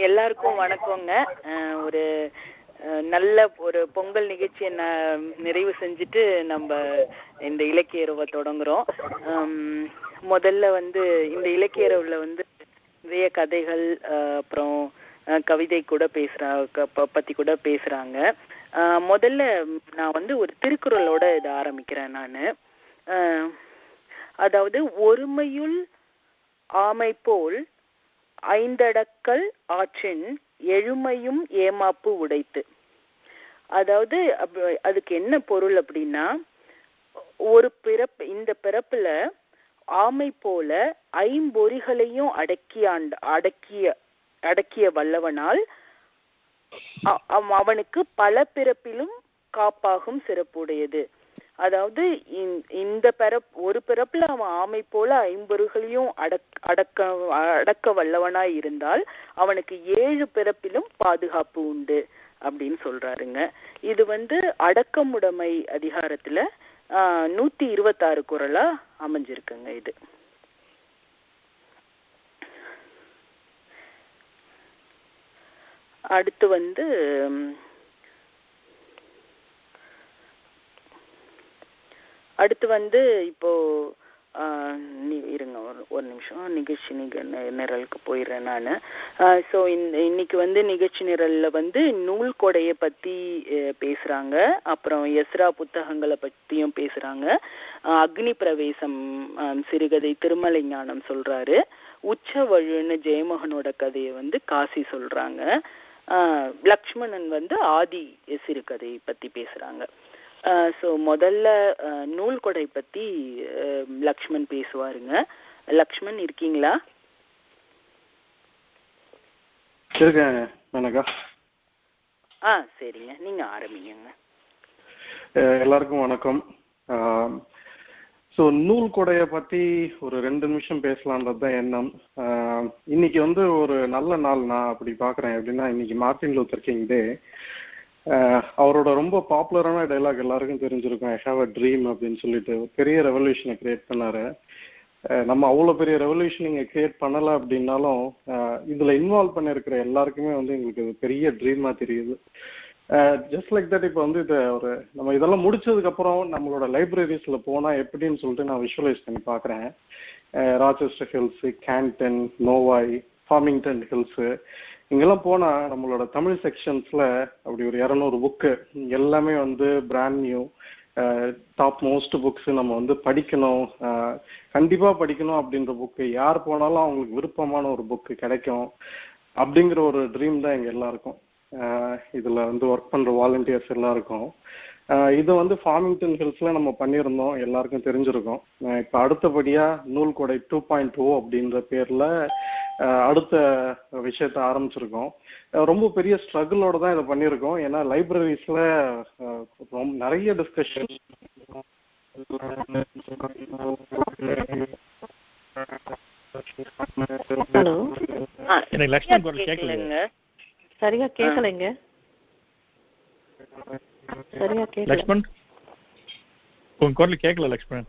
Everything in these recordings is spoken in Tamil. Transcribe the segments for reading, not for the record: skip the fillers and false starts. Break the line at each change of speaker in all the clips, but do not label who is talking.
எல்லாருக்கும் வணக்கங்க. ஒரு நல்ல ஒரு பொங்கல் நிகழ்ச்சியை நிறைவு செஞ்சுட்டு நம்ம இந்த இலக்கிய இரவை தொடங்குறோம். முதல்ல இந்த இலக்கிய இரவுல நிறைய கதைகள் அப்புறம் கவிதை கூட பத்தி கூட பேசுறாங்க. முதல்ல நான் ஒரு திருக்குறளோட இதை ஆரம்பிக்கிறேன். நான் அதாவது ஒருமையுள் ஆமை போல் ஐந்தடக்கல் ஆற்றின் எழுமையும் ஏமாப்பு உடைத்து. அதாவது அதுக்கு என்ன பொருள் அப்படின்னா, ஒரு இந்த பிறப்புல ஆமை போல ஐம்பொறிகளையும் அடக்கிய வல்லவனால் அவனுக்கு பல பிறப்பிலும் காப்பாகும் சிறப்புடையது. அதாவது இந்த ஒரு பிறப்புல அவன் ஆமை போல ஐம்பொறிகளையும் அடக்க வல்லவனாய் இருந்தால் அவனுக்கு 7 பிறப்பிலும் பாதுகாப்பு உண்டு அப்படின்னு சொல்றாருங்க. இது அடக்கமுடைமை அதிகாரத்துல 126 குறளா அமைஞ்சிருக்குங்க. இது அடுத்து இப்போ இருங்க ஒரு நிமிஷம், நிகழ்ச்சி நிரலுக்கு போயிடுறேன் நான். ஸோ இன்னைக்கு நிகழ்ச்சி நிரல்ல நூல் கொடையை பத்தி பேசுறாங்க, அப்புறம் எஸ்ரா புத்தகங்களை பத்தியும் பேசுறாங்க. அக்னி பிரவேசம் சிறுகதை திருமலை ஞானம் சொல்றாரு. உச்ச வழுன்னு ஜெயமோகனோட கதையை காசி சொல்றாங்க. லக்ஷ்மணன் ஆதி சிறுகதை பத்தி பேசுறாங்க. ஸோ முதல்ல நூல் கொடை பத்தி லக்ஷ்மண் பேசுவாருங்க. லக்ஷ்மண் இருக்கீங்களா? சரிங்க, நீங்க ஆரம்பிங்க.
எல்லாருக்கும் வணக்கம். ஸோ நூல் கொடையை பத்தி ஒரு 2 நிமிஷம் பேசலான்றது தான் எண்ணம். இன்னைக்கு ஒரு நல்ல நாள் நான் அப்படி பாக்குறேன். எப்படின்னா இன்னைக்கு மார்ட்டின் லூத்தர் கிங் டே. அவரோட ரொம்ப பாப்புலரான டைலாக் எல்லாருக்கும் தெரிஞ்சிருக்கும், ஐ ஹாவ் அ ட்ரீம் அப்படின்னு சொல்லிட்டு பெரிய ரெவல்யூஷனை கிரியேட் பண்ணாரு. நம்ம அவ்வளோ பெரிய ரெவல்யூஷன் இங்கே கிரியேட் பண்ணலை அப்படின்னாலும் இதில் இன்வால்வ் பண்ணியிருக்கிற எல்லாருக்குமே எங்களுக்கு இது பெரிய ட்ரீமாக தெரியுது. ஜஸ்ட் லைக் தட் இப்போ இதை நம்ம இதெல்லாம் முடிச்சதுக்கப்புறம் நம்மளோட லைப்ரரிஸில் போனால் எப்படின்னு சொல்லிட்டு நான் விஷுவலைஸ் பண்ணி பார்க்குறேன். ராச்செஸ்டர் ஹில்ஸு, கேன்டன், நோவாய், ஃபார்மிங்டன் ஹில்ஸு, இங்கெல்லாம் போனால் நம்மளோட தமிழ் செக்ஷன்ஸில் அப்படி ஒரு 200 புக்கு எல்லாமே brand new top most books நம்ம படிக்கணும், கண்டிப்பாக படிக்கணும் அப்படின்ற புக்கு யார் போனாலும் அவங்களுக்கு விருப்பமான ஒரு புக்கு கிடைக்கும் அப்படிங்கிற ஒரு ட்ரீம் தான் எங்கள் எல்லாருக்கும். இதில் ஒர்க் பண்ணுற வாலண்டியர்ஸ் எல்லாருக்கும். இது ஃபார்மிங்டன் ஹில்ஸில் நம்ம பண்ணியிருந்தோம், எல்லாருக்கும் தெரிஞ்சிருக்கும். இப்போ அடுத்தபடியாக நூல் கொடை 2.0 அப்படின்ற பேரில் அடுத்த விஷயத்த ஆரம்பிச்சிருக்கோம். ரொம்ப பெரிய ஸ்ட்ரகிளோட தான் இதை பண்ணியிருக்கோம். ஏன்னா லைப்ரரிஸில் நிறைய டிஸ்கஷன்,
சரியா கேட்கலைங்க.
லக்ஷ்மண் உங்க குரல் கேட்கல. லக்ஷ்மண்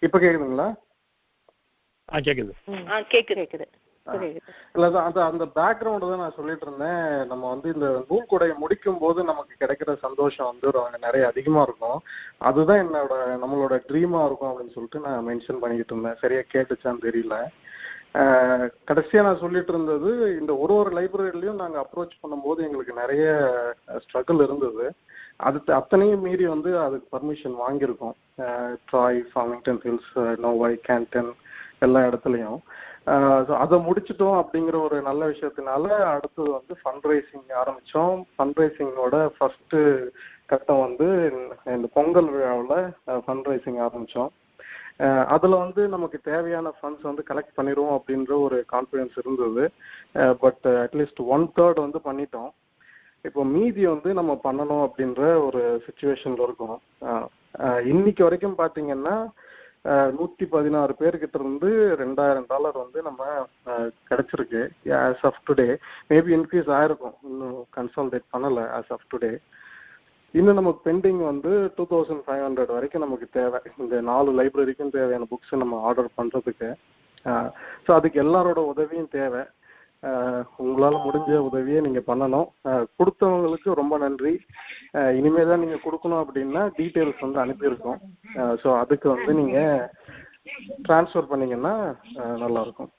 இப்ப கேக்குதுங்களா?
கேக்குது.
அந்த பேக்ரவுண்ட் தான் நான் சொல்லிட்டு இருந்தேன். நம்ம இந்த நூல் கொடையை முடிக்கும் போது நமக்கு கிடைக்கிற சந்தோஷம் நிறைய அதிகமா இருக்கும். அதுதான் நம்மளோட ட்ரீமா இருக்கும் அப்படின்னு சொல்லிட்டு நான் மென்ஷன் பண்ணிக்கிட்டு இருந்தேன். சரியா கேட்டுச்சான்னு தெரியல. கடைசியா நான் சொல்லிட்டு இருந்தது, இந்த ஒரு லைப்ரரியிலையும் நாங்கள் அப்ரோச் பண்ணும்போது எங்களுக்கு நிறைய ஸ்ட்ரகிள் இருந்தது. அத்தனையும் மீறி அதுக்கு பர்மிஷன் வாங்கியிருக்கோம். ட்ராய், ஃபார்மிங்டன் ஹில்ஸ், நோவாய், கேன்டன் எல்லா இடத்துலையும். அதை முடிச்சிட்டோம் அப்படிங்கிற ஒரு நல்ல விஷயத்தினால அடுத்தது ஃபண்ட் ரைசிங் ஆரம்பித்தோம். ஃபண்ட் ரைசிங்கோட ஃபர்ஸ்ட் கட்டம் இந்த பொங்கல் விழாவில் ஃபண்ட் ரைசிங் ஆரம்பித்தோம். அதில் நமக்கு தேவையான ஃபண்ட்ஸ் கலெக்ட் பண்ணிடுவோம் அப்படின்ற ஒரு கான்ஃபிடன்ஸ் இருந்தது. பட் அட்லீஸ்ட் 1/3 பண்ணிட்டோம். இப்போ மீதி நம்ம பண்ணணும் அப்படின்ற ஒரு சுச்சுவேஷனில் இருக்கோம். இன்னைக்கு வரைக்கும் பார்த்தீங்கன்னா 116 பேர்கிட்ட இருந்து $2000 நம்ம கிடைச்சிருக்கு as of today. Maybe increase ஆயிருக்கும், இன்னும் கன்சால்டேட் பண்ணலை ஆஸ் ஆஃப் டுடே. இன்னும் நமக்கு பெண்டிங் 2500 வரைக்கும் நமக்கு தேவை. இந்த 4 லைப்ரரிக்கும் தேவையான புக்ஸ் நம்ம ஆர்டர் பண்ணுறதுக்கு. ஸோ அதுக்கு எல்லாரோட உதவியும் தேவை. உங்களால் முடிஞ்ச உதவியை நீங்கள் பண்ணணும். கொடுத்தவங்களுக்கு ரொம்ப நன்றி. இனிமேல் தான் நீங்கள் கொடுக்கணும் அப்படின்னா டீட்டெயில்ஸ் வந்து அனுப்பியிருக்கோம். ஸோ அதுக்கு வந்து நீங்கள் ட்ரான்ஸ்ஃபர் பண்ணீங்கன்னா நல்லாயிருக்கும்.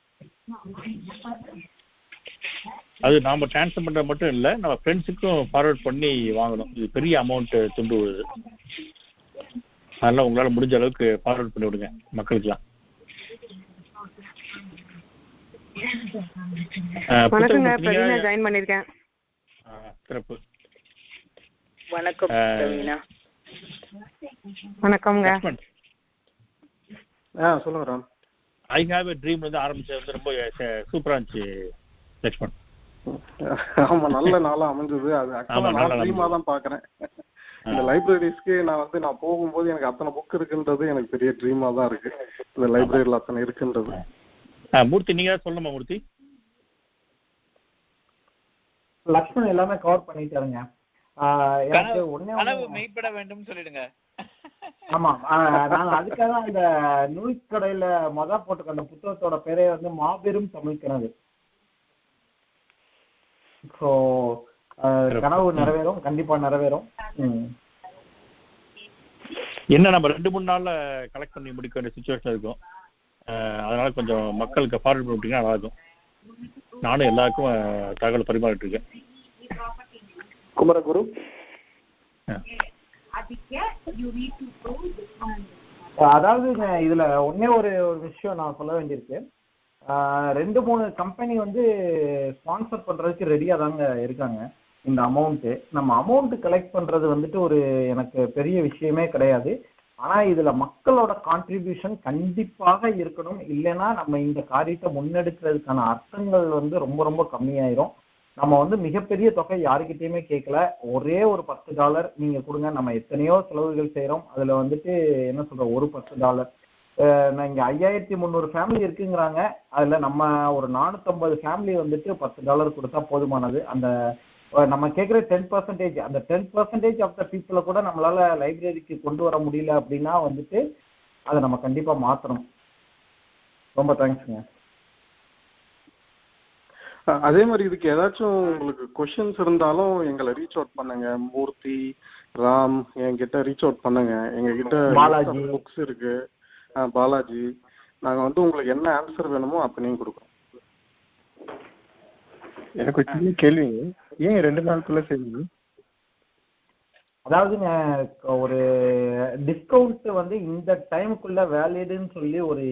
அது நாம் ட்ரான்ஸ்ஃபர் பண்ணுறது மட்டும் இல்லை, நம்ம ஃப்ரெண்ட்ஸுக்கும் ஃபார்வர்ட் பண்ணி வாங்கணும். இது பெரிய அமௌண்ட்டு துண்டு விடுது. அதனால் உங்களால் முடிஞ்ச அளவுக்கு ஃபார்வர்ட் பண்ணி விடுங்க மக்களுக்கெல்லாம்.
வணக்கங்க, பிரவீனா ஜாயின் பண்ணிருக்கேன்.
சிறப்பு.
வணக்கம் பிரவீனா.
வணக்கம்ங்க.
சொல்லுங்க Ram.
I have a dream வந்து ஆரம்பிச்சது வந்து ரொம்ப சூப்பரா இருந்துச்சு லக்ஷ்மண்.
ஆமா, நல்ல நாளா அமைஞ்சது. அது ஆக்சுவலா நான் ட்ரீமா தான் பாக்குறேன். இந்த லைப்ரரிஸ்க்கு நான் போகும்போது எனக்கு அத்தனை புக் இருக்குன்றது எனக்கு பெரிய ட்ரீமா தான் இருக்கு. இந்த லைப்ரரியில அத்தனை இருக்குன்றது.
மூர்த்தி, நீங்க சொல்லணுமா மூர்த்தி?
லக்ஷ்மண் எல்லாமே கவர் பண்ணிட்டாருங்க.
கனவு மெய்ப்பட வேண்டும் சொல்லிடுங்க.
ஆமா, நாங்க அதுக்காக அந்த நூல் கடையில போட்டுக்க அந்த புத்தகத்தோட பேரே வந்து மாபெரும் தமிழ் கனவு. ஸோ கனவு நிறைவேறும், கண்டிப்பா நிறைவேறும்.
என்ன நம்ம 2-3 நாள்ல கலெக்ட் பண்ணி முடிக்க வேண்டிய சிச்சுவேஷன் இருக்கும். அதனால கொஞ்சம் மக்களுக்கு ஃபார்வர்ட் பண்ணிட்டீங்கன்னா நல்லா இருக்கும். நானும் எல்லாருக்கும் தகவல் பரிமாறிட்டு இருக்கேன்.
குமரகுரு,
அதாவது இதுல ஒன்னே ஒரு விஷயம் நான் சொல்ல வேண்டியிருக்கு. 2-3 கம்பெனி வந்து ஸ்பான்சர் பண்றதுக்கு ரெடியா தாங்க இருக்காங்க. இந்த அமௌண்ட் நம்ம அமௌண்ட் கலெக்ட் பண்றது வந்துட்டு ஒரு எனக்கு பெரிய விஷயமே கிடையாது. ஆனா இதுல மக்களோட கான்ட்ரிபியூஷன் கண்டிப்பாக இருக்கணும். இல்லைன்னா நம்ம இந்த காரியத்தை முன்னெடுக்கிறதுக்கான அர்த்தங்கள் வந்து ரொம்ப ரொம்ப கம்மியாயிரும். நம்ம வந்து மிகப்பெரிய தொகை யாருக்கிட்டையுமே கேட்கல. ஒரே ஒரு $10 நீங்க கொடுங்க. நம்ம எத்தனையோ செலவுகள் செய்யறோம். அதுல வந்துட்டு என்ன சொல்ற, ஒரு $10 இங்க 5300 ஃபேமிலி இருக்குங்கிறாங்க. அதுல நம்ம ஒரு 450 ஃபேமிலி வந்துட்டு $10 கொடுத்தா போதுமானது. அந்த நம்ம கேட்குற 10%, அந்த 10% ஆஃப் த பீப்புளை கூட நம்மளால லைப்ரரிக்கு கொண்டு வர முடியல அப்படின்னா வந்துட்டு அதை நம்ம கண்டிப்பா மாற்றணும். ரொம்ப தேங்க்ஸுங்க.
அதே மாதிரி இதுக்கு ஏதாச்சும் உங்களுக்கு கொஷின்ஸ் இருந்தாலும் எங்களை ரீச் அவுட் பண்ணுங்க. மூர்த்தி, ராம் என்கிட்ட ரீச் அவுட் பண்ணுங்க. எங்ககிட்ட
பாலாஜி
புக்ஸ் இருக்கு. பாலாஜி, நாங்க வந்து உங்களுக்கு என்ன ஆன்சர் வேணுமோ அப்பனையும் கொடுக்குறோம்.
எனக்கு ஒரு சின்ன கேள்விங்க, ஏன் 2 நாளுக்குள்ள செய்யுங்க?
அதாவதுங்க ஒரு டிஸ்கவுண்ட் வந்து இந்த டைமுக்குள்ள வேலிடுன்னு சொல்லி ஒரு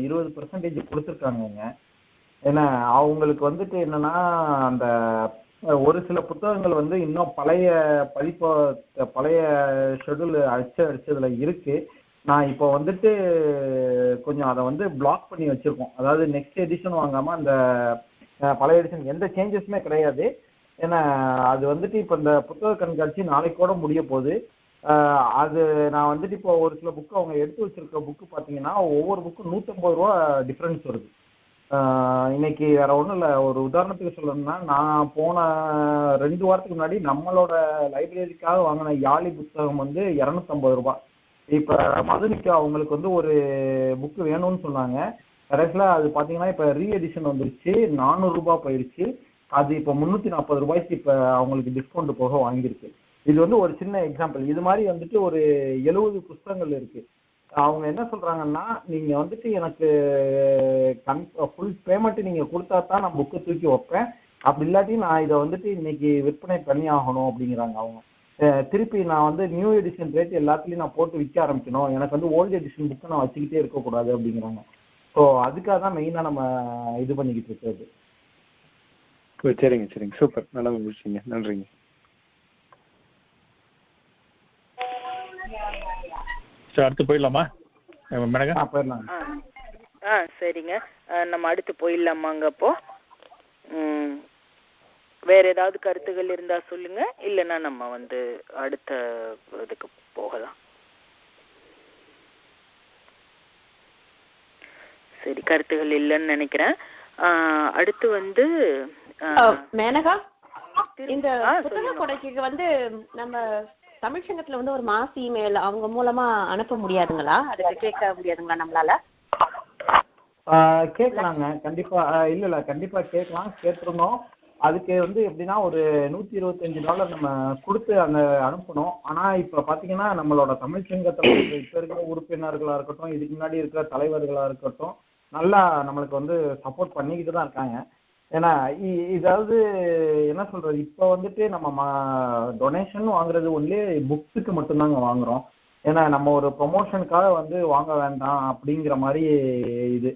20% கொடுத்துருக்காங்க. ஏன்னா அவங்களுக்கு வந்துட்டு என்னன்னா அந்த ஒரு சில புத்தகங்கள் வந்து இன்னும் பழைய ஷெட்யூல் அடிச்சதுல இருக்கு. நான் இப்போ வந்துட்டு கொஞ்சம் அதை வந்து பிளாக் பண்ணி வச்சிருக்கோம். அதாவது நெக்ஸ்ட் எடிஷன் வாங்காம அந்த பழைய எடிஷன் எந்த சேஞ்சஸுமே கிடையாது. ஏன்னா அது வந்துட்டு இப்போ இந்த புத்தக கண்காட்சி நாளைக்கோட முடிய போகுது. அது நான் வந்துட்டு இப்போ ஒரு சில புக்கு அவங்க எடுத்து வச்சிருக்க புக்கு பார்த்தீங்கன்னா ஒவ்வொரு புக்கும் $150 டிஃப்ரென்ஸ் வருது. இன்னைக்கு வேற ஒன்றும் இல்லை, ஒரு உதாரணத்துக்கு சொல்லணும்னா நான் போன 2 வாரத்துக்கு முன்னாடி நம்மளோட லைப்ரரிக்காக வாங்கின யாழி புத்தகம் வந்து $250. இப்போ மதுரைக்கு அவங்களுக்கு வந்து ஒரு புக்கு வேணும்னு சொன்னாங்க. கரெக்டாக அது பார்த்தீங்கன்னா இப்போ ரீஎடிஷன் வந்துருச்சு, $400 போயிடுச்சு. அது இப்போ $340 இப்போ அவங்களுக்கு டிஸ்கவுண்ட் போக வாங்கியிருக்கு. இது வந்து ஒரு சின்ன எக்ஸாம்பிள். இது மாதிரி வந்துட்டு ஒரு 70 புத்தகங்கள் இருக்கு. அவங்க என்ன சொல்றாங்கன்னா, நீங்க வந்துட்டு எனக்கு ஃபுல் பேமெண்ட் நீங்க கொடுத்தா தான் நான் புக்கு தூக்கி வைப்பேன், அப்படி இல்லாட்டி நான் இதை வந்துட்டு இன்னைக்கு விற்பனை பண்ணி ஆகணும் அப்படிங்கிறாங்க. அவங்க திருப்பி நான் வந்து நியூ எடிஷன் ரேட் எல்லாத்துலேயும் நான் போட்டு விற்க ஆரம்பிக்கணும், எனக்கு வந்து ஓல்டு எடிஷன் புக்கை நான் வச்சுக்கிட்டே இருக்கக்கூடாது அப்படிங்கிறாங்க. ஸோ அதுக்காக தான் மெயினாக நம்ம இது பண்ணிக்கிட்டு இருக்கிறது.
சரிங்க சூப்பர், நல்லா முடிச்சிங்க, நன்றிங்க.
அடுத்து போயிடலாமா மேடங்க?
போயிடலாம்.
சரிங்க, நம்ம அடுத்து போயிடலாமாங்க. அப்போ வேற ஏதாவது கருத்துகள் இருந்தா சொல்லுங்க, இல்லைன்னா நம்ம வந்து அடுத்த இதுக்கு போகலாம். சரி, கருத்துகள் இல்லைன்னு நினைக்கிறேன். அடுத்து வந்து
மேனகா, இந்த புத்தக கொடைக்கு வந்து நம்ம தமிழ் சங்கத்துல வந்து ஒரு மாஸ் இமெயில் அவங்க மூலமா அனுப்ப முடியாதுங்களா? அதுக்கு கேட்க முடியாதுங்களா நம்மளால?
கேட்கலாங்க கண்டிப்பா. இல்ல கண்டிப்பா கேட்கலாம், கேட்டிருந்தோம். அதுக்கு வந்து எப்படின்னா ஒரு $125 நம்ம கொடுத்து அந்த அனுப்பணும். ஆனா இப்ப பாத்தீங்கன்னா நம்மளோட தமிழ் சங்கத்துல இப்ப இருக்கிற உறுப்பினர்களா இருக்கட்டும், இதுக்கு முன்னாடி இருக்கிற தலைவர்களா இருக்கட்டும், நல்லா நம்மளுக்கு வந்து சப்போர்ட் பண்ணிக்கிட்டு தான் இருக்காங்க. ஏன்னா இதாவது என்ன சொல்றது, இப்ப வந்துட்டு நம்ம டொனேஷன் வாங்குறது ஒன்லி புக்ஸுக்கு மட்டும்தாங்க வாங்குறோம். ஏன்னா நம்ம ஒரு ப்ரொமோஷனுக்காக வந்து வாங்க வேண்டாம் அப்படிங்கிற மாதிரி இது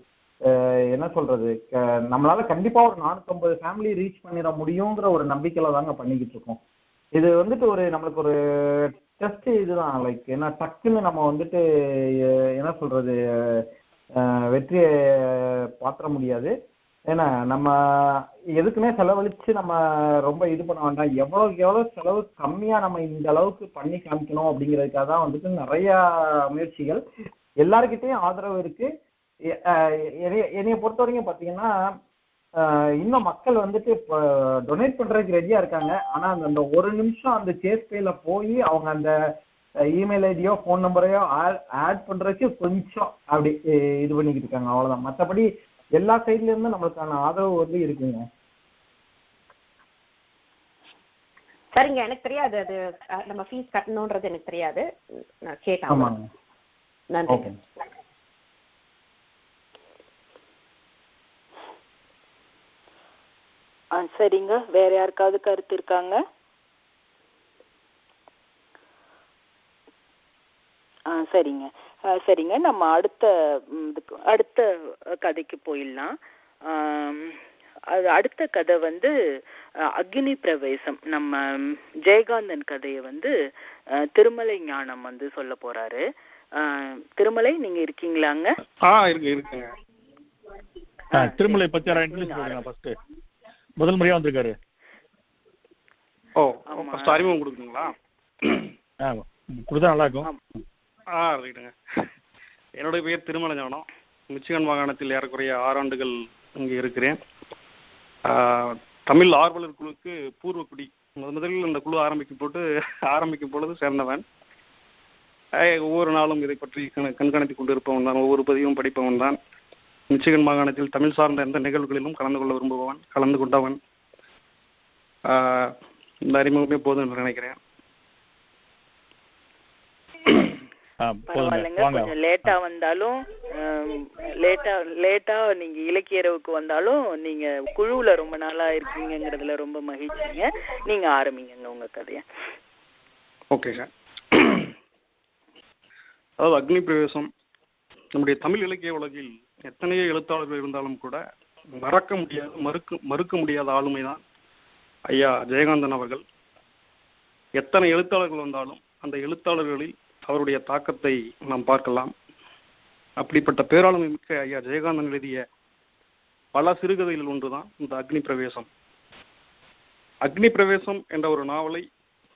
என்ன சொல்றது, நம்மளால கண்டிப்பா ஒரு 450 ஃபேமிலி ரீச் பண்ணிட முடியுங்கிற ஒரு நம்பிக்கையில தாங்க பண்ணிக்கிட்டு இருக்கோம். இது வந்துட்டு ஒரு நம்மளுக்கு ஒரு டெஸ்ட் இதுதான். லைக் ஏன்னா டக்குன்னு நம்ம வந்துட்டு என்ன சொல்றது வெற்றியை பாத்திர முடியாது. ஏன்னா நம்ம எதுக்குமே செலவழிச்சு நம்ம ரொம்ப இது பண்ண வேண்டாம். எவ்வளவுக்கு எவ்வளவு செலவு கம்மியா நம்ம இந்த அளவுக்கு பண்ணி காமிக்கணும் அப்படிங்கிறதுக்காக தான் வந்துட்டு நிறைய முயற்சிகள். எல்லாருக்கிட்டையும் ஆதரவு இருக்கு. என்னைய பொறுத்த வரைக்கும் பாத்தீங்கன்னா இன்னும் மக்கள் வந்துட்டு இப்போ டொனேட் பண்றதுக்கு ரெடியா இருக்காங்க. ஆனா அந்த ஒரு நிமிஷம் அந்த சேஸ் பேல போய் அவங்க அந்த இமெயில் ஐடியோ ஃபோன் நம்பரையோ ஆட் பண்றதுக்கு கொஞ்சம் அப்படி இது பண்ணிக்கிட்டு இருக்காங்க, அவ்வளவுதான். மற்றபடி எல்லா சைட்ல இருந்தும் நம்மளுக்கான ஆதரவு வந்து இருக்குங்க.
சரிங்க, எனக்கு தெரியாது அது நம்ம ஃபீஸ் கட்டணும்ன்றது எனக்கு தெரியாது, நான் கேட்டேன். நன்றி.
சரிங்க, வேற யாருக்காவது கருத்து இருக்காங்க? சரிங்க சரிங்க, நம்ம அடுத்த கதைக்கு போயிடலாம். அது அடுத்த கதை வந்து அக்னி பிரவேசம். நம்ம ஜெயகாந்தன் கதையை வந்து திருமலை ஞானம் வந்து சொல்ல போறாரு. திருமலை, நீங்க இருக்கீங்களாங்க?
இருக்குங்க. திருமலை பத்தி முதல் முறையா வந்திருக்காரு.
அறிமுகம் கொடுக்குறீங்களா?
கொடுத்தா நல்லா இருக்கும்.
ரைட்டுங்க. என்னுடைய பெயர் திருமலை ஞானம். மிச்சிகன் மாகாணத்தில் ஏறக்குறைய 6 ஆண்டுகள் இங்கே இருக்கிறேன். தமிழ் ஆர்வலர் குழுக்கு பூர்வக்குடி முதலில் இந்த குழு ஆரம்பிக்கும் பொழுது சேர்ந்தவன். ஒவ்வொரு நாளும் இதை பற்றி கண்காணித்துக் கொண்டிருப்பவன் தான், ஒவ்வொரு பதிவும் படிப்பவன் தான். மிச்சிகன் மாகாணத்தில் தமிழ் சார்ந்த எந்த நிகழ்வுகளிலும் கலந்து கொள்ள விரும்புபவன், கலந்து கொண்டவன். இந்த அறிமுகமே போதும் என்று நினைக்கிறேன்.
பரவாயில்லைங்க, கொஞ்சம் லேட்டா வந்தாலும் லேட்டா நீங்க இலக்கியரவுக்கு வந்தாலும் நீங்க குழுவுல ரொம்ப நாளா இருக்கீங்கிறதுல ரொம்ப மகிழ்ச்சிங்க. நீங்க ஆரம்பிங்க உங்க கதைய.
Okay sir. அதாவது அக்னி பிரவேசம் நம்முடைய தமிழ் இலக்கிய உலகில் எத்தனையோ எழுத்தாளர்கள் இருந்தாலும் கூட மறுக்க முடியாத ஆளுமைதான் ஐயா ஜெயகாந்தன் அவர்கள். எத்தனை எழுத்தாளர்கள் வந்தாலும் அந்த எழுத்தாளர்களில் அவருடைய தாக்கத்தை நாம் பார்க்கலாம். அப்படிப்பட்ட பேராளுமை மிக்க ஐயா ஜெயகாந்தன் எழுதிய பல சிறுகதைகளில் ஒன்றுதான் இந்த அக்னி பிரவேசம். அக்னி பிரவேசம் என்ற ஒரு நாவலை,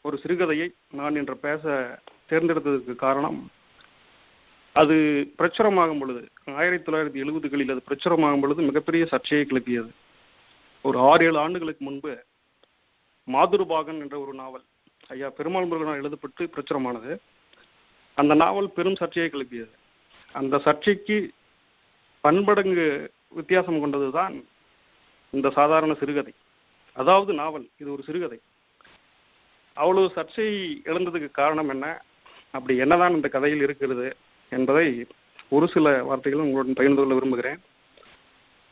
ஒரு சிறுகதையை நான் இன்று பேச தேர்ந்தெடுத்ததற்கு காரணம், அது பிரச்சுரமாகும் பொழுது 1970களில் அது பிரச்சுரமாகும் பொழுது மிகப்பெரிய சர்ச்சையை கிளப்பியது. ஒரு 6-7 ஆண்டுகளுக்கு முன்பு மாதுருபாகன் என்ற ஒரு நாவல் ஐயா பெருமாள் முருகனால் எழுதப்பட்டு பிரச்சுரமானது. அந்த நாவல் பெரும் சர்ச்சையை கிளப்பியது. அந்த சர்ச்சைக்கு பன்மடங்கு வித்தியாசம் கொண்டதுதான் இந்த சாதாரண சிறுகதை. அதாவது நாவல், இது ஒரு சிறுகதை. அவ்வளவு சர்ச்சை எழுந்ததுக்கு காரணம் என்ன, அப்படி என்னதான் இந்த கதையில் இருக்கிறது என்பதை ஒரு சில வார்த்தைகளும் உங்களுடன் பகிர்ந்து கொள்ள விரும்புகிறேன்.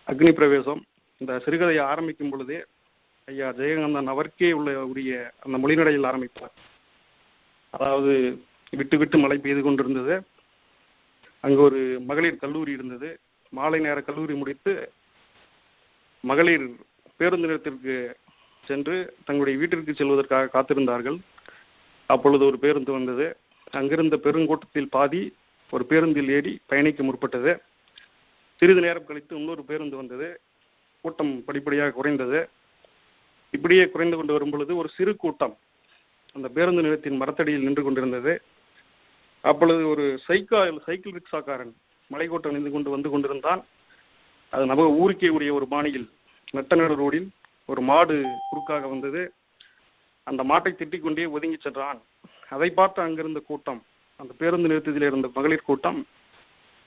அக்னி பிரவேசம் இந்த சிறுகதையை ஆரம்பிக்கும் பொழுதே ஐயா ஜெயகாந்தன் அவருக்கே உரிய அந்த மொழிநடையில் ஆரம்பித்தார். அதாவது விட்டு விட்டு மழை பெய்து கொண்டிருந்தது. அங்கு ஒரு மகளிர் கல்லூரி இருந்தது. மாலை நேர கல்லூரி முடித்து மகளிர் பேருந்து நிலையத்திற்கு சென்று தங்களுடைய வீட்டிற்கு செல்வதற்காக காத்திருந்தார்கள். அப்பொழுது ஒரு பேருந்து வந்தது. அங்கிருந்த பெருங்கூட்டத்தில் பாதி ஒரு பேருந்தில் ஏறி பயணிக்க முற்பட்டது. சிறிது நேரம் கழித்து இன்னொரு பேருந்து வந்தது. கூட்டம் படிப்படியாக குறைந்தது. இப்படியே குறைந்து கொண்டு வரும் பொழுது ஒரு சிறு கூட்டம் அந்த பேருந்து நிலையத்தின் மரத்தடியில் நின்று கொண்டிருந்தது. அப்பொழுது ஒரு சைக்கிள் ரிக்ஷாக்காரன் மலைக்கோட்டம் நின்று கொண்டு வந்து கொண்டிருந்தான். அது நம்ம ஊருக்கே உரிய ஒரு பாணியில் நட்டநடு ரோடில் ஒரு மாடு குறுக்காக வந்தது. அந்த மாட்டை திட்டிக் கொண்டே ஒதுங்கி சென்றான். அதை பார்த்து அங்கிருந்த கூட்டம், அந்த பேருந்து நிறுத்தத்தில் இருந்த மகளிர் கூட்டம்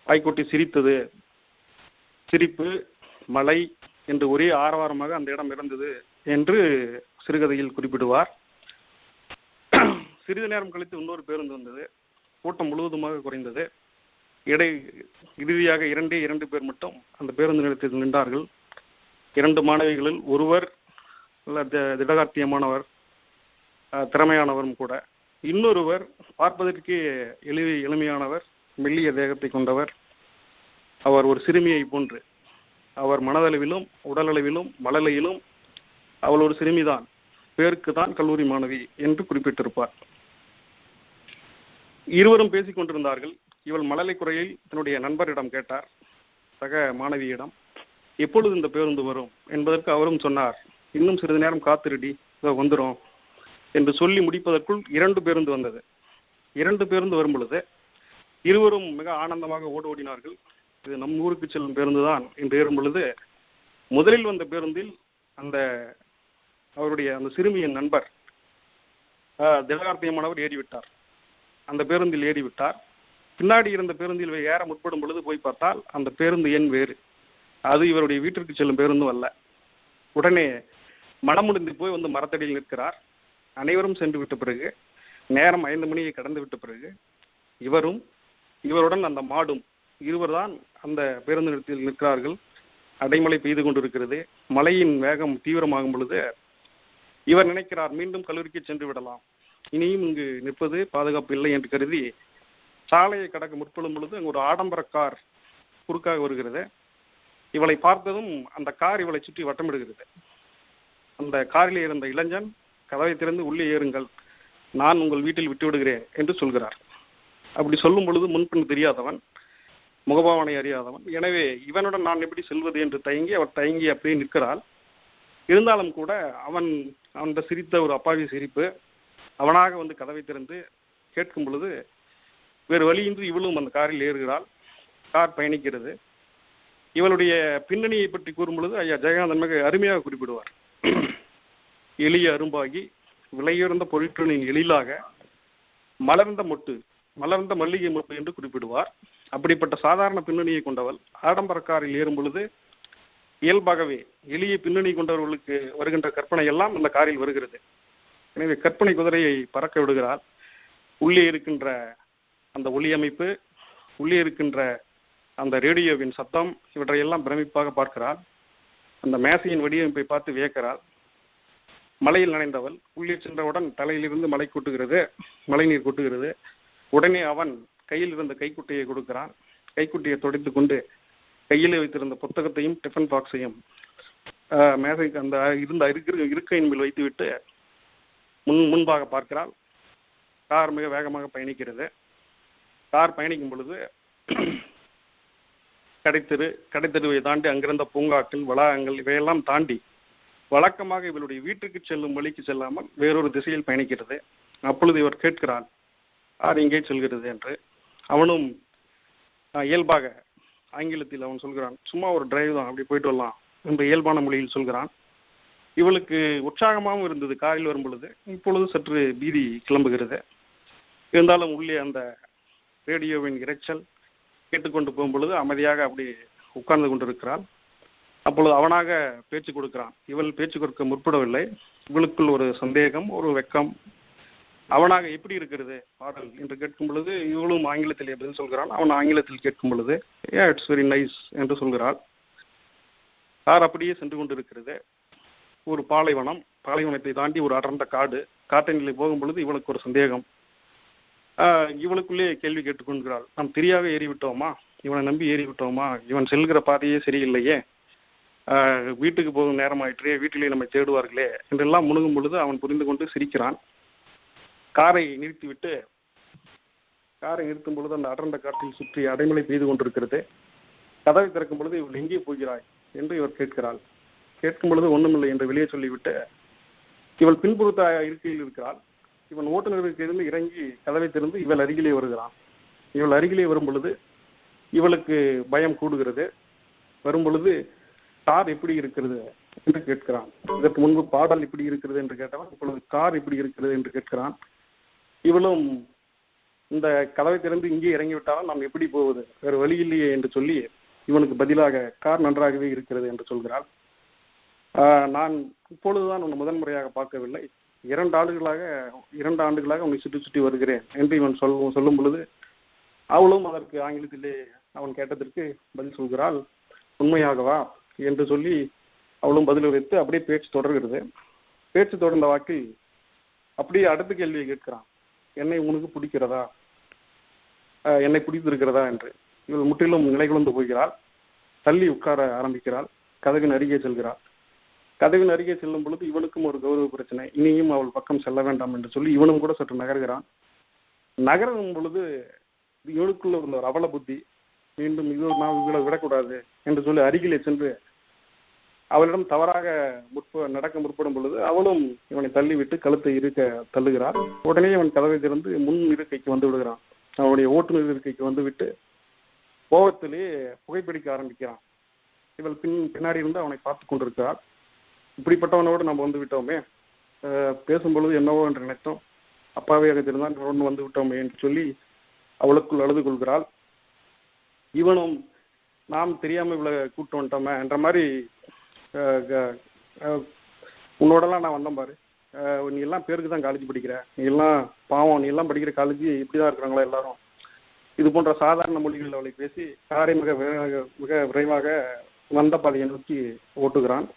வாய்க்கொட்டி சிரித்தது. சிரிப்பு, மலை என்று ஒரே ஆரவாரமாக அந்த இடம் இருந்தது என்று சிறுகதையில் குறிப்பிடுவார். சிறிது நேரம் கழித்து இன்னொரு பேருந்து வந்தது. கூட்டம் முழுவதுமாக குறைந்தது. இறுதியாக 2 பேர் மட்டும் அந்த பேருந்து நிலையத்தில் நின்றார்கள். 2 மாணவிகளில் ஒருவர் திடகார்த்தியமானவர், திறமையானவரும் கூட. இன்னொருவர் பார்ப்பதற்கே எளிமையானவர், மெல்லிய தேகத்தை கொண்டவர். அவர் ஒரு சிறுமியை போன்று, அவர் மனதளவிலும் உடலளவிலும் மழலையிலும் அவள் ஒரு சிறுமிதான், பேருக்கு தான் கல்லூரி மாணவி என்று குறிப்பிட்டிருப்பார். இருவரும் பேசிக் கொண்டிருந்தார்கள். இவள் மழலை குறையில் தன்னுடைய நண்பரிடம் கேட்டார், சக மாணவியிடம், எப்பொழுது இந்த பேருந்து வரும் என்பதற்கு அவரும் சொன்னார், இன்னும் சிறிது நேரம் காத்திருடி, வந்துடும் என்று சொல்லி முடிப்பதற்குள் 2 பேருந்து வந்தது. 2 பேருந்து வரும் பொழுது இருவரும் மிக ஆனந்தமாக ஓடினார்கள். இது நம் ஊருக்கு செல்லும் பேருந்து தான் என்று ஏறும் பொழுது முதலில் வந்த பேருந்தில் அவருடைய அந்த சிறுமியின் நண்பர் திடகார்த்தியமானவர் ஏறிவிட்டார். அந்த பேருந்தில் ஏறிவிட்டார். பின்னாடி இருந்த பேருந்தில் ஏற முற்படும் பொழுது போய் பார்த்தால் அந்த பேருந்து எண் வேறு. அது இவருடைய வீட்டிற்கு செல்லும் பேருந்தும் அல்ல. உடனே மனமுடிந்து போய் வந்து மரத்தடியில் நிற்கிறார். அனைவரும் சென்று விட்ட பிறகு, நேரம் 5 மணியை கடந்து விட்ட பிறகு, இவருடன் அந்த மாடும் இருவர்தான் அந்த பேருந்து நிலையத்தில் நிற்கிறார்கள். அடைமழை பெய்து கொண்டிருக்கிறது. மழையின் வேகம் தீவிரமாகும் பொழுது இவர் நினைக்கிறார், மீண்டும் கல்லூரிக்கு சென்று விடலாம், இனியும் இங்கு நிற்பது பாதுகாப்பு இல்லை என்று கருதி சாலையை கடக்க முற்படும் பொழுது அங்கு ஒரு ஆடம்பர கார் குறுக்காக வருகிறது. இவளை பார்த்ததும் அந்த கார் இவளை சுற்றி வட்டமிடுகிறது. அந்த காரில் இருந்த இளைஞன் கதவை திறந்து உள்ளே ஏறுங்கள், நான் உங்கள் வீட்டில் விட்டு விடுகிறேன் என்று சொல்கிறார். அப்படி சொல்லும் பொழுது முன்பின் தெரியாதவன், முகபாவனை அறியாதவன், எனவே இவனுடன் நான் எப்படி செல்வது என்று அவர் தயங்கி அப்படியே நிற்கிறாள். இருந்தாலும் கூட அவன் சிரித்த ஒரு அப்பாவி சிரிப்பு. அவனாக வந்து கதவை திறந்து கேட்கும் பொழுது வேறு வழியின்றி இவளும் அந்த காரில் ஏறுகிறாள். கார் பயணிக்கிறது. இவளுடைய பின்னணியை பற்றி கூறும் பொழுது ஐயா ஜெயகாந்தன் மிக அருமையாக குறிப்பிடுவார். எளிய அரும்பாகி விலையுறந்த பொருட்களின் எழிலாக மலர்ந்த மல்லிகை மொட்டு என்று குறிப்பிடுவார். அப்படிப்பட்ட சாதாரண பின்னணியை கொண்டவள் ஆடம்பர காரில் ஏறும் பொழுது இயல்பாகவே எளிய பின்னணி கொண்டவர்களுக்கு வருகின்ற கற்பனை எல்லாம் அந்த காரில் வருகிறது. எனவே கற்பனை குதிரையை பறக்க விடுகிறாள். உள்ளே இருக்கின்ற அந்த ஒலி அமைப்பு, உள்ளே இருக்கின்ற அந்த ரேடியோவின் சத்தம், இவற்றையெல்லாம் பிரமிப்பாக பார்க்கிறாள். அந்த மேசையின் வடிவமைப்பை பார்த்து வியக்கிறாள். மலையில் நனைந்தவள் உள்ளே சென்றவுடன் தலையிலிருந்து மழை நீர் கொட்டுகிறது. உடனே அவன் கையில் இருந்த கைக்குட்டையை கொடுக்கிறான். கைக்குட்டையை துடைத்து கொண்டு கையில் வைத்திருந்த புத்தகத்தையும் டிஃபன் பாக்ஸையும் மேசைக்கு அந்த இருக்கையின் மேல் வைத்துவிட்டு முன்பாக பார்க்கிறாள். கார் மிக வேகமாக பயணிக்கிறது. கார் பயணிக்கும் பொழுது கடைத்தெருவை தாண்டி அங்கிருந்த பூங்காக்கள், வளாகங்கள் இவையெல்லாம் தாண்டி வழக்கமாக இவளுடைய வீட்டுக்கு செல்லும் வழிக்கு செல்லாமல் வேறொரு திசையில் பயணிக்கிறது. அப்பொழுது இவர் கேட்கிறான், கார் எங்கே செல்கிறது என்று. அவனும் இயல்பாக ஆங்கிலத்தில் அவன் சொல்கிறான், சும்மா ஒரு டிரைவ் தான், அப்படி போயிட்டு வரலாம் என்று இயல்பான மொழியில் சொல்கிறான். இவளுக்கு உற்சாகமாகவும் இருந்தது காரில் வரும் பொழுது. இப்பொழுது சற்று பீதி கிளம்புகிறது. இருந்தாலும் உள்ளே அந்த ரேடியோவின் இரைச்சல் கேட்டுக்கொண்டு போகும் பொழுது அமைதியாக அப்படி உட்கார்ந்து கொண்டிருக்கிறாள். அப்பொழுது அவனாக பேச்சு கொடுக்கிறான். இவள் பேச்சு கொடுக்க முற்படவில்லை. இவளுக்குள் ஒரு சந்தேகம், ஒரு வெக்கம். அவனாக எப்படி இருக்கிறது பாடல் என்று கேட்கும் பொழுது இவளும் ஆங்கிலத்தில் பதில் சொல்கிறான். அவன் ஆங்கிலத்தில் கேட்கும் பொழுது இட்ஸ் வெரி நைஸ் என்று சொல்கிறாள். கார் அப்படியே சென்று கொண்டிருக்கிறது. ஒரு பாலைவனத்தை தாண்டி ஒரு அடர்ந்த காட்டினிலே போகும் பொழுது இவளுக்கு ஒரு சந்தேகம். இவளுக்குள்ளே கேள்வி கேட்டுக்கொள்கிறாள், நாம் தெரியாத ஏறிவிட்டோமா, இவனை நம்பி ஏறிவிட்டோமா, இவன் செல்கிற பாதையே சரியில்லையே, வீட்டுக்கு போகும் நேரமாயிற்றே, வீட்டிலே நம்மை தேடுவார்களே என்றெல்லாம் முணுகும் பொழுது அவன் புரிந்து கொண்டு சிரிக்கிறான். காரை நிறுத்தும் பொழுது அந்த அடர்ந்த காட்டில் சுற்றி அடைமழை பெய்து கொண்டிருக்கிறது. கதவை திறக்கும் பொழுது இவள் எங்கே போகிறாய் என்று இவர் கேட்கிறாள். கேட்கும் பொழுது ஒண்ணுமில்லை என்று வெளியே சொல்லிவிட்டு இவள் பின்புறத்த இருக்கையில் இருக்கிறாள். இவன் ஓட்டுநருக்கு இருந்து இறங்கி கதவை திறந்து இவள் அருகிலே வருகிறான். இவள் அருகிலே வரும் பொழுது இவளுக்கு பயம் கூடுகிறது. வரும் பொழுது கார் எப்படி இருக்கிறது என்று கேட்கிறான். இதற்கு முன்பு பாடல் இப்படி இருக்கிறது என்று கேட்டவன் இப்பொழுது கார் இப்படி இருக்கிறது என்று கேட்கிறான். இவளும் இந்த கதவை திறந்து இங்கே இறங்கிவிட்டாலும் நாம் எப்படி போவது, வேறு வழி இல்லையே என்று சொல்லி இவனுக்கு பதிலாக கார் நன்றாகவே இருக்கிறது என்று சொல்கிறாள். நான் இப்பொழுதுதான் உன்னை முதன்முறையாக பார்க்கவில்லை, 2 ஆண்டுகளாக உன்னை சுற்றி சுற்றி வருகிறேன் என்று இவன் சொல்லும் பொழுது அவளும் அதற்கு ஆங்கிலத்திலே அவன் கேட்டதற்கு பதில் சொல்கிறாள், உண்மையாகவா என்று சொல்லி அவளும் பதில் வைத்து அப்படியே பேச்சு தொடர்கிறது. பேச்சு தொடர்ந்த வாக்கில் அப்படியே அடுத்த கேள்வியை கேட்கிறான், என்னை உனக்கு பிடிக்கிறதா, என்னை பிடித்திருக்கிறதா என்று. இவள் முற்றிலும் நிலைகுலந்து போகிறாள். தள்ளி உட்கார ஆரம்பிக்கிறாள். கதவின் அருகே செல்கிறாள். கதவின் அருகே செல்லும் பொழுது இவனுக்கும் ஒரு கௌரவ பிரச்சனை, இனியும் அவள் பக்கம் செல்ல வேண்டாம் என்று சொல்லி இவனும் கூட சற்று நகர்கிறான். நகரும் பொழுது இவனுக்குள்ள ஒரு அவல புத்தி, மீண்டும் நான் இவளை விடக்கூடாது என்று சொல்லி அருகிலே சென்று அவளிடம் தவறாக நடக்க முற்படும் பொழுது அவளும் இவனை தள்ளிவிட்டு கழுத்தை இருக்க தள்ளுகிறாள். உடனே அவன் கதவை திறந்து முன் இருக்கைக்கு வந்து விடுகிறான். அவனுடைய ஓட்டுநர் இருக்கைக்கு வந்துவிட்டு கோபத்திலே புகைப்பிடிக்க ஆரம்பிக்கிறான். இவள் பின்னாடி இருந்து அவனை பார்த்து கொண்டிருக்கிறாள். இப்படிப்பட்டவனோடு நம்ம வந்து விட்டோமே, பேசும்பொழுது என்னவோ என்று நினைத்தோம், அப்பாவே இருந்தால் ஒன்று வந்து விட்டோமே என்று சொல்லி அவளுக்குள் அழுது கொள்கிறாள். இவனும் நாம் தெரியாம இவ்வளவு கூட்டு வந்துட்டோமே என்ற மாதிரி, உன்னோடலாம் நான் வந்தேன் பாரு, நீ எல்லாம் பேருக்கு தான் காலேஜ் படிக்கிற, நீ எல்லாம் பாவம், நீ எல்லாம் படிக்கிற காலேஜ் இப்படிதான் இருக்கிறாங்களா எல்லாரும், இது போன்ற சாதாரண மொழிகளில் அவளை பேசி காரை மிக விரைவாக வந்த பாதையை நோக்கி ஓட்டுகிறான்.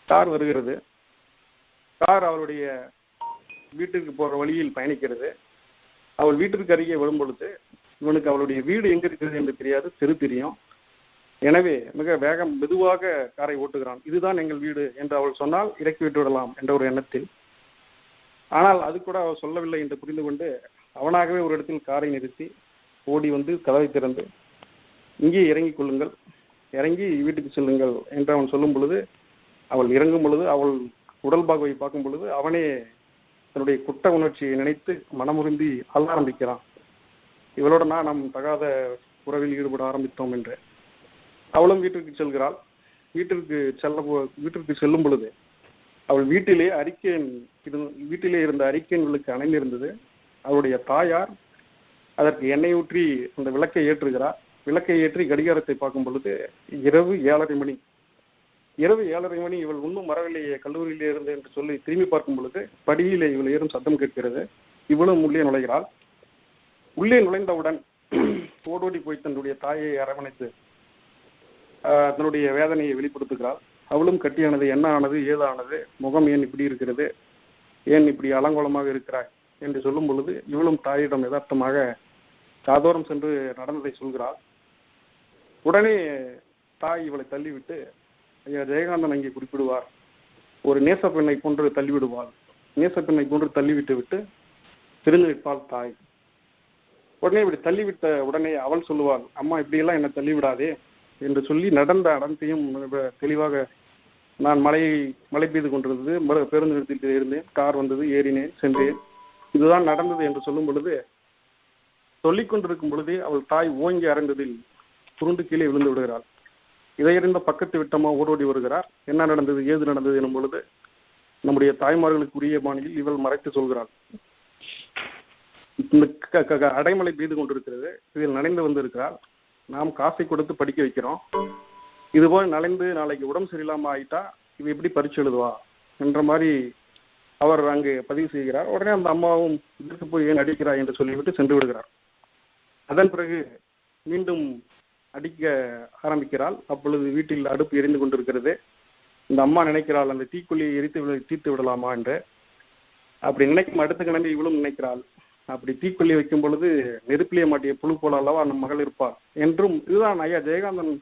கார் வருகிறது. கார் அவளுடைய வீட்டுக்கு போற வழியில் பயணிக்கிறது. அவள் வீட்டிற்கு அருகே வரும் பொழுது இவனுக்கு அவளுடைய வீடு எங்க இருக்கிறது என்று தெரியாது, தெரு தெரியும். எனவே மிக மெதுவாக காரை ஓட்டுகிறான். இதுதான் எங்கள் வீடு என்று அவள் சொன்னால் இறக்கி விட்டு விடலாம் என்ற ஒரு எண்ணத்தில். ஆனால் அது கூட அவள் சொல்லவில்லை என்று புரிந்து கொண்டு அவனாகவே ஒரு இடத்தில் காரை நிறுத்தி ஓடி வந்து கதவை திறந்து, இங்கே இறங்கிக் கொள்ளுங்கள், இறங்கி வீட்டுக்கு செல்லுங்கள் என்று அவன் சொல்லும் பொழுது அவள் இறங்கும் பொழுது அவள் உடல் பாகவை பார்க்கும் பொழுது அவனே தன்னுடைய குற்ற உணர்ச்சியை நினைத்து மனமுருந்தி அள்ள ஆரம்பிக்கிறான். இவளோட நம் தகாத உறவில் ஈடுபட ஆரம்பித்தோம் என்று. அவளும் வீட்டிற்கு செல்கிறாள். வீட்டிற்கு செல்லும் பொழுது அவள் வீட்டிலே இருந்த அறிக்கைகளுக்கு அணைந்திருந்தது. அவளுடைய தாயார் அதற்கு எண்ணெய் ஊற்றி அந்த விளக்கை ஏற்றுகிறார். விளக்கை ஏற்றி கடிகாரத்தை பார்க்கும் பொழுது இரவு 7:30 மணி. இரவு 7:30 மணி. இவள் இன்னும் வரவில்லையே, கல்லூரியிலே இருந்து என்று சொல்லி திரும்பி பார்க்கும் பொழுது படியிலே இவள் ஏறும் சத்தம் கேட்கிறது. இவளும் உள்ளே நுழைகிறாள். உள்ளே நுழைந்தவுடன் ஓடோடி போய் தன்னுடைய தாயை அரவணைத்து தன்னுடைய வேதனையை வெளிப்படுத்துகிறாள். அவளும் கட்டியானது, என்ன ஆனது, ஏதானது, முகம் ஏன் இப்படி இருக்கிறது, ஏன் இப்படி அலங்கோலமாக இருக்கிறாய் என்று சொல்லும் பொழுது இவளும் தாயிடம் யதார்த்தமாக காதோரம் சென்று நடந்ததை சொல்கிறாள். உடனே தாய் இவளை தள்ளிவிட்டு, ஐயா ஜெயகாந்தன் அங்கே குறிப்பிடுவார், ஒரு நேசப்பெண்ணை கொன்று தள்ளிவிடுவாள், நேசப்பெண்ணை கொன்று தள்ளிவிட்டு விட்டு திருந்து விட்டாள் தாய். உடனே இப்படி தள்ளிவிட்ட உடனே அவள் சொல்லுவாள், அம்மா இப்படியெல்லாம் என்னை தள்ளிவிடாதே என்று சொல்லி நடந்த அடர்த்தியும் தெளிவாக, நான் மழை பெய்து கொண்டிருந்தது, பேருந்து நிறுத்திட்டு இருந்தேன், கார் வந்தது, ஏறினேன், சென்றேன், இதுதான் நடந்தது என்று சொல்லும் பொழுது, சொல்லிக் கொண்டிருக்கும் பொழுதே அவள் தாய் ஓங்கி அறைந்ததில் சுருண்டு கீழே விழுந்து விடுகிறாள். இதையறிந்த பக்கத்து விட்டமா ஓடோடி வருகிறார். என்ன நடந்தது, ஏது நடந்தது எனும் பொழுது நம்முடைய தாய்மார்களுக்கு உரிய பாணியில் இவள் மறைத்து சொல்கிறாள். அடைமழை பெய்து கொண்டிருக்கிறது, இதில் நனைந்து வந்திருக்கிறாள், நாம் காசை கொடுத்து படிக்க வைக்கிறோம், இதுபோல் நனைந்து நாளைக்கு உடம்பு சரியில்லாம ஆயிட்டா இவ எப்படி பரீட்சை எழுதுவா என்ற மாதிரி அவர் அங்கு பதிவு செய்கிறார். உடனே அந்த அம்மாவும் இதற்கு போய் ஏன் அடிக்கிறாய் என்று சொல்லிவிட்டு சென்று விடுகிறார். அதன் பிறகு மீண்டும் அடிக்க ஆரம்பிக்கிறாள். அப்பொழுது வீட்டில் அடுப்பு எரிந்து கொண்டிருக்கிறது. இந்த அம்மா நினைக்கிறாள், அந்த தீக்குள்ளியை தீர்த்து விடலாமா என்று. அப்படி நினைக்கும் அடுத்த கிழமை இவளும் நினைக்கிறாள், அப்படி தீக்குள்ளி வைக்கும் பொழுது நெருப்பிலே மாட்டிய புழு போல அல்லவா நம் மகள் இருப்பாள் என்றும். இதுதான் ஐயா ஜெயகாந்தன்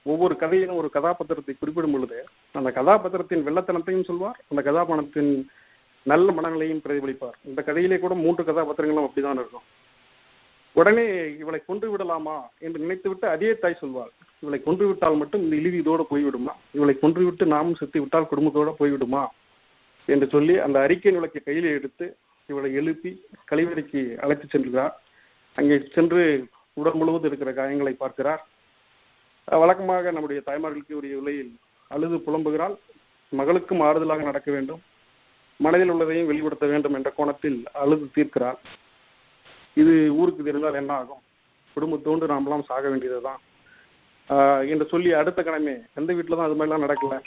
ஒவ்வொரு கதையிலும் ஒரு கதாபாத்திரத்தை குறிப்பிடும் பொழுது அந்த கதாபாத்திரத்தின் வெள்ளத்தனத்தையும் சொல்வார், அந்த கதாபாத்திரத்தின் நல்ல மனங்களையும் பிரதிபலிப்பார். இந்த கதையிலே கூட 3 கதாபாத்திரங்களும் அப்படிதான் இருக்கும். உடனே இவளை கொன்று விடலாமா என்று நினைத்துவிட்டு அதே தாய் சொல்வாள், இவளை கொன்று விட்டால் மட்டும் இந்த இழிவு இதோடு போய்விடுமா, இவளை கொன்று விட்டு நாமும் செத்து விட்டால் குடும்பத்தோட போய்விடுமா என்று சொல்லி அந்த அறிக்கை விளக்கை கையிலே எடுத்து இவளை எழுப்பி கழிவறைக்கு அழைத்து சென்றார். அங்கே சென்று உடல் முழுவதும் இருக்கிற காயங்களை பார்க்கிறார். வழக்கமாக நம்முடைய தாய்மார்களுக்கு உரிய விலையில் அழுது புலம்புகிறாள். மகளுக்கும் ஆறுதலாக நடக்க வேண்டும், மனதில் உள்ளதையும் வெளிப்படுத்த வேண்டும் என்ற கோணத்தில் அழுது தீர்க்கிறாள். இது ஊருக்கு தெரிந்தால் என்ன ஆகும், குடும்பத்தோண்டு நாமெல்லாம் சாக வேண்டியதுதான் என்று சொல்லி அடுத்த கணமே எந்த வீட்டில் தான் அது மாதிரிலாம் நடக்கல,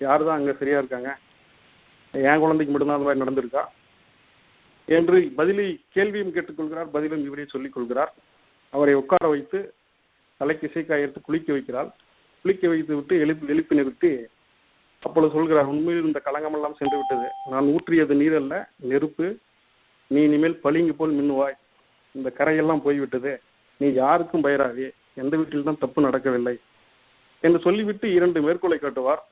யார் தான் அங்கே சரியா இருக்காங்க, என் குழந்தைக்கு மட்டும்தான் அது மாதிரி நடந்திருக்கா என்று பதிலை கேள்வியும் கேட்டுக்கொள்கிறார், பதிலும் இவரே சொல்லிக் கொள்கிறார். அவரை உட்கார வைத்து தலைக்கு இசைக்காய் எடுத்து குளிக்க வைக்கிறார். குளிக்க வைத்து விட்டு எழுப்பி நிறுத்தி அப்பொழுது சொல்கிறார், உண்மையில் இந்த களங்கமெல்லாம் சென்று விட்டது, நான் ஊற்றியது நீர் அல்ல நெருப்பு, நீ இனிமேல் பளிங்கு போல் மின்னுவாய், இந்த கரையெல்லாம் போய்விட்டது, நீ யாருக்கும் பயிராதே, எந்த வீட்டில் தான் தப்பு நடக்கவில்லை என்று சொல்லிவிட்டு 2 மேற்கோளை காட்டுவார்.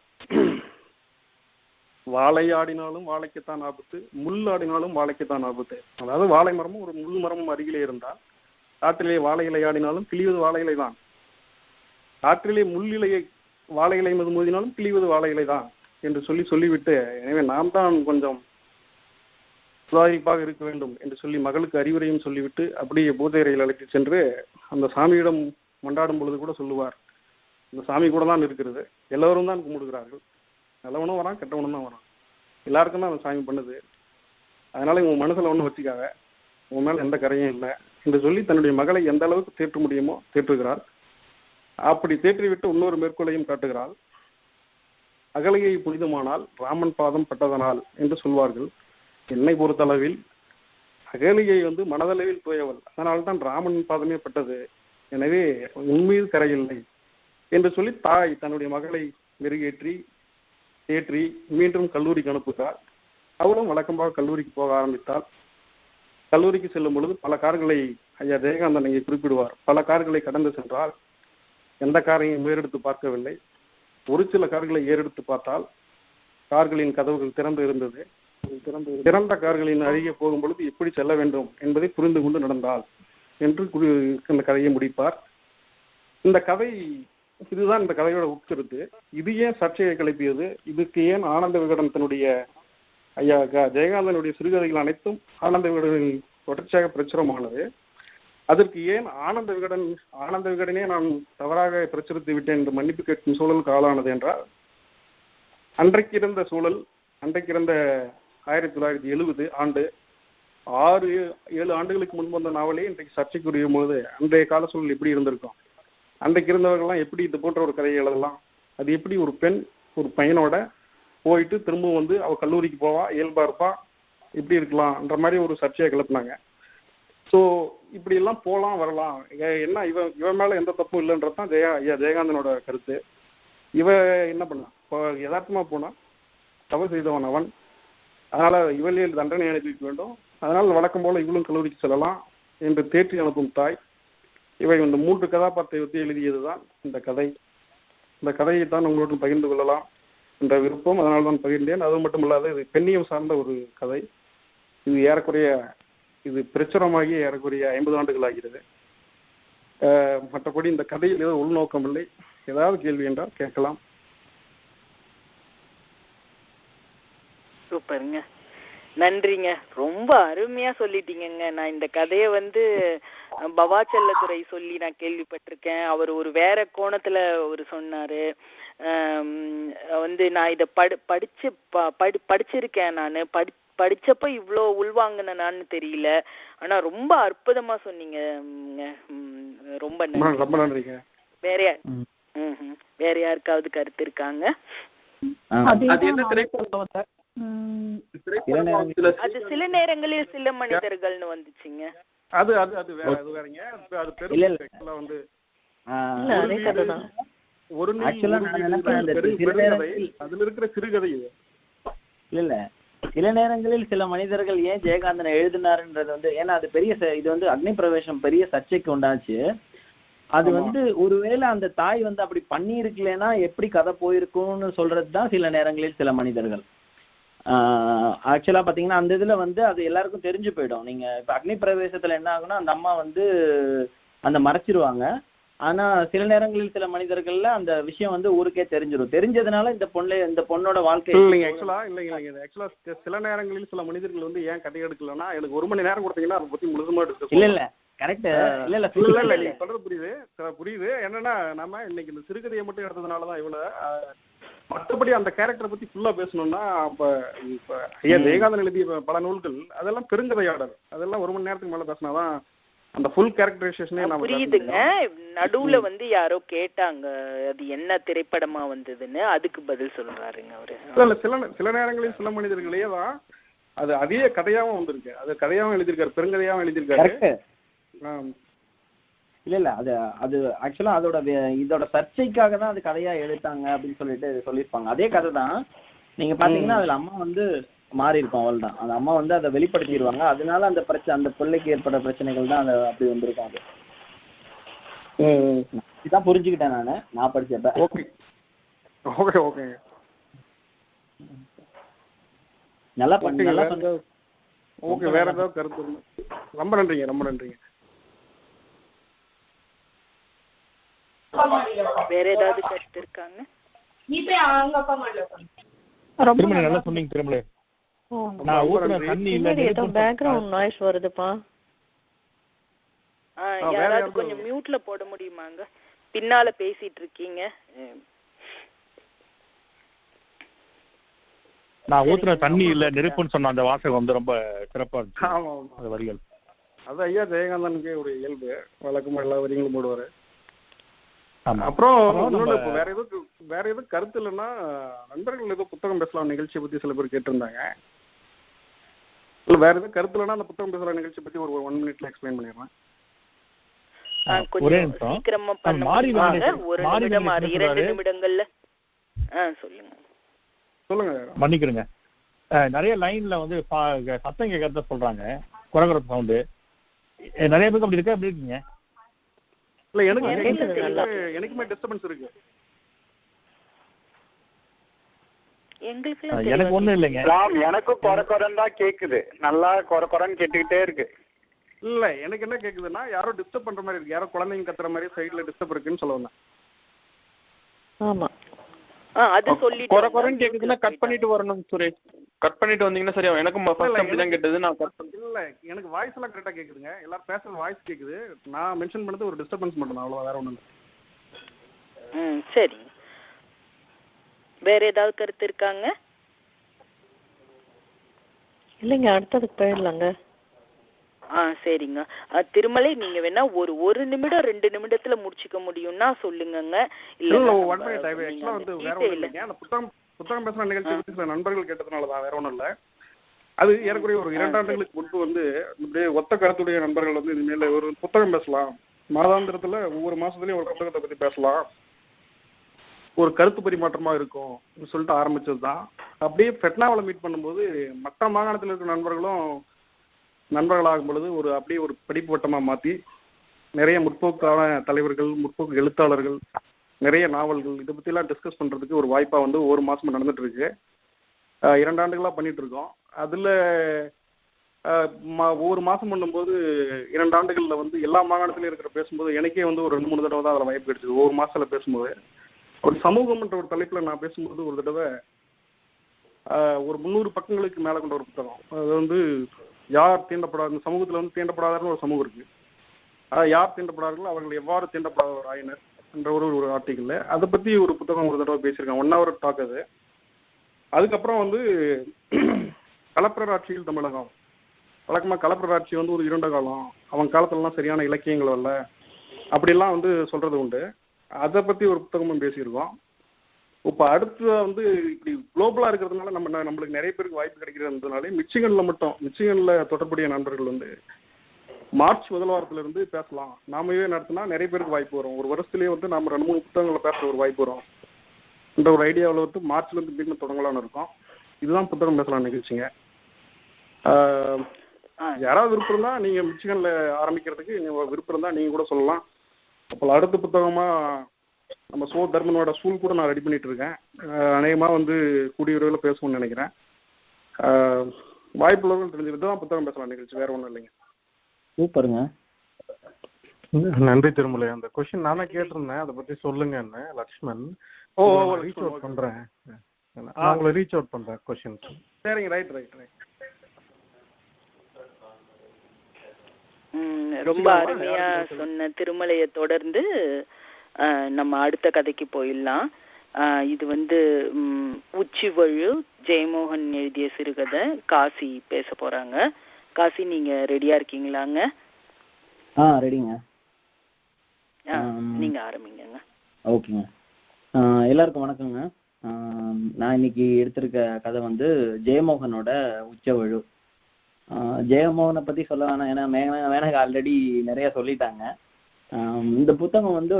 வாழை ஆடினாலும் வாழைக்குத்தான் ஆபத்து, முள் ஆடினாலும் வாழைக்குத்தான் ஆபத்து. அதாவது வாழை மரமும் ஒரு முள் மரமும் அருகிலே இருந்தால் காற்றிலே வாழை இலை ஆடினாலும் கிழிவது வாழை இலை தான், காற்றிலே முள் இலையை வாழை இலை மீது மோதினாலும் கிழிவது வாழை இலை தான் என்று சொல்லிவிட்டு, எனவே நாம் தான் கொஞ்சம் சுதாரிப்பாக இருக்க வேண்டும் என்று சொல்லி மகளுக்கு அறிவுரையும் சொல்லிவிட்டு அப்படியே பூஜையறையில் அழைத்து சென்று அந்த சாமியிடம் மண்டாடும் பொழுது கூட சொல்லுவார், இந்த சாமி கூட தான் இருக்கிறது, எல்லோரும் தான் கும்பிடுகிறார்கள், நல்லவனும் வரான் கெட்டவனும் தான் வரான், எல்லாருக்கும் தான் அந்த சாமி பண்ணுது, அதனால உன் மனசுல ஒன்றும் வச்சுக்காக, உன் மேல எந்த கரையும் இல்லை என்று சொல்லி தன்னுடைய மகளை எந்த அளவுக்கு தேற்ற முடியுமோ தேற்றுகிறார். அப்படி தேற்றிவிட்டு இன்னொரு மேற்கோளையும் காட்டுகிறாள். அகலையை புனிதமானால் ராமன் பாதம் பட்டதனால் என்று சொல்வார்கள். என்னை பொறுத்தளவில் அகலியை மனதளவில் தூயவள், அதனால்தான் ராமன் பாதமே பட்டது, எனவே உண்மையில் கரையில்லை என்று சொல்லி தாய் தன்னுடைய மகளை மெருகேற்றி தேற்றி மீண்டும் கல்லூரிக்கு அனுப்புகிறார். அவளும் வழக்கமாக கல்லூரிக்கு போக ஆரம்பித்தாள். கல்லூரிக்கு செல்லும் பொழுது பல கார்களை ஐயா ஜெயகாந்தன் இங்கே குறிப்பிடுவார், பல கார்களை கடந்து சென்றால் எந்த காரையும் ஏறெடுத்து பார்க்கவில்லை. ஒரு சில கார்களை ஏறெடுத்து பார்த்தால் கார்களின் கதவுகள் திறந்து இருந்தது. திறந்த கார்களின் அருகே போகும் பொழுது எப்படி செல்ல வேண்டும் என்பதை புரிந்து கொண்டு நடந்தாள் என்று இந்த கதையை முடிப்பார். இந்த கதை இதுதான் இந்த கதையோட உட்கருத்து. இது ஏன் சர்ச்சையை கிளப்பியது, இதுக்கு ஏன் ஆனந்த விகடன் தன்னுடைய ஐயா ஜெயகாந்தனுடைய சிறுகதைகள் அனைத்தும் ஆனந்த விகடனில் தொடர்ச்சியாக பிரச்சுரமானது, அதற்கு ஏன் ஆனந்த விகடனே நான் தவறாக பிரச்சுரித்து விட்டேன் என்று மன்னிப்பு கேட்கும் சூழலுக்கு ஆளானது என்றால், அன்றைக்கு இருந்த சூழல், அன்றைக்கு இருந்த 1970 ஆண்டு 6-7 ஆண்டுகளுக்கு முன்பு வந்த நாவலே இன்றைக்கு சர்ச்சைக்குரிய போது அன்றைய கால சூழல் எப்படி இருந்திருக்கும், அன்றைக்கு இருந்தவர்கள்லாம் எப்படி இது போன்ற ஒரு கதையை எழுதலாம், அது எப்படி ஒரு பெண் ஒரு பையனோட போயிட்டு திரும்பவும் அவள் கல்லூரிக்கு போவா, இயல்பா இருப்பா, இப்படி இருக்கலாம்ன்ற மாதிரி ஒரு சர்ச்சையை கிளப்பினாங்க. ஸோ இப்படி எல்லாம் போகலாம் வரலாம், என்ன இவன் மேல எந்த தப்பும் இல்லைன்றதான் ஜெயகாந்தனோட கருத்து. இவ என்ன பண்ணான், இப்போ யதார்த்தமா போனா தவறு செய்தவன் அவன், அதனால இவளையில் தண்டனை அனுப்பி வேண்டும், அதனால் வழக்கம் போல இவளும் கல்லூரிக்கு செல்லலாம் என்று தேற்றி அனுப்பும் தாய். இவை இந்த 3 கதாபாத்திரத்தை ஒத்தி எழுதியதுதான் இந்த கதை. இந்த கதையை தான் உங்களோடு பகிர்ந்து கொள்ளலாம் என்ற விருப்பம், அதனால தான் பகிர்ந்தேன். அது மட்டும் இல்லாத இது பெண்ணியம் சார்ந்த ஒரு கதை. இது ஏறக்குறைய பிரச்சுரமாகி ஏறக்குறைய 50 ஆண்டுகள் ஆகிறது. மற்றபடி இந்த கதையில் ஏதோ உள்நோக்கம் இல்லை. ஏதாவது கேள்வி என்றால் கேட்கலாம்.
சூப்பருங்க, நன்றிங்க, ரொம்ப அருமையா சொல்லிட்டீங்கங்க. நான் இந்த கதையை பவாச்சல்லதுரை சொல்லி நான் கேள்விப்பட்டிருக்கேன். அவர் ஒரு வேற கோணத்துல சொன்னாரு. நான் இதை படிச்சிருக்கேன். நான் படிச்சப்ப இவ்வளோ உள்வாங்கினான்னு தெரியல. ஆனா ரொம்ப அற்புதமா சொன்னீங்க. ரொம்ப நன்றிங்க. வேற யாருக்காவது கருத்து இருக்காங்க? அது சில நேரங்களில் சில மனிதர்கள்னு வந்துச்சுங்க.
அது வேறங்க. அது அதுல இருக்கிற சிறுகதை
இல்ல. சில நேரங்களில் சில மனிதர்கள் ஏன் ஜெயகாந்தனை எழுதினாருன்றது ஏன்னா அது பெரிய இது அக்னி பிரவேசம் பெரிய சர்ச்சைக்கு உண்டாச்சு. அது ஒருவேளை அந்த தாய் அப்படி பண்ணி இருக்கலன்னா எப்படி கதை போயிருக்கும்னு சொல்றதுதான் சில நேரங்களில் சில மனிதர்கள். ஆக்சுவலா பாத்தீங்கன்னா அந்த இதுல அது எல்லாருக்கும் தெரிஞ்சு போயிடும். நீங்க இப்ப அக்னி பிரவேசத்துல என்ன ஆகும்னா அந்த அம்மா அந்த மறைச்சிருவாங்க. ஆனா சில நேரங்களில் சில மனிதர்கள்ல அந்த விஷயம் ஊருக்கே தெரிஞ்சிடும். தெரிஞ்சதுனால இந்த பொண்ணோட வாழ்க்கை
இல்லைங்க. சில நேரங்களில் சில மனிதர்கள் ஏன் கதை எடுக்கலன்னா எனக்கு 1 மணி நேரம் கொடுத்தீங்கன்னா அதை பத்தி முழுதுமா
இல்ல கரெக்ட். இல்ல
சொல்றது புரியுது. என்னன்னா நம்ம இன்னைக்கு இந்த சிறுகதையை மட்டும் எடுத்ததுனாலதான் இவ்வளவு, மற்றபடி அந்த கேரக்டரை பத்தி ஃபுல்லா பேசணும்னா ஐயா ஜெயகாந்தன் எழுதிய பல நூல்கள் அதெல்லாம் பெருங்கதையாடல், அதெல்லாம் 1 மணி நேரத்துக்கு மேல பேசினாதான் அந்த ஃபுல் கேரக்டரைசேஷனே நம்ம
புரியுதுங்க. நடுவுல வந்து யாரோ கேட்டாங்க அது என்ன திரைப்படமா வந்ததுன்னு, அதுக்கு பதில் சொல்றாருங்க அவரு.
இல்ல சில நேரங்களில் சில மனிதர்களே தான் அது அதே கதையாவும் வந்திருக்கு. அது கதையாவும் எழுதியிருக்காரு, பெருங்கதையாவும் எழுதியிருக்காரு.
இல்ல அது அது ஆக்சுவலா இதோட சர்ச்சைக்காக தான் அது கதையா எழுத்தாங்க அப்படின்னு சொல்லியிருப்பாங்க. அதே கதை தான் நீங்க பாத்தீங்கன்னா அதுல அம்மா வந்து மாறி இருக்கும், அவள் தான் அந்த அம்மா வந்து அதை வெளிப்படுத்திடுவாங்க. அதனால அந்த பிள்ளைக்கு ஏற்பட்ட பிரச்சனைகள் தான் அது அப்படி வந்திருக்கும். அது இதான் புரிஞ்சுக்கிட்டேன் நான் படிச்சப்ப.
ஓகே ஓகே ஓகே
நல்லா
ஓகே. வேற ஏதாவது கருத்து? ரொம்ப நன்றிங்க, ரொம்ப நன்றிங்க.
வேற ஏதாவது கருத்து இருக்காங்க?
நல்லா சொன்னீங்க திருமலை. நான் ஊத்துற தண்ணி இல்ல,
ஏதோ பேக்ரவுண்ட் நாய்ஸ் வருதுப்பா.
யாராவது கொஞ்சம் மியூட்ல போட முடியுமாங்க? பின்னால பேசிட்டு இருக்கீங்க.
நான் ஊத்துற தண்ணி இல்ல நெருப்புன்னு சொன்ன அந்த வாசகம் வந்து ரொம்ப சிறப்பா இருக்கு. அந்த வரிகள்
அது ஐயா ஜெயகாந்தனுக்கே ஒரு இயல்பு, வழக்கமா எல்லா வரிகளும் போடுவாரு. அப்புறம் வேற எதுவும் கருத்து இல்லைன்னா நண்பர்கள் ஏதோ புத்தகம் பேசலாம் நிகழ்ச்சியை பத்தி சில பேர் கேட்டிருந்தாங்க. இல்ல வேற எதுவும் கருத்து இல்லைன்னா அந்த புத்தகம் பேசலாம் நிகழ்ச்சியை பத்தி ஒரு 1 மினிட்ல எக்ஸ்பிளைன் பண்ணிடுறேன்.
சீக்கிரமா பண்ணுங்க, ஒரு நிமிடம் 2 நிமிடங்கள்ல. சொல்லுங்க.
மன்னிக்கிறேங்க, நிறைய லைன்ல வந்து சத்தம் கேட்கறத சொல்றாங்க, குரகுர சவுண்டு. நிறைய பேருக்கு அப்படி இருக்கா? எப்படி இருக்கீங்க?
இல்ல எனக்குமே டிஸ்டர்பன்ஸ் இருக்கு.
எனக்கு ஒண்ணும் இல்லைங்க,
எனக்கு குறக்குறன்னு தான் கேக்குது, நல்லா குறக்குறன்னு கேட்டுக்கிட்டே இருக்கு.
இல்ல எனக்கு என்ன கேக்குதுன்னா யாரோ டிஸ்டர்ப் பண்ற மாதிரி இருக்கு, யாரோ குழந்தைங்க கத்துற மாதிரி சைடுல டிஸ்டர்ப் இருக்குன்னு சொல்ல வந்தேன்.
ஆமா
அது சொல்லி
குறக்குறன்னு கேக்குதுன்னா கட் பண்ணிட்டு வரணும் சுரேஷ். கட் பண்ணிட்டு வந்தீங்கன்னா சரியா. எனக்கும் ஃபர்ஸ்ட் அப்படி தான் கேட்டது. நான் கட் பண்ணி
இல்ல எனக்கு வாய்ஸ் எல்லாம் கரெக்டா கேக்குதுங்க, எல்லாரும் பேசுற வாய்ஸ் கேக்குது. நான் மென்ஷன் பண்ணது ஒரு டிஸ்டர்பன்ஸ் மட்டும் தான், அவ்வளவு வேற ஒண்ணும் இல்ல.
சரி, வேற ஏதாவது கருத்து இருக்காங்க?
இல்லைங்க, அடுத்ததுக்கு போயிடலாங்க.
சரிங்க. திருமலை நீங்க வேணா ஒரு நிமிடம் 2 நிமிடத்துல முடிச்சுக்க முடியும்னா சொல்லுங்க.
இல்ல 1 மினிட் ஆக்சுவலா வந்து வேற ஒண்ணும் இல்லைங்க. அந்த புத்தகம் பேசுற நிகழ்ச்சி பத்தி சில நண்பர்கள் கேட்டதுனாலதான், வேற ஒண்ணும் இல்ல. அது ஏறக்குறைய ஒரு 2 ஆண்டுகளுக்கு முன்பு வந்து இப்படியே ஒத்த கருத்துடைய நண்பர்கள் வந்து இனிமேல ஒரு புத்தகம் பேசலாம், மாதாந்திரத்துல ஒவ்வொரு மாசத்துலயும் ஒரு புத்தகத்தை பத்தி பேசலாம், ஒரு கருத்து பரிமாற்றமா இருக்கும் சொல்லிட்டு ஆரம்பிச்சதுதான். அப்படியே பெட்னாவில் மீட் பண்ணும்போது மற்ற மாகாணத்தில் இருக்கிற நண்பர்களும் நண்பர்களாகும் பொழுது அப்படியே ஒரு படிப்பு வட்டமா மாத்தி நிறைய முற்போக்கான தலைவர்கள், முற்போக்கு எழுத்தாளர்கள், நிறைய நாவல்கள் இதை பத்தி எல்லாம் டிஸ்கஸ் பண்றதுக்கு ஒரு வாய்ப்பா வந்து ஒரு மாசமா நடந்துட்டு இருக்கு. 2 ஆண்டுகளா பண்ணிட்டு இருக்கோம். அதுல ஒவ்வொரு மாசம் பண்ணும்போது 2 ஆண்டுகள்ல வந்து எல்லா மாகாணத்திலயும் இருக்கிற பேசும்போது எனக்கே வந்து ஒரு 2-3 தடவை தான் அதில் வாய்ப்பு கிடைச்சது. ஒவ்வொரு மாசத்துல பேசும்போது ஒரு சமூகம்ன்ற ஒரு தலைப்புல நான் பேசும்போது ஒரு தடவை ஒரு 300 பக்கங்களுக்கு மேல கொண்ட ஒரு புத்தகம். அது வந்து யார் தீண்டப்படாத, இந்த சமூகத்துல வந்து தீண்டப்படாதன்னு ஒரு சமூகம் இருக்கு, யார் தீண்டப்படாதீர்கள் அவர்கள் எவ்வாறு தீண்டப்படாதவர் ஆயினர் என்ற ஒரு ஆர்டிக்கல். அதை பத்தி ஒரு புத்தகம் ஒரு தடவை பேசியிருக்கேன், 1 hour டாக் அது. அதுக்கப்புறம் வந்து கலப்பிரர் ஆட்சியில் தமிழகம், வழக்கமா கலப்பிரர் ஆட்சி வந்து ஒரு இருண்ட காலம், அவன் காலத்துலலாம் சரியான இலக்கியங்கள் வரல அப்படிலாம் வந்து சொல்றது உண்டு. அதை பத்தி ஒரு புத்தகமும் பேசியிருக்கோம். இப்போ அடுத்து வந்து இப்படி குளோபலா இருக்கிறதுனால நம்மளுக்கு நிறைய பேருக்கு வாய்ப்பு கிடைக்கிறதுனாலே மிச்சிகன்ல தொடர்புடைய நண்பர்கள் வந்து மார்ச் 1 வாரத்துல இருந்து பேசலாம், நாமவே நடத்தினா நிறைய பேருக்கு வாய்ப்பு வரும், ஒரு வருஷத்துலயே வந்து நம்ம 2-3 புத்தகங்களை பேசுற ஒரு வாய்ப்பு வரும் என்ற ஒரு ஐடியாவில் வந்து மார்ச்ல இருந்து மீண்டும் தொடங்கலாம்னு இருக்கோம். இதுதான் புத்தகம் பேசலாம் நிகழ்ச்சிங்க. யாராவது விருப்பம் இருந்தா நீங்க மிச்சிகன்ல ஆரம்பிக்கிறதுக்கு விருப்பம் இருந்தா நீங்க கூட சொல்லலாம். அப்போ அடுத்த புத்தகமா நம்ம தர்மனோட ஸ்கூல் கூட நான் ரெடி பண்ணிட்டு இருக்கேன். அநேகமா வந்து கூடிய விரைவில் பேசணும்னு நினைக்கிறேன். வாய்ப்புள்ளவர்கள் தெரிஞ்சுக்கிட்டு தான் புத்தகம் பேசலாம் நிகழ்ச்சி, வேற ஒன்றும் இல்லைங்க.
சூப்பருங்க,
நன்றி திருமலை. அந்த கொஸ்டின் நானே கேட்டிருந்தேன், அதை பத்தி சொல்லுங்கன்னு லக்ஷ்மன். ரீச் அவுட் பண்றேன், நான் உங்களை ரீச் அவுட் பண்றேன் கொஸ்டின். சரிங்க, ரைட்.
ரொம்ப அருமையா சொன்ன திருமலையை தொடர்ந்து நம்ம அடுத்த கதைக்கு போயிடலாம். இது வந்து உச்சிவழு ஜெயமோகன் எழுதிய சிறுகதை. காசி பேச போறாங்க. காசி, நீங்க ரெடியா இருக்கீங்களாங்க?
ரெடிங்க.
நீங்க ஆரம்பிங்க.
ஓகேங்க. எல்லாருக்கும் வணக்கங்க. நான் இன்னைக்கு எடுத்திருக்க கதை வந்து ஜெயமோகனோட உச்சவழு. ஜெயமோகனை பத்தி சொல்ல வேணாம், ஏன்னா மேனகா ஆல்ரெடி நிறைய சொல்லிட்டாங்க. இந்த புத்தகம் வந்து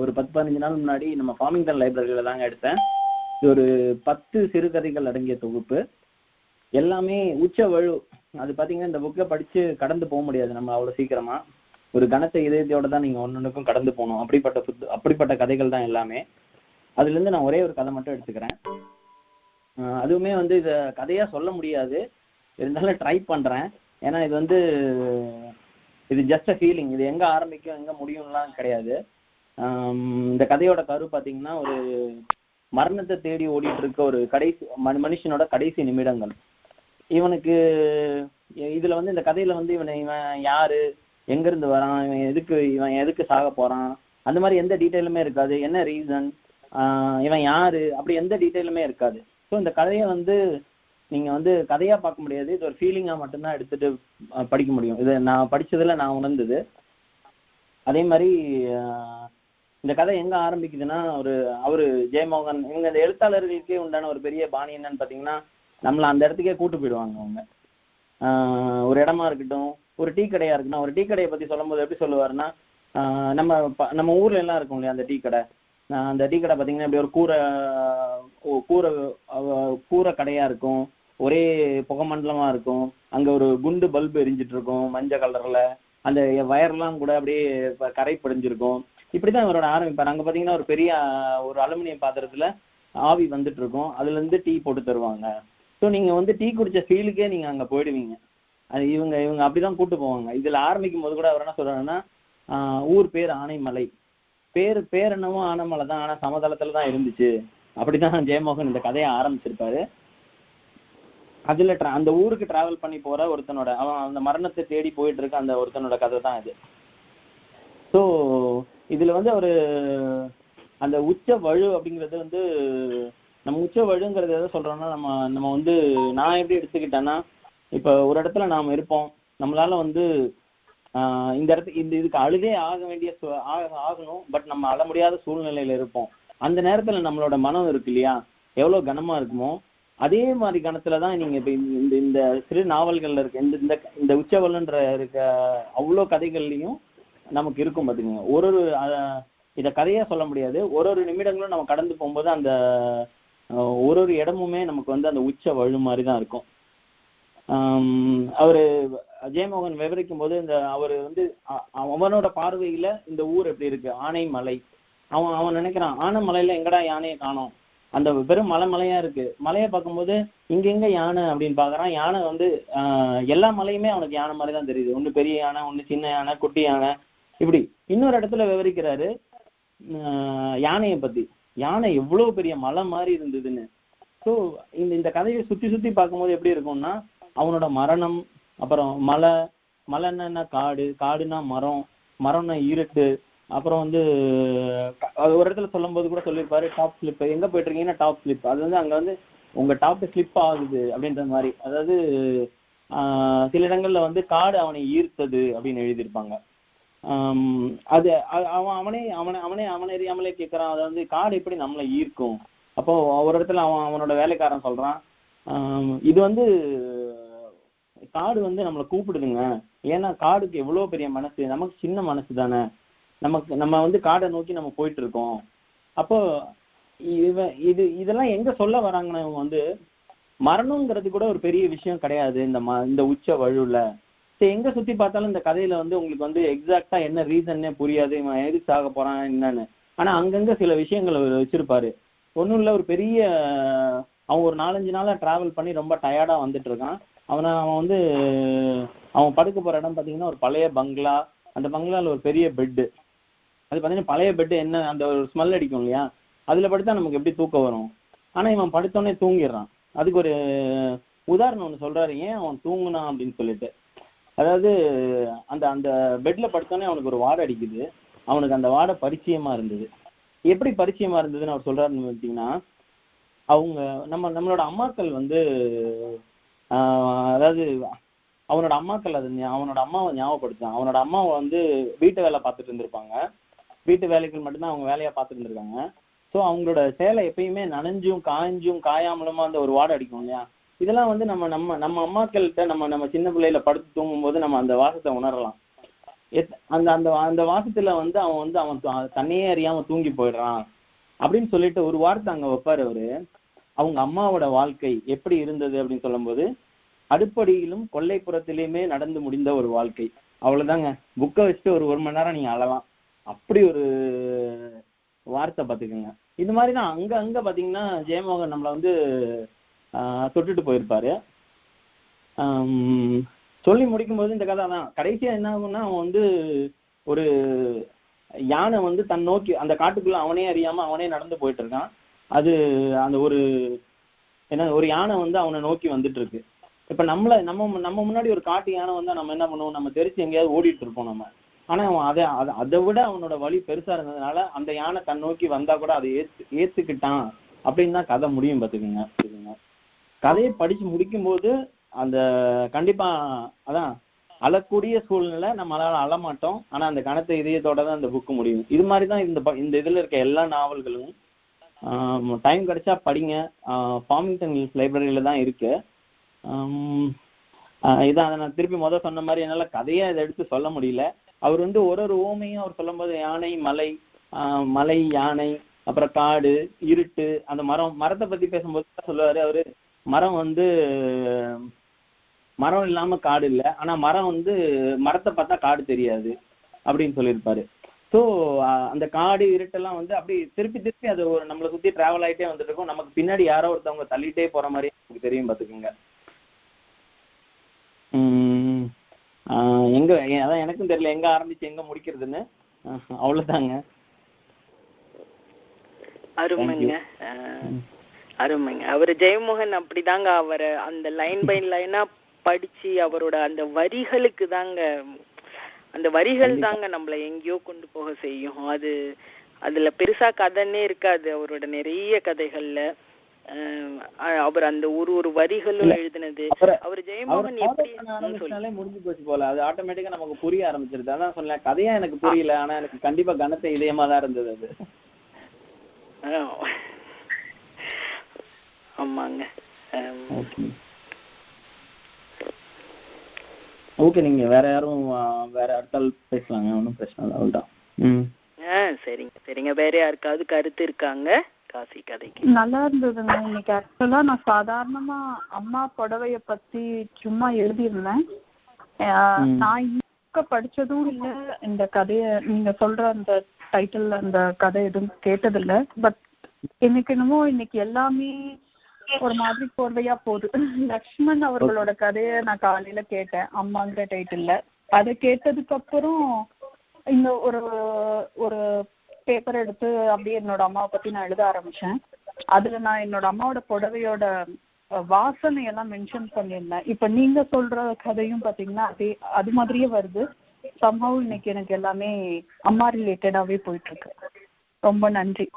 ஒரு 10-15 நாள் முன்னாடி நம்ம ஃபார்மிங்டன் லைப்ரரியில தாங்க எடுத்தேன். இது ஒரு 10 சிறுகதைகள் அடங்கிய தொகுப்பு. எல்லாமே உச்சவழு. அது பாத்தீங்கன்னா இந்த புக்கை படிச்சு கடந்து போக முடியாது நம்ம அவ்வளவு சீக்கிரமா. ஒரு கனத்த இதயத்தோட தான் நீங்க ஒன்னொன்னுக்கும் கடந்து போகணும். அப்படிப்பட்ட கதைகள் தான் எல்லாமே. அதுல இருந்து நான் ஒரே ஒரு கதை மட்டும் எடுத்துக்கிறேன். அதுவுமே வந்து இத கதையா சொல்ல முடியாது, இருந்தாலும் ட்ரை பண்றேன். ஏன்னா இது வந்து இது ஜஸ்ட் அ ஃபீலிங். இது எங்க ஆரம்பிக்கும் எங்க முடியும்லாம் கிடையாது. இந்த கதையோட கரு பாத்தீங்கன்னா ஒரு மரணத்தை தேடி ஓடிட்டு இருக்க ஒரு மனுஷனோட கடைசி நிமிடங்கள். இவனுக்கு இதுல வந்து இந்த கதையில வந்து இவன் யாரு, எங்க இருந்து வரான், இவன் எதுக்கு சாக போறான், அந்த மாதிரி எந்த டீட்டெயிலுமே இருக்காது. என்ன ரீசன், இவன் யாரு, அப்படி எந்த டீட்டெயிலுமே இருக்காது. ஸோ இந்த கதையை வந்து நீங்க வந்து கதையா பார்க்க முடியாது. இது ஒரு ஃபீலிங்கா மட்டும்தான் எடுத்துட்டு படிக்க முடியும். இது நான் படிச்சதுல நான் உணர்ந்தது. அதே மாதிரி இந்த கதை எங்க ஆரம்பிக்குதுன்னா, அவரு ஜெயமோகன் இவங்க இந்த எழுத்தாளர்களுக்கே உண்டான ஒரு பெரிய பாணி என்னன்னு பாத்தீங்கன்னா, நம்மள அந்த இடத்துக்கே கூட்டு போயிடுவாங்க அவங்க. ஒரு இடமா இருக்கட்டும், ஒரு டீ கடையா இருக்கட்டும். ஒரு டீ கடையை பத்தி சொல்லும் போது எப்படி சொல்லுவாருன்னா, நம்ம ஊர்ல எல்லாம் இருக்கும் இல்லையா அந்த டீ கடை. அந்த டீ கடை பாத்தீங்கன்னா இப்படி ஒரு கூரை கடையா இருக்கும், ஒரே புகமண்டலமா இருக்கும். அங்க ஒரு குண்டு பல்பு எரிஞ்சிட்டு இருக்கும் மஞ்சள் கலர்ல. அந்த வயர்லாம் கூட அப்படியே கரை படிஞ்சிருக்கும். இப்படிதான் இவரோட ஆரம்பிப்பார். அங்க பாத்தீங்கன்னா ஒரு பெரிய ஒரு அலுமினியம் பாத்திரத்துல ஆவி வந்துட்டு இருக்கும், அதுல இருந்து டீ போட்டு தருவாங்க. ஸோ நீங்க வந்து டீ குடிச்ச ஃபீலுக்கே நீங்க அங்க போயிடுவீங்க. அது இவங்க அப்படிதான் கூட்டு போவாங்க. இதுல ஆரம்பிக்கும் போது கூட அவர் என்ன சொல்றாருன்னா, ஊர் பேர் ஆனைமலை, பேர் என்னவோ ஆனைமலை தான், ஆனா சமதளத்துல தான் இருந்துச்சு. அப்படிதான் ஜெயமோகன் இந்த கதையை ஆரம்பிச்சிருப்பாரு. அதுல அந்த ஊருக்கு டிராவல் பண்ணி போற ஒருத்தனோட, அவன் அந்த மரணத்தை தேடி போயிட்டு இருக்க அந்த ஒருத்தனோட கதை தான் இது. ஸோ இதுல வந்து அந்த உச்ச வழு அப்படிங்கிறது வந்து, நம்ம உச்ச வழுங்கிறது எதை சொல்றோம்னா, நம்ம வந்து நான் எப்படி எடுத்துக்கிட்டேன்னா, இப்ப ஒரு இடத்துல நாம இருப்போம், நம்மளால வந்து இந்த இதுக்கு அழுதே ஆகணும், பட் நம்ம அழ முடியாத சூழ்நிலையில இருப்போம். அந்த நேரத்துல நம்மளோட மனம் இருக்கு இல்லையா, எவ்வளவு கனமா இருக்குமோ அதே மாதிரி கணத்துலதான் நீங்க இப்ப இந்த சிறு நாவல்கள்ல இருக்க இந்த உச்சவல்லுன்ற இருக்க அவ்வளோ கதைகள்லையும் நமக்கு இருக்கும் பாத்தீங்க. இத கதையா சொல்ல முடியாது. ஒரு நிமிடங்களும் நம்ம கடந்து போகும்போது அந்த ஒரு இடமுமே நமக்கு வந்து அந்த உச்ச வழு மாதிரிதான் இருக்கும். அவரு ஜெயமோகன் விவரிக்கும் போது அவரு வந்து அவனோட பார்வையில இந்த ஊர் எப்படி இருக்கு, ஆனைமலை. அவன் நினைக்கிறான், ஆனைமலையில எங்கடா யானையை காணோம், அந்த வெறும் மலையா இருக்கு. மலையை பார்க்கும்போது இங்க யானை அப்படின்னு பாக்குறான். யானை வந்து எல்லா மலையுமே அவனுக்கு யானை மாதிரிதான் தெரியுது. ஒண்ணு பெரிய யானை, ஒண்ணு சின்ன யானை, குட்டி யானை, இப்படி. இன்னொரு இடத்துல விவரிக்கிறாரு யானையை பத்தி, யானை எவ்வளவு பெரிய மலை மாதிரி இருந்ததுன்னு. ஸோ இந்த கதையை சுத்தி பார்க்கும்போது எப்படி இருக்கும்னா, அவனோட மரணம், அப்புறம் மலைன்னா காடுனா மரம்னா இருட்டு, அப்புறம் வந்து ஒரு இடத்துல சொல்லும் போது கூட சொல்லியிருப்பாரு, டாப் ஸ்லிப், எங்க போயிட்டு இருக்கீங்கன்னா டாப் ஸ்லிப். அது வந்து அங்க வந்து உங்க டாப் ஸ்லிப் ஆகுது அப்படின்ற மாதிரி. அதாவது சில இடங்கள்ல வந்து காடு அவனை ஈர்த்தது அப்படின்னு எழுதியிருப்பாங்க. அது அவனே அறியாமலே கேட்கறான், அதை வந்து காடு எப்படி நம்மளை ஈர்க்கும். அப்போ ஒரு இடத்துல அவனோட வேலைக்காரன் சொல்றான், இது வந்து காடு வந்து நம்மளை கூப்பிடுதுங்க, ஏன்னா காடுக்கு எவ்வளவு பெரிய மனசு, நமக்கு சின்ன மனசு தானே, நம்ம வந்து காடை நோக்கி நம்ம போயிட்டு இருக்கோம். அப்போ இதெல்லாம் எங்க சொல்ல வராங்கன்னா, இவங்க வந்து மரணங்கிறது கூட ஒரு பெரிய விஷயம் கிடையாது இந்த உச்ச வழுல. எங்க சுத்தி பார்த்தாலும் இந்த கதையில வந்து உங்களுக்கு வந்து எக்ஸாக்டா என்ன ரீசன்னே புரியாது, இவன் எதுக்கு சாக போறான் என்னன்னு. ஆனா அங்கங்க சில விஷயங்கள் வச்சிருப்பாரு. ஒன்றும் இல்லை, ஒரு பெரிய அவன் ஒரு 4-5 நாளா டிராவல் பண்ணி ரொம்ப டயர்டா வந்துட்டு இருக்கான். அவன் வந்து அவன் படுக்க போற இடம் பாத்தீங்கன்னா ஒரு பழைய பங்களா. அந்த பங்களால ஒரு பெரிய பெட்டு. அது பாத்தீங்கன்னா பழைய பெட்டு என்ன அந்த ஒரு ஸ்மெல் அடிக்கும் இல்லையா, அதுல படுத்தா நமக்கு எப்படி தூக்கம் வரும். ஆனா இவன் படுத்தோடனே தூங்கிடுறான். அதுக்கு ஒரு உதாரணம் ஒண்ணு சொல்றாரு, ஏன் அவன் தூங்குனான் அப்படின்னு சொல்லிட்டு. அதாவது அந்த பெட்ல படுத்தோடனே அவனுக்கு ஒரு வாடை அடிக்குது. அவனுக்கு அந்த வாடை பரிச்சயமா இருந்தது. எப்படி பரிச்சயமா இருந்ததுன்னு அவர் சொல்றாருன்னு பார்த்தீங்கன்னா, நம்மளோட அம்மாக்கள் வந்து அதாவது அவனோட அம்மாக்கள் அது அவனோட அம்மாவை ஞாபகப்படுத்தான். அவனோட அம்மாவை வந்து வீட்டு வேலை பார்த்துட்டு இருந்திருப்பாங்க. வீட்டு வேலைகள் மட்டும்தான் அவங்க வேலையா பார்த்துட்டு இருந்திருக்காங்க. ஸோ அவங்களோட சேலை எப்பயுமே நனைஞ்சும் காய்ஞ்சும் காயாமலுமா அந்த ஒரு வாடை அடிக்கும் இல்லையா. இதெல்லாம் வந்து நம்ம அம்மாக்கள்கிட்ட நம்ம சின்ன பிள்ளையில படுத்து தூங்கும் போது நம்ம அந்த வாசத்தை உணரலாம். அந்த வாசத்துல வந்து அவன் தன்னையே அறியாம தூங்கி போயிடுறான் அப்படின்னு சொல்லிட்டு ஒரு வார்த்தை அங்க வைப்பாரு அவரு. அவங்க அம்மாவோட வாழ்க்கை எப்படி இருந்தது அப்படின்னு சொல்லும் போது, அடுப்படியிலும் கொல்லைப்புறத்திலையுமே நடந்து முடிந்த ஒரு வாழ்க்கை, அவ்வளவுதாங்க. புக்கை வச்சுட்டு ஒரு மணி நேரம் நீங்க அழலாம். அப்படி ஒரு வார்த்தை பார்த்துக்குங்க. இது மாதிரிதான் அங்க பாத்தீங்கன்னா ஜெயமோகன் நம்மளை வந்து தொட்டுட்டு போயிருப்பாரு. சொல்லி முடிக்கும் போது இந்த கதை தான் கடைசியா என்ன ஆகும்னா, அவன் வந்து ஒரு யானை வந்து தன் நோக்கி அந்த காட்டுக்குள்ள அவனே அறியாம அவனே நடந்து போயிட்டு இருக்கான். அது அந்த ஒரு யானை வந்து அவனை நோக்கி வந்துட்டு இருக்கு. இப்ப நம்ம முன்னாடி ஒரு காட்டு யானை வந்தா நம்ம என்ன பண்ணுவோம், நம்ம தெரிச்சு எங்கேயாவது ஓடிட்டு இருப்போம் நம்ம. ஆனா அவன் அதை விட அவனோட வலி பெருசா இருந்ததுனால அந்த யானை தன் நோக்கி வந்தா கூட அதை ஏத்துக்கிட்டான் அப்படின்னு தான் கதை முடியும் பார்த்துக்குங்க. கதையை படிச்சு முடிக்கும் போது அந்த கண்டிப்பா அதான் அழக்கூடிய சூழ்நிலை, நம்மளால அழமாட்டோம். ஆனா அந்த கனத்த இதயத்தோட தான் அந்த புக்கு முடியும். இது மாதிரிதான் இந்த இதுல இருக்க எல்லா நாவல்களும். டைம் கிடைச்சா படிங்க. ஃபார்மிங்டன் லைப்ரரியில தான் இருக்கு. இதான் அதை நான் திருப்பி சொன்ன மாதிரி என்னால கதையை இதை எடுத்து சொல்ல முடியல. அவர் வந்து ஒரு ஓமையும் அவர் சொல்லும் போது யானை, மலை, யானை, அப்புறம் காடு, இருட்டு, அந்த மரத்தை பத்தி பேசும்போது சொல்லுவாரு அவரு, மரம் இல்லாம காடு இல்லை, ஆனா மரம் வந்து மரத்தை பார்த்தா காடு தெரியாது அப்படின்னு சொல்லியிருப்பாரு. ஸோ அந்த காடு இருட்டெல்லாம் வந்து அப்படி திருப்பி அது ஒரு நம்மளை சுத்தி டிராவல் ஆகிட்டே வந்துட்டு இருக்கும். நமக்கு பின்னாடி யாரோ ஒருத்தவங்க தள்ளிட்டே போற மாதிரி நமக்கு தெரியும் பார்த்துக்குங்க. அதான் எனக்கும் தெரியல எங்க ஆரம்பிச்சு எங்க முடிக்கிறதுன்னு. அவ்வளவுதாங்க.
அருமைங்க. அவரு ஜெயமோகன் அப்படிதாங்க. அவரை அந்த லைன் பை லைனா படிச்சு அவரோட அந்த வரிகளுக்கு தாங்க, அந்த வரிகள் தாங்க நம்மள எங்கேயோ கொண்டு போக செய்யும். அதுல பெருசா கதைன்னே இருக்காது அவரோட நிறைய கதைகள்ல. அவர் அந்த ஒரு வரிகளும் எழுதினது அவர் ஜெயமோகன் எப்படி
முடிஞ்சு போச்சு போல, அது ஆட்டோமேட்டிக்கா நமக்கு புரிய ஆரம்பிச்சிருது. அதான் சொன்ன கதையா எனக்கு புரியல, ஆனா எனக்கு கண்டிப்பா கனத்த இதயமா தான் இருந்தது அது.
ஆமாங்க.
ஓகே, நீங்க வேற யாரும் வேற அடுத்தால் பேசலாங்க, ஒன்றும் பிரச்சனை இல்லை. அவ்வளோதான்.
சரிங்க. வேற யாருக்காவது கருத்து இருக்காங்க காசி கதைக்கு?
நல்லா இருந்ததுங்க. இன்னைக்கு ஆக்சுவலா நான் சாதாரணமா அம்மா புடவைய பத்தி சும்மா எழுதியிருந்தேன். நான் இங்க படிச்சதும் இல்லை, இந்த கதைய நீங்க சொல்ற அந்த டைட்டில் அந்த கதை எதுவும் கேட்டதில்லை. பட் எனக்கு என்னமோ இன்னைக்கு எல்லாமே ஒரு மாதிரி கோர்வையா போகுது. லக்ஷ்மண் அவர்களோட கதையை நான் காலையில கேட்டேன் அம்மாங்கிற டைட்டில்ல. அதை கேட்டதுக்கு அப்புறம் இந்த ஒரு பேப்பர் எடுத்து அப்படியே என்னோட அம்மாவை பத்தி நான் எழுத ஆரம்பிச்சேன். அதுல நான் என்னோட அம்மாவோட புடவையோட வாசனையெல்லாம் மென்ஷன் பண்ணியிருந்தேன். இப்ப நீங்க சொல்ற கதையும் பாத்தீங்கன்னா அது மாதிரியே வருது. சம்ஹவ் இன்னைக்கு எனக்கு எல்லாமே அம்மா ரிலேட்டடாவே போயிட்டு இருக்கு. ரொம்ப நன்றி.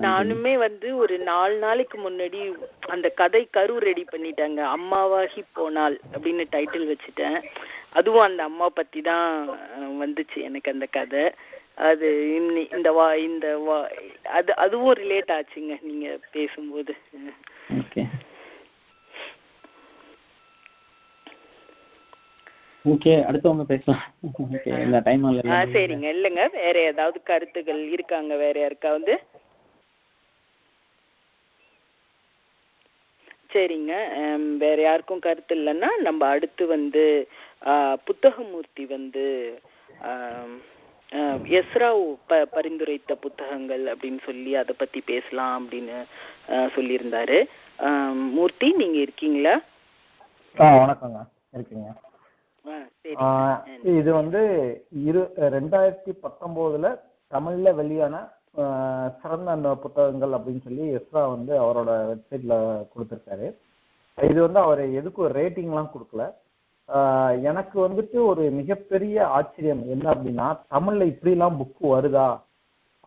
நானுமே வந்து ஒரு 4 நாளைக்கு முன்னாடி அந்த கதை கரு ரெடி பண்ணிட்டாங்க. அம்மாவாகி போனால் அப்படின்னு டைட்டில் வச்சுட்டேன். அதுவும் அந்த அம்மா பத்தி தான் வந்துச்சு எனக்கு அந்த கதை. அது அதுவும் ரிலேட் ஆச்சுங்க நீங்க பேசும்போது.
ஓகே, அடுத்தவங்க பேசலாம்.
சரிங்க. இல்லைங்க, வேற ஏதாவது கருத்துகள் இருக்காங்க வேற யாருக்காவது? சரிங்க. வேற யாருக்கும் கருத்து இல்லைன்னா நம்ம அடுத்து வந்து புத்தகமூர்த்தி வந்து எஸ்ராவ் பரிந்துரைத்த புத்தகங்கள் அப்படின்னு சொல்லி அதை பத்தி பேசலாம் அப்படின்னு சொல்லியிருந்தாரு. மூர்த்தி, நீங்க இருக்கீங்களா?
வணக்கங்க. இருக்கீங்க. இது வந்து 2019 தமிழ்ல வெளியான சிறந்த அந்த புத்தகங்கள் அப்படின்னு சொல்லி எஸ்ரா வந்து அவரோட வெப்சைட்ல கொடுத்துருக்காரு. இது வந்து அவர் எதுக்கும் ரேட்டிங்லாம் கொடுக்கல. எனக்கு வந்துட்டு ஒரு மிகப்பெரிய ஆச்சரியம் என்ன அப்படின்னா, தமிழ்ல இப்படிலாம் புக்கு வருதா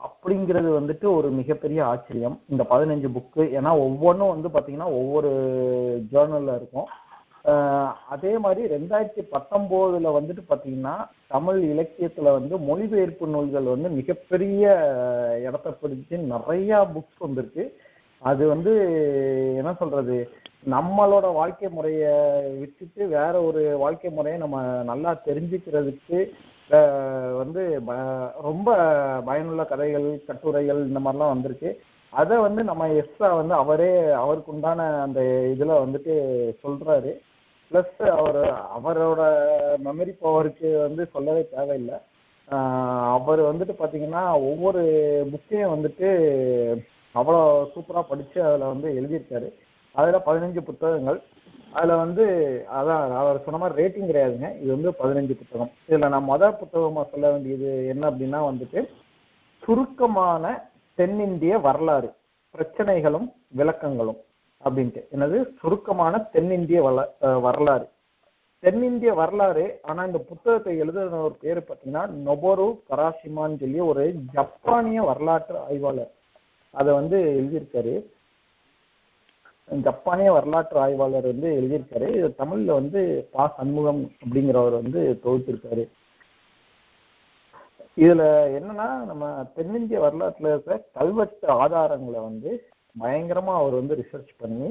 அப்படிங்கிறது வந்துட்டு ஒரு மிகப்பெரிய ஆச்சரியம். இந்த 15 புக்கு, ஏன்னா ஒவ்வொன்றும் வந்து பார்த்தீங்கன்னா ஒவ்வொரு ஜேர்னல்ல இருக்கும். அதே மாதிரி 2019 வந்துட்டு பாத்தீங்கன்னா தமிழ் இலக்கியத்துல வந்து மொழிபெயர்ப்பு நூல்கள் வந்து மிகப்பெரிய இடத்தை பிடிச்சு நிறைய புக்ஸ் வந்திருக்கு. அது வந்து என்ன சொல்றது, நம்மளோட வாழ்க்கை முறைய விட்டுட்டு வேற ஒரு வாழ்க்கை முறையை நம்ம நல்லா தெரிஞ்சுக்கிறதுக்கு வந்து ரொம்ப பயனுள்ள கதைகள், கட்டுரைகள் இந்த மாதிரிலாம் வந்திருக்கு. அதை வந்து நம்ம எக்ஸ்ட்ரா வந்து அவருக்கு உண்டான அந்த இதுல வந்துட்டு சொல்றாரு. பிளஸ் அவரோட மெமரி பவருக்கு வந்து சொல்லவே தேவையில்லை. அவர் வந்துட்டு பாத்தீங்கன்னா ஒவ்வொரு புக்கையும் வந்துட்டு அவ்வளோ சூப்பரா படிச்சு அதுல வந்து எழுதியிருக்காரு. அதுல 15 புத்தகங்கள். அதுல வந்து அதான் அவர் சொன்ன மாதிரி ரேட்டிங் கிடையாதுங்க, இது வந்து 15 புத்தகம். இதுல நான் முதல் புத்தகமா சொல்ல வேண்டியது என்ன அப்படின்னா வந்துட்டு சுருக்கமான தென்னிந்திய வரலாறு, பிரச்சனைகளும் விளக்கங்களும் அப்படின்ட்டு. என்னது சுருக்கமான தென்னிந்திய வரலாறு, தென்னிந்திய வரலாறு. ஆனா இந்த புத்தகத்தை எழுதுன ஒரு பேரு பார்த்தீங்கன்னா நொபோரு கராசிமான்னு சொல்லி ஒரு ஜப்பானிய வரலாற்று ஆய்வாளர் அதை வந்து எழுதியிருக்காரு. ஜப்பானிய வரலாற்று ஆய்வாளர் வந்து எழுதியிருக்காரு. இது தமிழ்ல வந்து பா சண்முகம் அப்படிங்கிறவர் வந்து தொகுத்திருக்காரு. இதுல என்னன்னா நம்ம தென்னிந்திய வரலாற்றுல இருக்கிற கல்வெட்டு ஆதாரங்களை வந்து பயங்கரமா அவர் வந்து ரிசர்ச் பண்ணி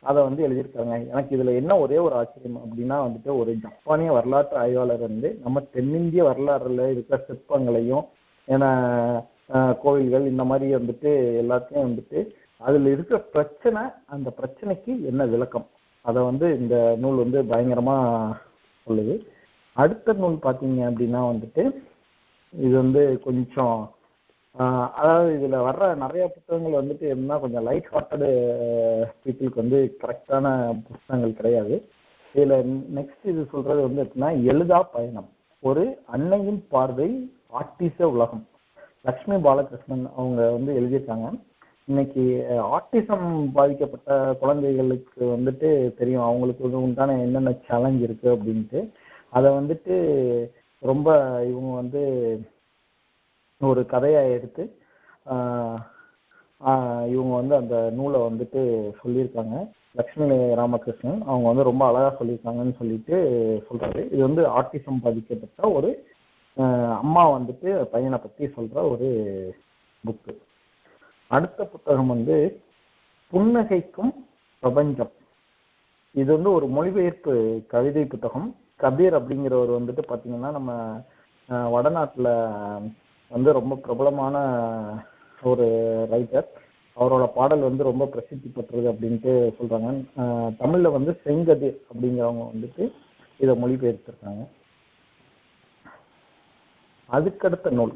அதை வந்து எழுதியிருக்காங்க. எனக்கு இதுல என்ன ஒரே ஒரு ஆச்சரியம் அப்படின்னா வந்துட்டு ஒரு ஜப்பானிய வரலாற்று ஆய்வாளர் வந்து நம்ம தென்னிந்திய வரலாறுல இருக்கிற சிற்பங்களையும் ஏன்னா கோவில்கள் இந்த மாதிரி வந்துட்டு எல்லாத்தையும் வந்துட்டு அதுல இருக்கிற பிரச்சனை, அந்த பிரச்சனைக்கு என்ன விளக்கம், அதை வந்து இந்த நூல் வந்து பயங்கரமா சொல்லுது. அடுத்த நூல் பார்த்தீங்க அப்படின்னா வந்துட்டு இது வந்து கொஞ்சம் அதாவது இதுல வர்ற நிறைய புத்தகங்கள் வந்துட்டு என்ன கொஞ்சம் லைட் ஹார்ட்டடு பீப்புளுக்கு வந்து கரெக்டான புத்தகங்கள் கிடையாது. இதுல நெக்ஸ்ட் இது சொல்றது வந்து எப்படின்னா எழுதா பயணம், ஒரு அன்னையின் பார்வை, ஆட்டிச உலகம். லக்ஷ்மி பாலகிருஷ்ணன் அவங்க வந்து எழுதியிருக்காங்க. இன்னைக்கு ஆட்டிசம் பாதிக்கப்பட்ட குழந்தைகளுக்கு வந்துட்டு தெரியும் அவங்களுக்கு வந்து உண்டான என்னென்ன சேலஞ்ச் இருக்கு அப்படின்ட்டு. அதை வந்துட்டு ரொம்ப இவங்க வந்து ஒரு கதையா எடுத்து இவங்க வந்து அந்த நூலை வந்துட்டு சொல்லியிருக்காங்க. லக்ஷ்மி ராமகிருஷ்ணன் அவங்க வந்து ரொம்ப அழகா சொல்லியிருக்காங்கன்னு சொல்லிட்டு சொல்றாரு. இது வந்து ஆட்டிசம் பாதிக்கப்பட்ட ஒரு அம்மா வந்துட்டு பையனை பத்தி சொல்ற ஒரு புக்கு. அடுத்த புத்தகம் வந்து புன்னகைக்கும் பிரபஞ்சம். இது வந்து ஒரு மொழிபெயர்ப்பு கவிதை புத்தகம். கபீர் அப்படிங்கிறவர் வந்துட்டு பாத்தீங்கன்னா நம்ம வடநாட்டுல வந்து ரொம்ப பிரபலமான ஒரு ரைட்டர். அவரோட பாடல் வந்து ரொம்ப பிரசித்தி பெற்றது அப்படின்ட்டு சொல்றாங்க. தமிழ்ல வந்து செங்கதிர் அப்படிங்கிறவங்க வந்துட்டு இதை மொழிபெயர்த்திருக்காங்க. அதுக்கடுத்த நூல்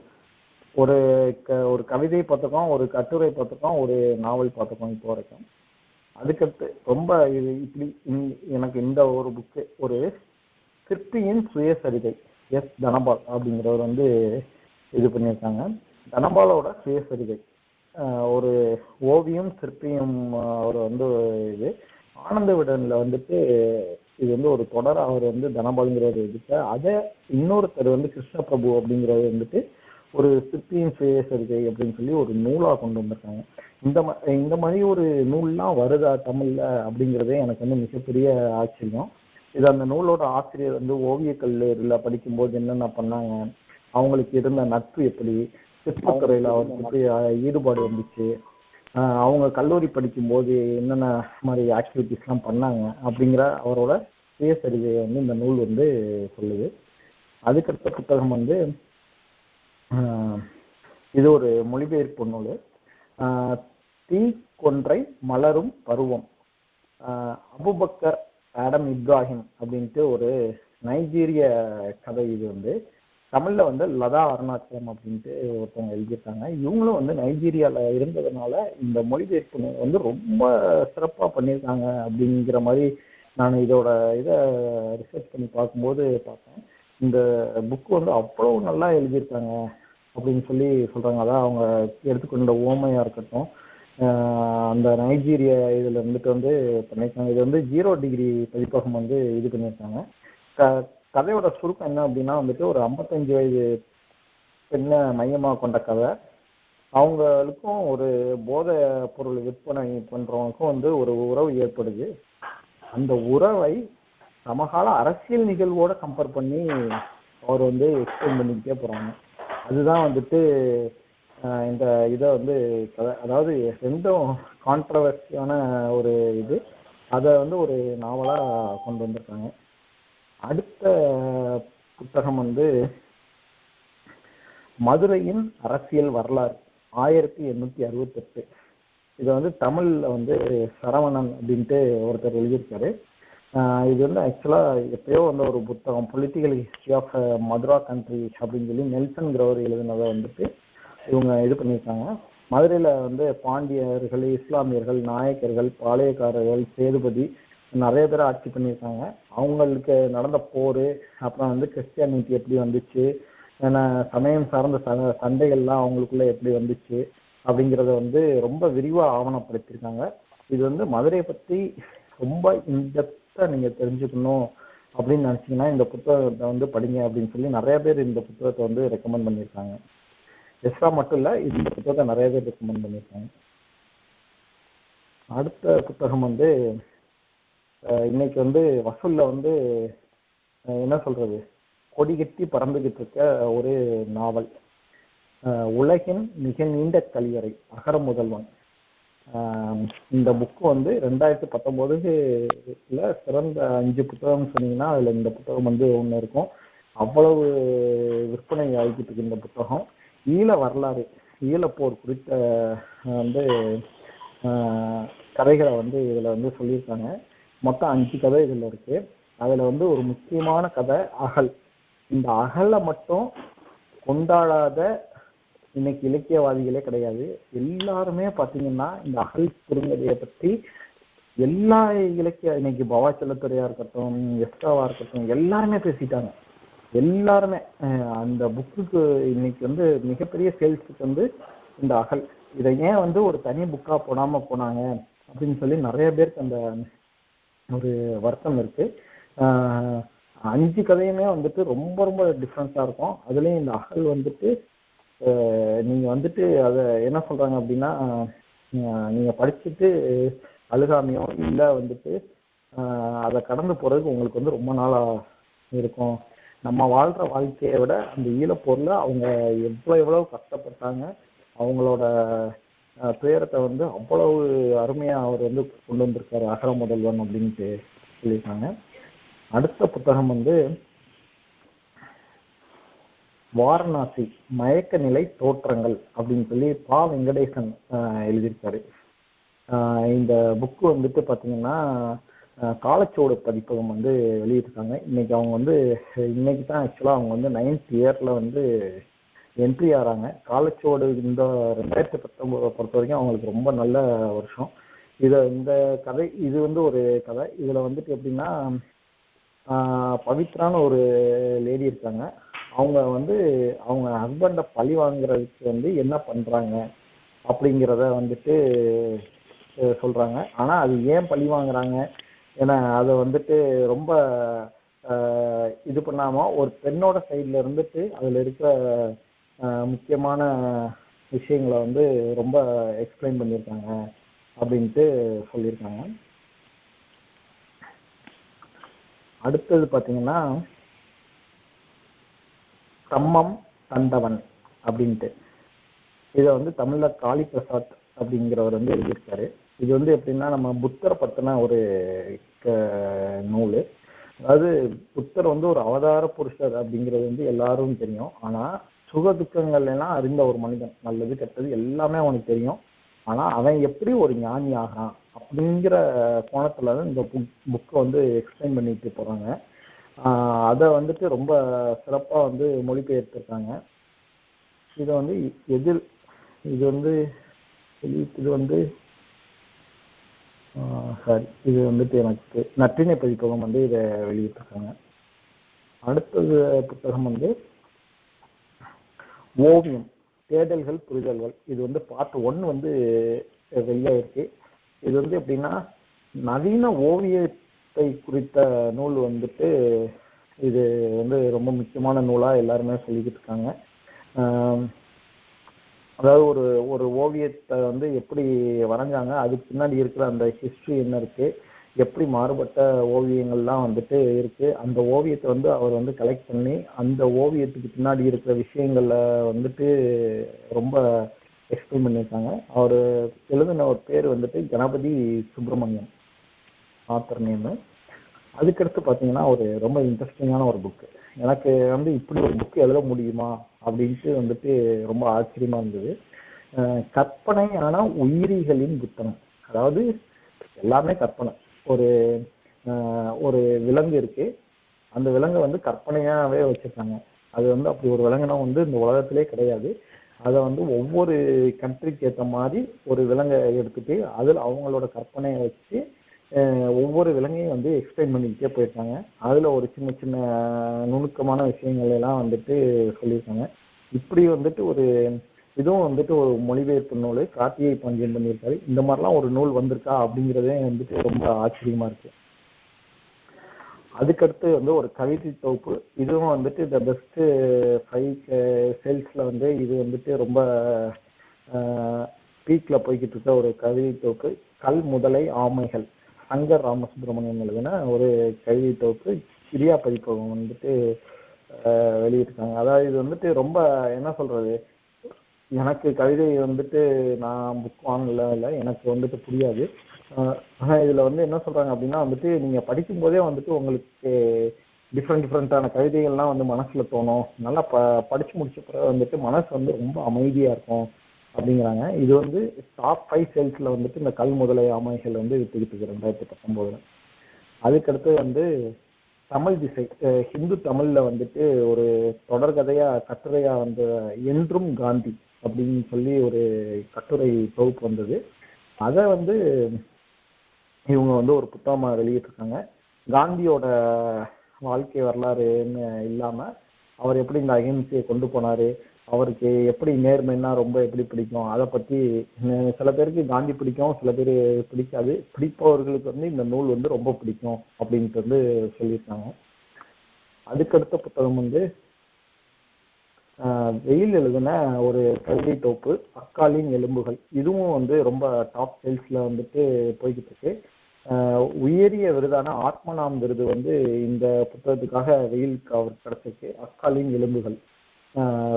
ஒரு கவிதை புத்தகம், ஒரு கட்டுரை புத்தகம், ஒரு நாவல் புத்தகம் இப்போ வரைக்கும். அதுக்கடுத்து ரொம்ப இது இப்படி எனக்கு இந்த ஒரு புக்கு, ஒரு சிற்பியின் சுயசரிதை, எஸ் தனபால் அப்படிங்கிறவர் வந்து இது பண்ணியிருக்காங்க. தனபாலோட சுயசரிதை, ஒரு ஓவியம் சிற்பியும் அவர் வந்து இது ஆனந்த விடன்ல வந்துட்டு இது வந்து ஒரு தொடர் அவர் வந்து தனபாலுங்கிறவர் எடுத்த அதை இன்னொருத்தர் வந்து கிருஷ்ண பிரபு அப்படிங்கிறவர் வந்துட்டு ஒரு சிற்பியின் சுயசரிதை அப்படின்னு சொல்லி ஒரு நூலா கொண்டு வந்திருக்காங்க. இந்த மாதிரி ஒரு நூல்லாம் வருதா தமிழ்ல அப்படிங்கிறதே எனக்கு வந்து மிகப்பெரிய ஆச்சரியம். இது அந்த நூலோட ஆசிரியர் வந்து ஓவிய கல்லூரியில படிக்கும்போது என்னென்ன பண்ணாங்க, அவங்களுக்கு இருந்த நட்பு எப்படி, சிற்பத்துறையில அவருக்கு எப்படி ஈடுபாடு வந்துச்சு, அவங்க கல்லூரி படிக்கும்போது என்னென்ன மாதிரி ஆக்டிவிட்டிஸ்லாம் பண்ணாங்க அப்படிங்கிற அவரோட சுயசரிதையை வந்து இந்த நூல் வந்து சொல்லுது. அதுக்கடுத்த புத்தகம் வந்து இது ஒரு மொழிபெயர்ப்பு நூல், தீ கொன்றை மலரும் பருவம். அபுபக்கர் ஆடம் இப்ராஹிம் அப்படின்ட்டு ஒரு நைஜீரிய கதை. இது வந்து தமிழ்ல வந்து லதா அருணாச்சலம் அப்படின்ட்டு ஒருத்தவங்க எழுதியிருக்காங்க. இவங்களும் வந்து நைஜீரியால இருந்ததுனால இந்த மொழிபெயர்ப்பு வந்து ரொம்ப சிறப்பா பண்ணியிருக்காங்க அப்படிங்கிற மாதிரி நான் இதோட இதை ரிசர்ச் பண்ணி பார்க்கும்போது பார்த்தேன். இந்த புக்கு வந்து அவ்வளவு நல்லா எழுதியிருக்காங்க அப்படின்னு சொல்லி சொல்றாங்க. அதான் அவங்க எடுத்துக்கொண்ட ஓமையா இருக்கட்டும், அந்த நைஜீரிய இதுல இருந்துட்டு வந்து பண்ணியிருக்காங்க. இது வந்து 0 டிகிரி பதிப்பகம் வந்து இது பண்ணியிருக்காங்க. கதையோட சுருக்கம் என்ன அப்படின்னா வந்துட்டு ஒரு 55 வயது பெண்ணை மையமா கொண்ட கதை. அவங்களுக்கும் ஒரு போதை பொருள் விற்பனை பண்றவங்களுக்கும் வந்து ஒரு உறவு ஏற்படுது. அந்த உறவை சமகால அரசியல் நிகழ்வோட கம்பேர் பண்ணி அவர் வந்து எக்ஸ்பிளைன் பண்ணிக்கிட்டே போறாங்க. அதுதான் வந்துட்டு இந்த இதை வந்து அதாவது ரெண்டும் கான்ட்ரவர்சியான ஒரு இது, அதை வந்து ஒரு நாவலா கொண்டு வந்திருக்காங்க. அடுத்த புத்தகம் வந்து மதுரையின் அரசியல் வரலாறு 1868. இதை வந்து தமிழ்ல வந்து சரவணன் அப்படின்ட்டு ஒருத்தர் எழுதியிருக்காரு. இது வந்து ஆக்சுவலா எப்பயோ வந்து ஒரு புத்தகம் political history of Madura country அப்படின்னு சொல்லி நெல்சன்கிறவர் எழுதினதை வந்துட்டு இவங்க இது பண்ணியிருக்காங்க. மதுரையில வந்து பாண்டியர்கள், இஸ்லாமியர்கள், நாயக்கர்கள், பாளையக்காரர்கள், சேதுபதி நிறைய பேர் ஆட்சி பண்ணியிருக்காங்க. அவங்களுக்கு நடந்த போர், அப்புறம் வந்து கிறிஸ்டியானிட்டி எப்படி வந்துச்சு, ஏன்னா சமயம் சார்ந்த சண்டைகள்லாம் அவங்களுக்குள்ள எப்படி வந்துச்சு அப்படிங்கிறத வந்து ரொம்ப விரிவாக ஆவணப்படுத்தியிருக்காங்க. இது வந்து மதுரையை பற்றி ரொம்ப இன்டெப்த்தாக நீங்கள் தெரிஞ்சுக்கணும் அப்படின்னு நினச்சிங்கன்னா இந்த புத்தகத்தை வந்து படிங்க அப்படின்னு சொல்லி நிறைய பேர் இந்த புத்தகத்தை வந்து ரெக்கமெண்ட் பண்ணியிருக்காங்க. எஸ்ரா மட்டும் இல்லை, இந்த புத்தகத்தை நிறைய பேர் ரெக்கமெண்ட் பண்ணியிருக்காங்க. அடுத்த புத்தகம் வந்து இன்னைக்கு வந்து வசூல்ல வந்து என்ன சொல்றது, கொடி கட்டி பறந்துகிட்டு இருக்க ஒரு நாவல், உலகின் மிக நீண்ட கலிவறை, அகர முதல்வன். இந்த புக்கு வந்து 2019 சிறந்த 5 புத்தகம் சொன்னீங்கன்னா அதுல இந்த புத்தகம் வந்து ஒன்று இருக்கும். அவ்வளவு விற்பனை ஆகிக்கிட்டு இருக்கு இந்த புத்தகம். ஈழ வரலாறு, ஈழப்போர் குறித்த வந்து கதைகளை வந்து இதுல வந்து சொல்லியிருக்காங்க. மொத்தம் 5 கதை இதுல இருக்கு. அதுல வந்து ஒரு முக்கியமான கதை அகல். இந்த அகலை மட்டும் கொண்டாடாத இன்னைக்கு இலக்கியவாதிகளே கிடையாது. எல்லாருமே பார்த்தீங்கன்னா இந்த அகல் குறுங்கதையை பற்றி எல்லா இன்னைக்கு பவாச்சலத்துறையா இருக்கட்டும், எஸ்காவா இருக்கட்டும், எல்லாருமே பேசிட்டாங்க. எல்லாருமே அந்த புக்குக்கு இன்னைக்கு வந்து மிகப்பெரிய சேல்ஸுக்கு வந்து இந்த அகல். இதை ஏன் வந்து ஒரு தனி புக்கா போடாம போனாங்க அப்படின்னு சொல்லி நிறைய பேருக்கு அந்த ஒரு வருத்தம் இருக்கு. 5 கதையுமே வந்துட்டு ரொம்ப ரொம்ப டிஃப்ரெண்ட்டாக இருக்கும். அதுலேயும் இந்த அகல் வந்துட்டு நீங்கள் வந்துட்டு அதை என்ன சொல்கிறாங்க அப்படின்னா, நீங்கள் படிச்சுட்டு அழுகாமையோ இல்லை வந்துட்டு அதை கடந்து போகிறதுக்கு உங்களுக்கு வந்து ரொம்ப நாளாக இருக்கும். நம்ம வாழ்கிற வாழ்க்கையை விட அந்த ஈழப்போரில் அவங்க எவ்வளோ கஷ்டப்பட்டாங்க, அவங்களோட துயரத்தை வந்து அவ்வளவு அருமையாக அவர் வந்து கொண்டு வந்திருக்காரு அகர முதல்வன் அப்படின்ட்டு சொல்லியிருக்காங்க. அடுத்த புத்தகம் வந்து வாரணாசி மயக்க நிலை தோற்றங்கள் அப்படின்னு சொல்லி பா வெங்கடேசன் எழுதியிருக்காரு. இந்த புக்கு வந்துட்டு பார்த்தீங்கன்னா காலச்சோடு பதிப்பகம் வந்து வெளியிட்டிருக்காங்க. இன்னைக்கு அவங்க வந்து இன்னைக்கு தான் ஆக்சுவலாக அவங்க வந்து 9th இயர்ல வந்து என்ட்ரி ஆகிறாங்க. காலச்சோடு இந்த 2019 பொறுத்த வரைக்கும் அவங்களுக்கு ரொம்ப நல்ல வருஷம். இந்த கதை இது வந்து ஒரு கதை. இதில் வந்துட்டு எப்படின்னா, பவித்ரான்னு ஒரு லேடி இருக்காங்க. அவங்க வந்து அவங்க ஹஸ்பண்டை பழி வாங்குறதுக்கு வந்து என்ன பண்ணுறாங்க அப்படிங்கிறத வந்துட்டு சொல்கிறாங்க. ஆனால் அது ஏன் பழி வாங்குறாங்க, ஏன்னா அதை வந்துட்டு ரொம்ப இது பண்ணாமல் ஒரு பெண்ணோட சைடில் இருந்துட்டு அதில் இருக்கிற முக்கியமான விஷயங்களை வந்து ரொம்ப எக்ஸ்பிளைன் பண்ணியிருக்காங்க அப்படின்ட்டு சொல்லியிருக்காங்க. அடுத்தது பார்த்தீங்கன்னா சம்மம் தண்டவன் அப்படின்ட்டு, இதை வந்து தமிழில் காளி பிரசாத் அப்படிங்கிறவர் வந்து எழுதியிருக்காரு. இது வந்து எப்படின்னா நம்ம புத்தரை பற்றின ஒரு நூல். அதாவது புத்தர் வந்து ஒரு அவதார புருஷர் அப்படிங்கிறது வந்து எல்லாரும் தெரியும். ஆனால் சுக துக்கங்கள் எல்லாம் அறிந்த ஒரு மனிதன், நல்லது கெட்டது எல்லாமே அவனுக்கு தெரியும். ஆனால் அவன் எப்படி ஒரு ஞானி ஆகிறான் அப்படிங்கிற கோணத்துல தான் இந்த புக்கை வந்து எக்ஸ்பிளைன் பண்ணிட்டு போகிறாங்க. அதை வந்துட்டு ரொம்ப சிறப்பாக வந்து மொழிபெயர்த்திருக்காங்க. இதை வந்து இது வந்துட்டு எனக்கு நற்றினை பதிப்பகம் வந்து இதை வெளியிட்டிருக்காங்க. அடுத்தது புத்தகம் வந்து ஓவியம் தேடல்கள் புரிதல்கள். இது வந்து பார்ட் 1 வந்து வெளியாயிருக்கு. இது வந்து எப்படின்னா நவீன ஓவியத்தை குறித்த நூல் வந்துட்டு இது வந்து ரொம்ப முக்கியமான நூலாக எல்லாருமே சொல்லிக்கிட்டு இருக்காங்க. அதாவது ஒரு ஓவியத்தை வந்து எப்படி வரைஞ்சாங்க, அதுக்கு பின்னாடி இருக்கிற அந்த ஹிஸ்ட்ரி என்ன இருக்கு, எப்படி மாறுபட்ட ஓவியங்கள்லாம் வந்துட்டு இருக்கு. அந்த ஓவியத்தை வந்து அவர் வந்து கலெக்ட் பண்ணி அந்த ஓவியத்துக்கு பின்னாடி இருக்கிற விஷயங்கள்ல வந்துட்டு ரொம்ப எக்ஸ்பிளைன் பண்ணியிருக்காங்க. அவர் எழுதின ஒரு பேர் வந்துட்டு கணபதி சுப்பிரமணியம் ஆத்தர் நேமு. அதுக்கடுத்து பார்த்தீங்கன்னா ஒரு ரொம்ப இன்ட்ரெஸ்டிங்கான ஒரு புக்கு. எனக்கு வந்து இப்படி ஒரு புக்கு எழுத முடியுமா அப்படின்ட்டு வந்துட்டு ரொம்ப ஆச்சரியமா இருந்தது. கற்பனையான உயிரிகளின் புத்தகம். அதாவது எல்லாமே கற்பனை. ஒரு விலங்கு இருக்கு, அந்த விலங்கை வந்து கற்பனையாவே வச்சிருக்காங்க. அது வந்து அப்படி ஒரு விலங்குனா வந்து இந்த உலகத்திலே கிடையாது. அதை வந்து ஒவ்வொரு கண்ட்ரிக்கு ஏற்ற மாதிரி ஒரு விலங்கை எடுத்துட்டு அதில் அவங்களோட கற்பனையை வச்சு ஒவ்வொரு விலங்கையும் வந்து எக்ஸ்பிளைன் பண்ணிக்கிட்டே போயிருக்காங்க. அதில் ஒரு சின்ன சின்ன நுணுக்கமான விஷயங்கள் எல்லாம் வந்துட்டு சொல்லியிருக்காங்க. இப்படி வந்துட்டு ஒரு இதுவும் வந்துட்டு ஒரு மொழிபெயர்ப்பு நூல் கார்த்திகை பாண்டியன் பண்ணியிருக்காரு. இந்த மாதிரிலாம் ஒரு நூல் வந்திருக்கா அப்படிங்கிறதே வந்துட்டு ரொம்ப ஆச்சரியமா இருக்கு. அதுக்கடுத்து வந்து ஒரு கவிதை தொகுப்பு. இதுவும் வந்துட்டு த பெஸ்ட் 5 சேல்ஸ்ல வந்து இது வந்துட்டு ரொம்ப பீக்ல போய்கிட்டு இருக்க ஒரு கவிதை தொகுப்பு. கல் முதலை ஆமைகள், சங்கர் ராமசுப்ரமணியன் எழுதின ஒரு கவிதை தொகுப்பு. பிரியா பதிப்பகம் வந்துட்டு வெளியிட்டிருக்காங்க. அதாவது இது வந்துட்டு ரொம்ப என்ன சொல்றது, எனக்கு கவிதை வந்துட்டு நான் புக் வாங்கல இல்லை, எனக்கு வந்துட்டு புரியாது. ஆனால் இதில் வந்து என்ன சொல்கிறாங்க அப்படின்னா வந்துட்டு நீங்கள் படிக்கும்போதே வந்துட்டு உங்களுக்கு டிஃப்ரெண்ட்டான கவிதைகள்லாம் வந்து மனசில் தோணும். நல்லா படித்து முடிச்ச பிறகு வந்துட்டு மனசு வந்து ரொம்ப அமைதியாக இருக்கும் அப்படிங்கிறாங்க. இது வந்து டாப் 5 சேல்ஸில் வந்துட்டு இந்த கல் முதலை ஆமைகள் வந்து வித்துக்கிட்டு இருக்கு 2019. அதுக்கடுத்து வந்து தமிழ் திசை, ஹிந்து தமிழில் வந்துட்டு ஒரு தொடர்கதையாக கட்டுரையாக வந்து என்றும் காந்தி அப்படின்னு சொல்லி ஒரு கட்டுரை தொகுப்பு வந்தது. அதை வந்து இவங்க வந்து ஒரு புத்தகமாக வெளியிட்டிருக்காங்க. காந்தியோட வாழ்க்கை வரலாறுன்னு இல்லாமல் அவர் எப்படி இந்த அகிம்சையை கொண்டு போனார், அவருக்கு எப்படி நேர்மைன்னா ரொம்ப எப்படி பிடிக்கும், அதை பற்றி சில பேருக்கு காந்தி பிடிக்கும், சில பேர் பிடிக்காது. பிடிப்பவர்களுக்கு வந்து இந்த நூல் வந்து ரொம்ப பிடிக்கும் அப்படின்ட்டு வந்து சொல்லியிருக்காங்க. அதுக்கடுத்த புத்தகம் வந்து வெயில் எழுதின ஒரு கவிதை தொகுப்பு அக்காலின் எலும்புகள். இதுவும் வந்து ரொம்ப டாப் சேல்ஸ்ல வந்துட்டு போய்கிட்டு இருக்கு. உயரிய விருதான ஆத்மநாம் விருது வந்து இந்த புத்தகத்துக்காக வெயிலுக்கு அவருக்கு கிடைச்சிருக்கு. அக்காலின் எலும்புகள்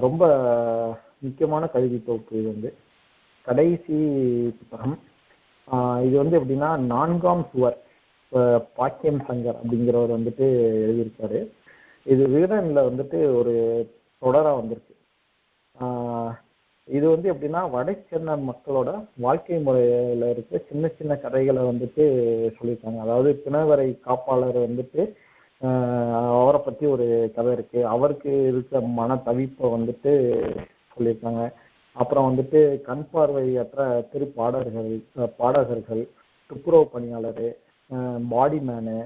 ரொம்ப முக்கியமான கவிதை தொகுப்பு. இது வந்து கடைசி புத்தகம். இது வந்து எப்படின்னா 4ஆம் சுவர் பாக்கியம் சங்கர் அப்படிங்கிறவர் வந்துட்டு எழுதியிருக்காரு. இது விகடனில் வந்துட்டு ஒரு தொடராக வந்திருக்கு. இது வந்து எப்படின்னா வட சென்னை மக்களோட வாழ்க்கை முறையில் இருக்க சின்ன சின்ன கதைகளை வந்துட்டு சொல்லியிருக்காங்க. அதாவது பிணவரை காப்பாளர் வந்துட்டு அவரை பற்றி ஒரு கதை இருக்கு, அவருக்கு இருக்க மன தவிப்பை வந்துட்டு சொல்லியிருக்காங்க. அப்புறம் வந்துட்டு கண் பார்வையற்ற பாடகர்கள், துப்புரவு பணியாளர், பாடிமேனு,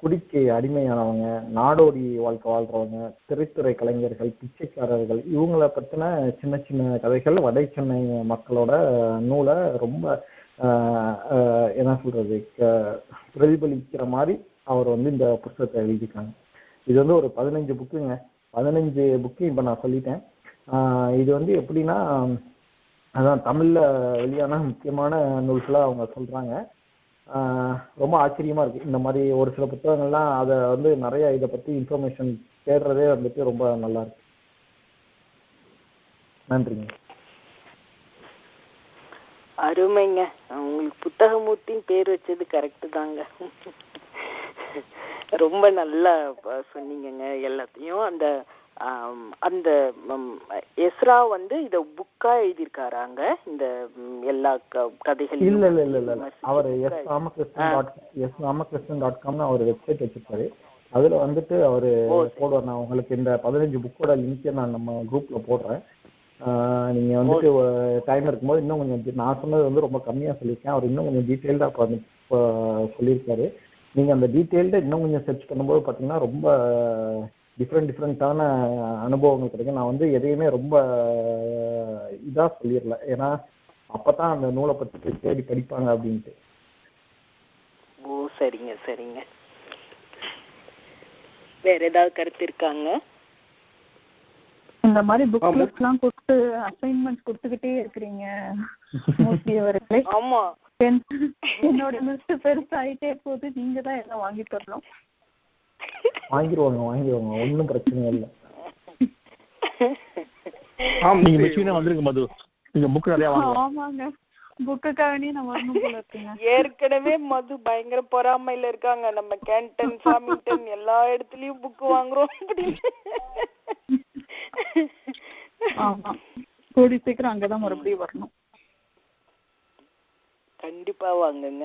குடிக்கு அடிமையானவங்க, நாடோடி வாழ்க்கை வாழ்றவங்க, திரைத்துறை கலைஞர்கள், பிச்சைக்காரர்கள், இவங்களை பற்றின சின்ன சின்ன கதைகள் வட சென்னை மக்களோட நூலை ரொம்ப என்ன சொல்றது பிரதிபலிக்கிற மாதிரி அவர் வந்து இந்த புத்தகத்தை எழுதியிருக்காங்க. இது வந்து ஒரு 15 புக்குங்க. 15 புக்கு இப்போ நான் சொல்லிட்டேன். இது வந்து எப்படின்னா அதான் தமிழில் வெளியான முக்கியமான நூல்களாக அவங்க சொல்கிறாங்க. ரொம்ப ஆச்சரியமா இருக்கு. இந்த மாதிரி ஒரு சில புத்தகங்கள்லாம் அதை வந்து நிறைய இதை பற்றி இன்ஃபர்மேஷன் தேடுறதே வந்துட்டு ரொம்ப நல்லா இருக்கு. நன்றிங்க.
அருமைங்க. உங்களுக்கு புத்தகமூர்த்தின்னு பேர் வச்சது கரெக்டு தாங்க. ரொம்ப நல்லா சொன்னீங்கங்க எல்லாத்தையும். அந்த அந்த எஸ்ரா வந்து இத புக்கா எழுதியிருக்காராங்க இந்த எல்லா கதைகளையும்?
இல்ல இல்ல இல்ல இல்ல அவர் ராமகிருஷ்ணன்.com அவர் வெப்சைட் வச்சிருக்காரு. அதுல வந்துட்டு அவரு போடுவார். நான் உங்களுக்கு இந்த 15 புக்கோட லிங்க் நான் நம்ம குரூப்ல போடுறேன். நீங்க வந்துட்டு டைம் இருக்கும்போது இன்னும் கொஞ்சம் நான் சொன்னது வந்து ரொம்ப கம்மியா சொல்லியிருக்கேன். அவர் இன்னும் கொஞ்சம் டீட்டெயில்டா சொல்லியிருக்காரு. நீங்க அந்த டீட்டெயில்டா இன்னும் கொஞ்சம் சர்ச் பண்ணும்போது பாத்தீங்கன்னா ரொம்ப டிஃப்ரெண்டான அனுபவங்கள் கிடைக்கும். நான் வந்து எதையுமே ரொம்ப இதா சொல்லிடல, ஏன்னா அப்பதான் அந்த நூலை பத்தி தேடி படிப்பாங்க அப்படின்ட்டு.
ஓ சரிங்க சரிங்க. வேற ஏதாவது கருத்து இருக்காங்க?
இந்த மாதிரி புக் லிஸ்ட் எல்லாம் கொடுத்து அசைன்மெண்ட் கொடுத்துக்கிட்டே இருக்கிறீங்க மூர்த்தி அவர்களே.
ஆமா
என்னோட லிஸ்ட் பெருசாயிட்டே போகுது. நீங்க தான் எல்லாம் வாங்கி தரணும்.
வாங்கிடுவாங்க, ஒன்றும் பிரச்சனை இல்லை.
நீங்க மெஷினா வந்துருங்க மது, நீங்க புக் நிறைய வாங்குங்க.
ஆமாங்க, புக்குக்காக நான் வரணும் போல இருக்குங்க.
ஏற்கனவே மது பயங்கர பொறாமையில இருக்காங்க. நம்ம கேன்டன் ஃபார்மிங்டன் எல்லா இடத்துலயும் புக் வாங்குறோம் அப்படின்னு.
ஆமா, கூடி சீக்கிரம் அங்கதான் மறுபடியும் வரணும்.
கண்டிப்பா வாங்குங்க.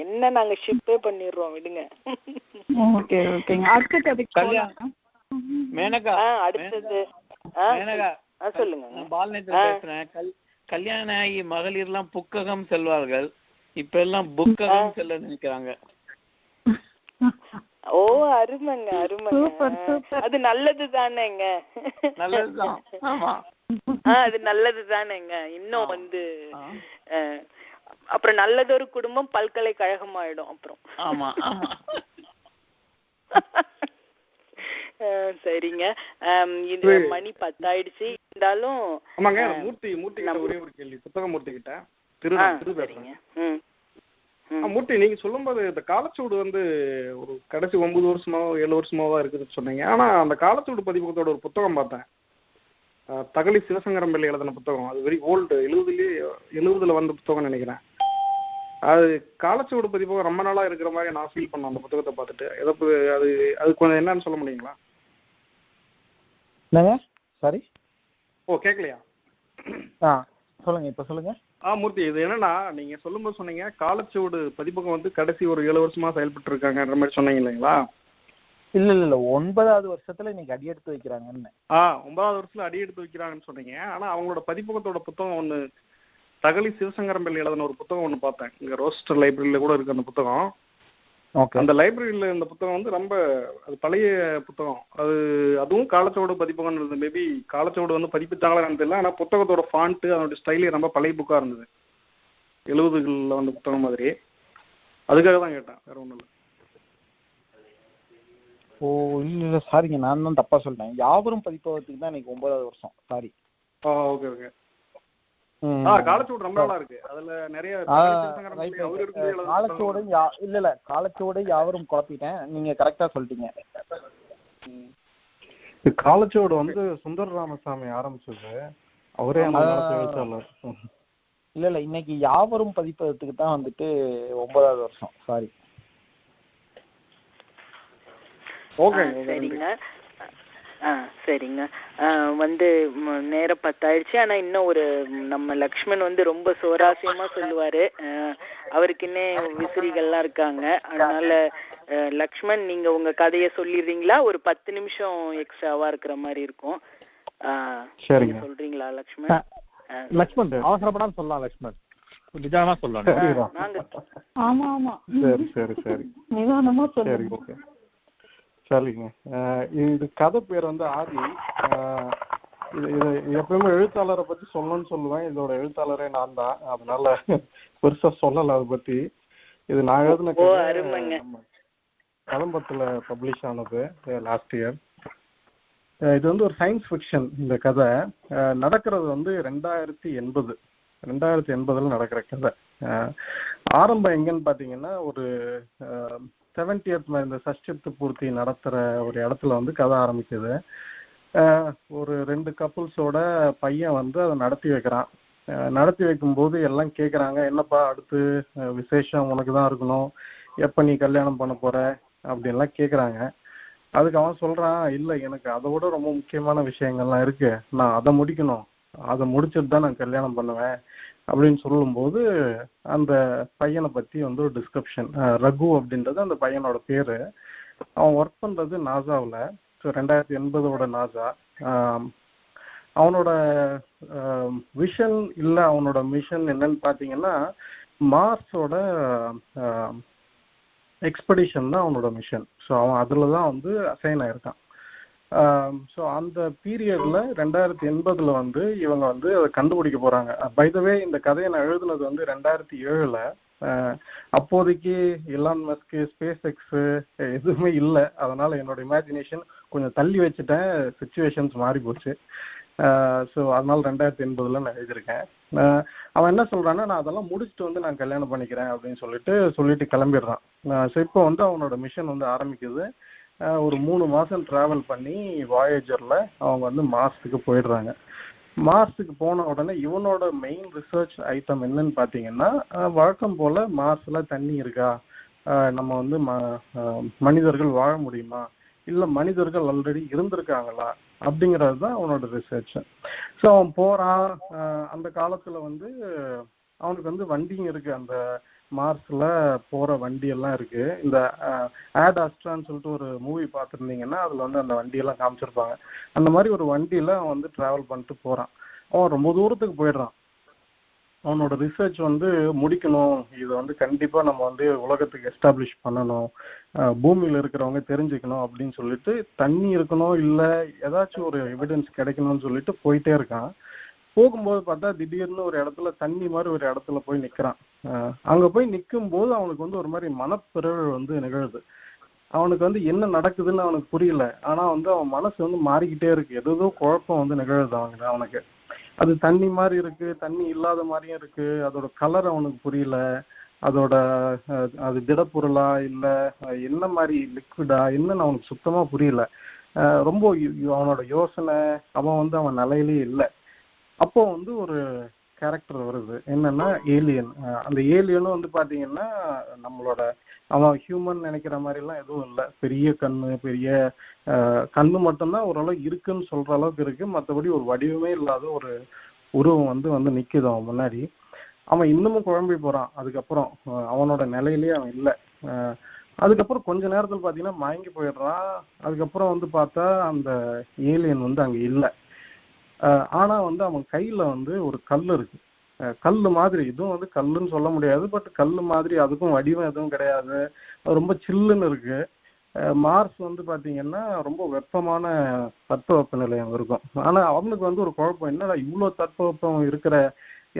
என்ன நாங்க ஷிப்பே பண்ணிடுறோம், விடுங்க.
ஓகே ஓகேங்க. அடுத்தது அதுக்கு
கல்யாணம் மேனகா,
அடுத்தது
மேனகா
சொல்லுங்க.
பால்நேத்திரன் பேசுறேன். கல்யாணம் ஆகி மகளிர் எல்லாம் புக்ககம் செல்வார்கள், இப்ப எல்லாம் புக்ககம் செல்ல நினைக்கிறாங்க.
ஓ அருமைங்க அருமைங்க. அது நல்லது தானேங்க.
நல்லதுதான். ஆமா,
அது நல்லது தானேங்க. இன்னும் வந்து அப்புறம் நல்லதொரு குடும்பம் பல்கலைக்கழகம் ஆயிடும் அப்புறம்.
ஆமா ஆமா.
சரிங்க, இது மணி 10 ஆயிடுச்சு. இருந்தாலும்
ஆமாங்க, மூர்த்தி கிட்ட ஒரே ஒரு கேள்வி. புத்தக மூர்த்தி கிட்ட
சரிங்க.
மூர்த்தி, நீங்க சொல்லும்போது இந்த காலச்சூடு வந்து ஒரு கடைசி 9 வருஷமாவோ 7 வருஷமாவோ இருக்குதுன்னு சொன்னீங்க. ஆனா அந்த காலச்சூடு பதிப்பகத்தோட ஒரு புத்தகம் பார்த்தேன், தகழி சிவசங்கரம் பிள்ளை எழுதின புத்தகம். அது வெரி ஓல்டு, 70ல வந்த புத்தகம்னு நினைக்கிறேன். அது காலச்சூடு பதிப்பகம் ரொம்ப நாளா இருக்கிற மாதிரி நான் ஃபீல் பண்ணேன் அந்த புத்தகத்தை பார்த்துட்டு. அது கொஞ்சம் என்னன்னு சொல்ல முடியுங்களா?
சாரி,
கேட்கலையா?
சொல்லுங்க, இப்ப சொல்லுங்க.
மூர்த்தி, இது என்னன்னா நீங்க சொல்லும்போது சொன்னீங்க காலச்சூடு பதிப்பகம் வந்து கடைசி ஒரு 7 வருஷமா செயல்பட்டு இருக்காங்கன்ற மாதிரி சொன்னீங்க இல்லைங்களா?
இல்ல 9வது வருஷத்துல இன்னைக்கு அடி எடுத்து வைக்கிறாங்கன்னு.
9வது வருஷத்துல அடி எடுத்து வைக்கிறாங்கன்னு சொன்னீங்க. ஆனா அவங்களோட பதிப்பகத்தோட புத்தகம் ஒண்ணு, தகழி சிவசங்கரம் பிள்ளை எழுதின ஒரு புத்தகம் ஒண்ணு பார்த்தேன். இங்க ரோஸ்டர் லைப்ரரியில கூட இருக்கு அந்த புத்தகம். அந்த லைப்ரரியில இந்த புத்தகம் வந்து ரொம்ப அது பழைய புத்தகம். அதுவும் காலச்சோடு பதிப்பகம் இருந்தது. மேபி காலச்சோடு வந்து பதிப்பித்தாங்களா தெரியல. ஆனா புத்தகத்தோட ஃபாண்ட் அதோட ஸ்டைலே ரொம்ப பழைய புக்கா இருந்தது, 70களில் வந்த புத்தகம் மாதிரி. அதுக்காக தான் கேட்டேன், வேற ஒன்றும் இல்லை.
இல்ல சாரிங்க, நான் தான் தப்பா சொல்லிட்டேன். யாவரும் பதிப்பகத்துக்கு தான் இன்னைக்கு 9வது வருஷம். சாரி.
Okay okay. காலச்சோடு ரொம்ப நாளா இருக்கு. அதுல நிறைய
காலச்சோடு இல்ல காலச்சோடு யாவரும் குழப்பிட்டேன். நீங்க கரெக்டா சொல்லிட்டீங்க.
காலச்சோடு வந்து சுந்தர ராமசாமி ஆரம்பிச்சது, அவரே எழுத்தாளர்.
இல்ல இன்னைக்கு யாவரும் பதிப்பகத்துக்கு தான் வந்துட்டு 9வது வருஷம். சாரி.
சரிங்க சரிங்க. வந்து நேரம் 10 ஆயிடுச்சு. ஆனா இன்னும் ஒரு நம்ம லக்ஷ்மண் வந்து ரொம்ப சுவாரஸ்யமா சொல்லுவாரு. அவருக்கு இன்னும் விசிறிகள்லாம் இருக்காங்க. அதனால லக்ஷ்மண், நீங்க உங்க கதையை சொல்லிடுறீங்களா? ஒரு 10 நிமிஷம் எக்ஸ்ட்ராவா இருக்கிற மாதிரி இருக்கும். சொல்றீங்களா லக்ஷ்மண்?
லக்ஷ்மண் அவசரப்படாம சொல்லலாம். லக்ஷ்மண் நிதானமா சொல்லலாம்.
ஆமா ஆமா,
சரி
நிதானமா சொல்லுங்க.
சரிங்க. இது கதை பேர் வந்து ஆதி. இது எப்பயுமே எழுத்தாளரை பத்தி சொல்லணும்னு சொல்லுவேன். இதோட எழுத்தாளரே நான் தான், அதனால பெருசா சொல்லல அதை பத்தி. இது நான் எழுதின கதம்பத்துல பப்ளிஷ் ஆனது லாஸ்ட் இயர். இது வந்து ஒரு சயின்ஸ் ஃபிக்ஷன். இந்த கதை நடக்கிறது வந்து 2080 நடக்கிற கதை. ஆரம்பம் எங்கன்னு பாத்தீங்கன்னா ஒரு 70th இந்த சஷ்டித்து பூர்த்தி நடத்துற ஒரு இடத்துல வந்து கதை ஆரம்பிக்குது. ஒரு 2 கப்புள்ஸோட பையன் வந்து அதை நடத்தி வைக்கிறான். நடத்தி வைக்கும்போது எல்லாம் கேட்குறாங்க, என்னப்பா அடுத்து விசேஷம் உனக்கு தான் இருக்கணும், எப்போ நீ கல்யாணம் பண்ண போற அப்படின்லாம் கேட்குறாங்க. அதுக்கு அவன் சொல்றான், இல்லை எனக்கு அதை விட ரொம்ப முக்கியமான விஷயங்கள்லாம் இருக்கு, நான் அதை முடிக்கணும், அதை முடிச்சுட்டு தான் நான் கல்யாணம் பண்ணுவேன் அப்படின்னு சொல்லும்போது அந்த பையனை பற்றி வந்து ஒரு டிஸ்கிரிப்ஷன், ரகு அப்படின்றது அந்த பையனோட பேர். அவன் ஒர்க் பண்ணுறது நாசாவில். So 2080 NASA. அவனோட விஷன் இல்லை, அவனோட மிஷன் என்னன்னு பார்த்தீங்கன்னா மார்ஸோட எக்ஸ்பெடிஷன் தான் அவனோட மிஷன். ஸோ அவன் அதில் தான் வந்து அசைன் ஆயிருக்கான். ஸோ அந்த பீரியட்ல 2080 வந்து இவங்க வந்து அதை கண்டுபிடிக்க போறாங்க. பை த வே இந்த கதையை நான் எழுதுனது வந்து 2007. அப்போதைக்கு எலான் மஸ்க், ஸ்பேஸ் எக்ஸ் எதுவுமே இல்லை. அதனால என்னோட இமேஜினேஷன் கொஞ்சம் தள்ளி வச்சுட்டேன், சிச்சுவேஷன்ஸ் மாறி போச்சு. ஸோ அதனால 2080 நான் எழுதியிருக்கேன். அவன் என்ன சொல்றான்னா, நான் அதெல்லாம் முடிச்சுட்டு வந்து நான் கல்யாணம் பண்ணிக்கிறேன் அப்படின்னு சொல்லிட்டு கிளம்பிடுறான். ஸோ இப்போ வந்து அவனோட மிஷன் வந்து ஆரம்பிக்குது. ஒரு 3 மாசம் டிராவல் பண்ணி வாயேஜர்ல அவங்க வந்து மார்ஸுக்கு போயிடுறாங்க. மார்ஸுக்கு போன உடனே இவனோட மெயின் ரிசர்ச் ஐட்டம் என்னன்னு பார்த்தீங்கன்னா, வழக்கம் போல மார்ஸ்ல தண்ணி இருக்கா, நம்ம வந்து மனிதர்கள் வாழ முடியுமா, இல்லை மனிதர்கள் ஆல்ரெடி இருந்திருக்காங்களா அப்படிங்கிறது தான் அவனோட ரிசர்ச். ஸோ அவன் போறான். அந்த காலத்துல வந்து அவனுக்கு வந்து வண்டியும் இருக்கு, அந்த மார்ஸ்ல போற வண்டி எல்லாம் இருக்கு. இந்த ஆட் ஆஸ்ட்ரான்னு சொல்லிட்டு ஒரு மூவி பார்த்துருந்தீங்கன்னா அதுல வந்து அந்த வண்டியெல்லாம் காமிச்சிருப்பாங்க. அந்த மாதிரி ஒரு வண்டியில அவன் வந்து டிராவல் பண்ணிட்டு போறான். அவன் ரொம்ப தூரத்துக்கு போயிடுறான். அவனோட ரிசர்ச் வந்து முடிக்கணும், இதை வந்து கண்டிப்பா நம்ம வந்து உலகத்துக்கு எஸ்டாப்ளிஷ் பண்ணணும், பூமியில இருக்கிறவங்க தெரிஞ்சுக்கணும் அப்படின்னு சொல்லிட்டு தண்ணி இருக்கணும் இல்லை ஏதாச்சும் ஒரு எவிடன்ஸ் கிடைக்கணும்னு சொல்லிட்டு போயிட்டே இருக்கான். போகும்போது பார்த்தா திடீர்னு ஒரு இடத்துல தண்ணி மாதிரி ஒரு இடத்துல போய் நிற்கிறான். அங்க போய் நிற்கும் போது அவனுக்கு வந்து ஒரு மாதிரி மனப்பிறழ்வு வந்து நிகழுது. அவனுக்கு வந்து என்ன நடக்குதுன்னு அவனுக்கு புரியல. ஆனா வந்து அவன் மனசு வந்து மாறிக்கிட்டே இருக்கு, ஏதோ குழப்பம் வந்து நிகழுது அவனுக்கு. அது தண்ணி மாதிரி இருக்கு, தண்ணி இல்லாத மாதிரியும் இருக்கு, அதோட கலர் அவனுக்கு புரியல, அதோட அது திடப்பொருளா இல்லை என்ன மாதிரி லிக்விடா என்னன்னு அவனுக்கு சுத்தமா புரியல. ரொம்ப அவனோட யோசனை, அவன் வந்து அவன் நிலையிலே இல்லை. அப்போ வந்து ஒரு கேரக்டர் வருது, என்னன்னா ஏலியன். அந்த ஏலியனும் வந்து பாத்தீங்கன்னா நம்மளோட அவன் ஹியூமன் நினைக்கிற மாதிரி எல்லாம் எதுவும் இல்லை. பெரிய கண்ணு மட்டும்தான் ஓரளவு இருக்குன்னு சொல்ற அளவுக்கு இருக்கு. மற்றபடி ஒரு வடிவமே இல்லாத ஒரு உருவம் வந்து நிக்குது அவன் முன்னாடி. அவன் இன்னமும் குழம்பி போறான். அதுக்கப்புறம் அவனோட நிலையிலேயே அவன் இல்லை. அதுக்கப்புறம் கொஞ்ச நேரத்தில் பார்த்தீங்கன்னா மயங்கி போயிடுறான். அதுக்கப்புறம் வந்து பார்த்தா அந்த ஏலியன் வந்து அங்கே இல்லை. ஆனா வந்து அவன் கையில வந்து ஒரு கல் இருக்கு, கல்லு மாதிரி. இதுவும் வந்து கல்லுன்னு சொல்ல முடியாது, பட் கல்லு மாதிரி, அதுக்கும் வடிவம் எதுவும் கிடையாது, ரொம்ப சில்லுன்னு இருக்கு. மார்ஸ் வந்து பாத்தீங்கன்னா ரொம்ப வெப்பமான தட்பவெப்ப நிலையம் இருக்கும். ஆனா அவனுக்கு வந்து ஒரு குழப்பம், என்னடா இவ்வளோ தட்பவெப்பம் இருக்கிற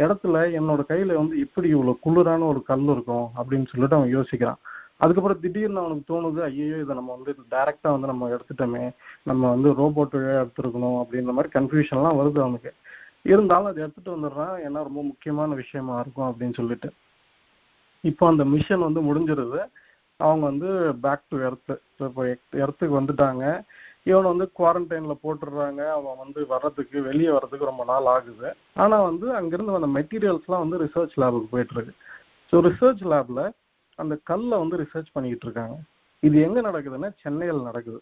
இடத்துல என்னோட கையில வந்து இப்படி இவ்வளோ குளிரான ஒரு கல் இருக்கும் அப்படின்னு சொல்லிட்டு அவன் யோசிக்கிறான். அதுக்கப்புறம் திடீர்னு அவனுக்கு தோணுது, ஐயோ இதை நம்ம வந்து டைரக்டா வந்து நம்ம எடுத்துட்டோமே, நம்ம வந்து ரோபோட் எடுத்துருக்கணும் அப்படின்ற மாதிரி கன்ஃபியூஷன்லாம் வருது அவனுக்கு. இருந்தாலும் அதை எடுத்துட்டு வந்துடுறான், ஏன்னா ரொம்ப முக்கியமான விஷயமா இருக்கும் அப்படின்னு சொல்லிட்டு. இப்போ அந்த மிஷன் வந்து முடிஞ்சிருது. அவங்க வந்து பேக் டு எர்த்து, இப்போ எர்த்துக்கு வந்துட்டாங்க. இவனை வந்து குவாரண்டைன்ல போட்டுடுறாங்க. அவன் வந்து வெளியே வர்றதுக்கு ரொம்ப நாள் ஆகுது. ஆனா வந்து அங்கிருந்து அந்த மெட்டீரியல்ஸ்லாம் வந்து ரிசர்ச் லேபுக்கு போயிட்டு இருக்கு. ஸோ ரிசர்ச் லேப்ல அந்த கல்லை வந்து ரிசர்ச் பண்ணிக்கிட்டு இருக்காங்க. இது எங்க நடக்குதுன்னா சென்னையில் நடக்குது.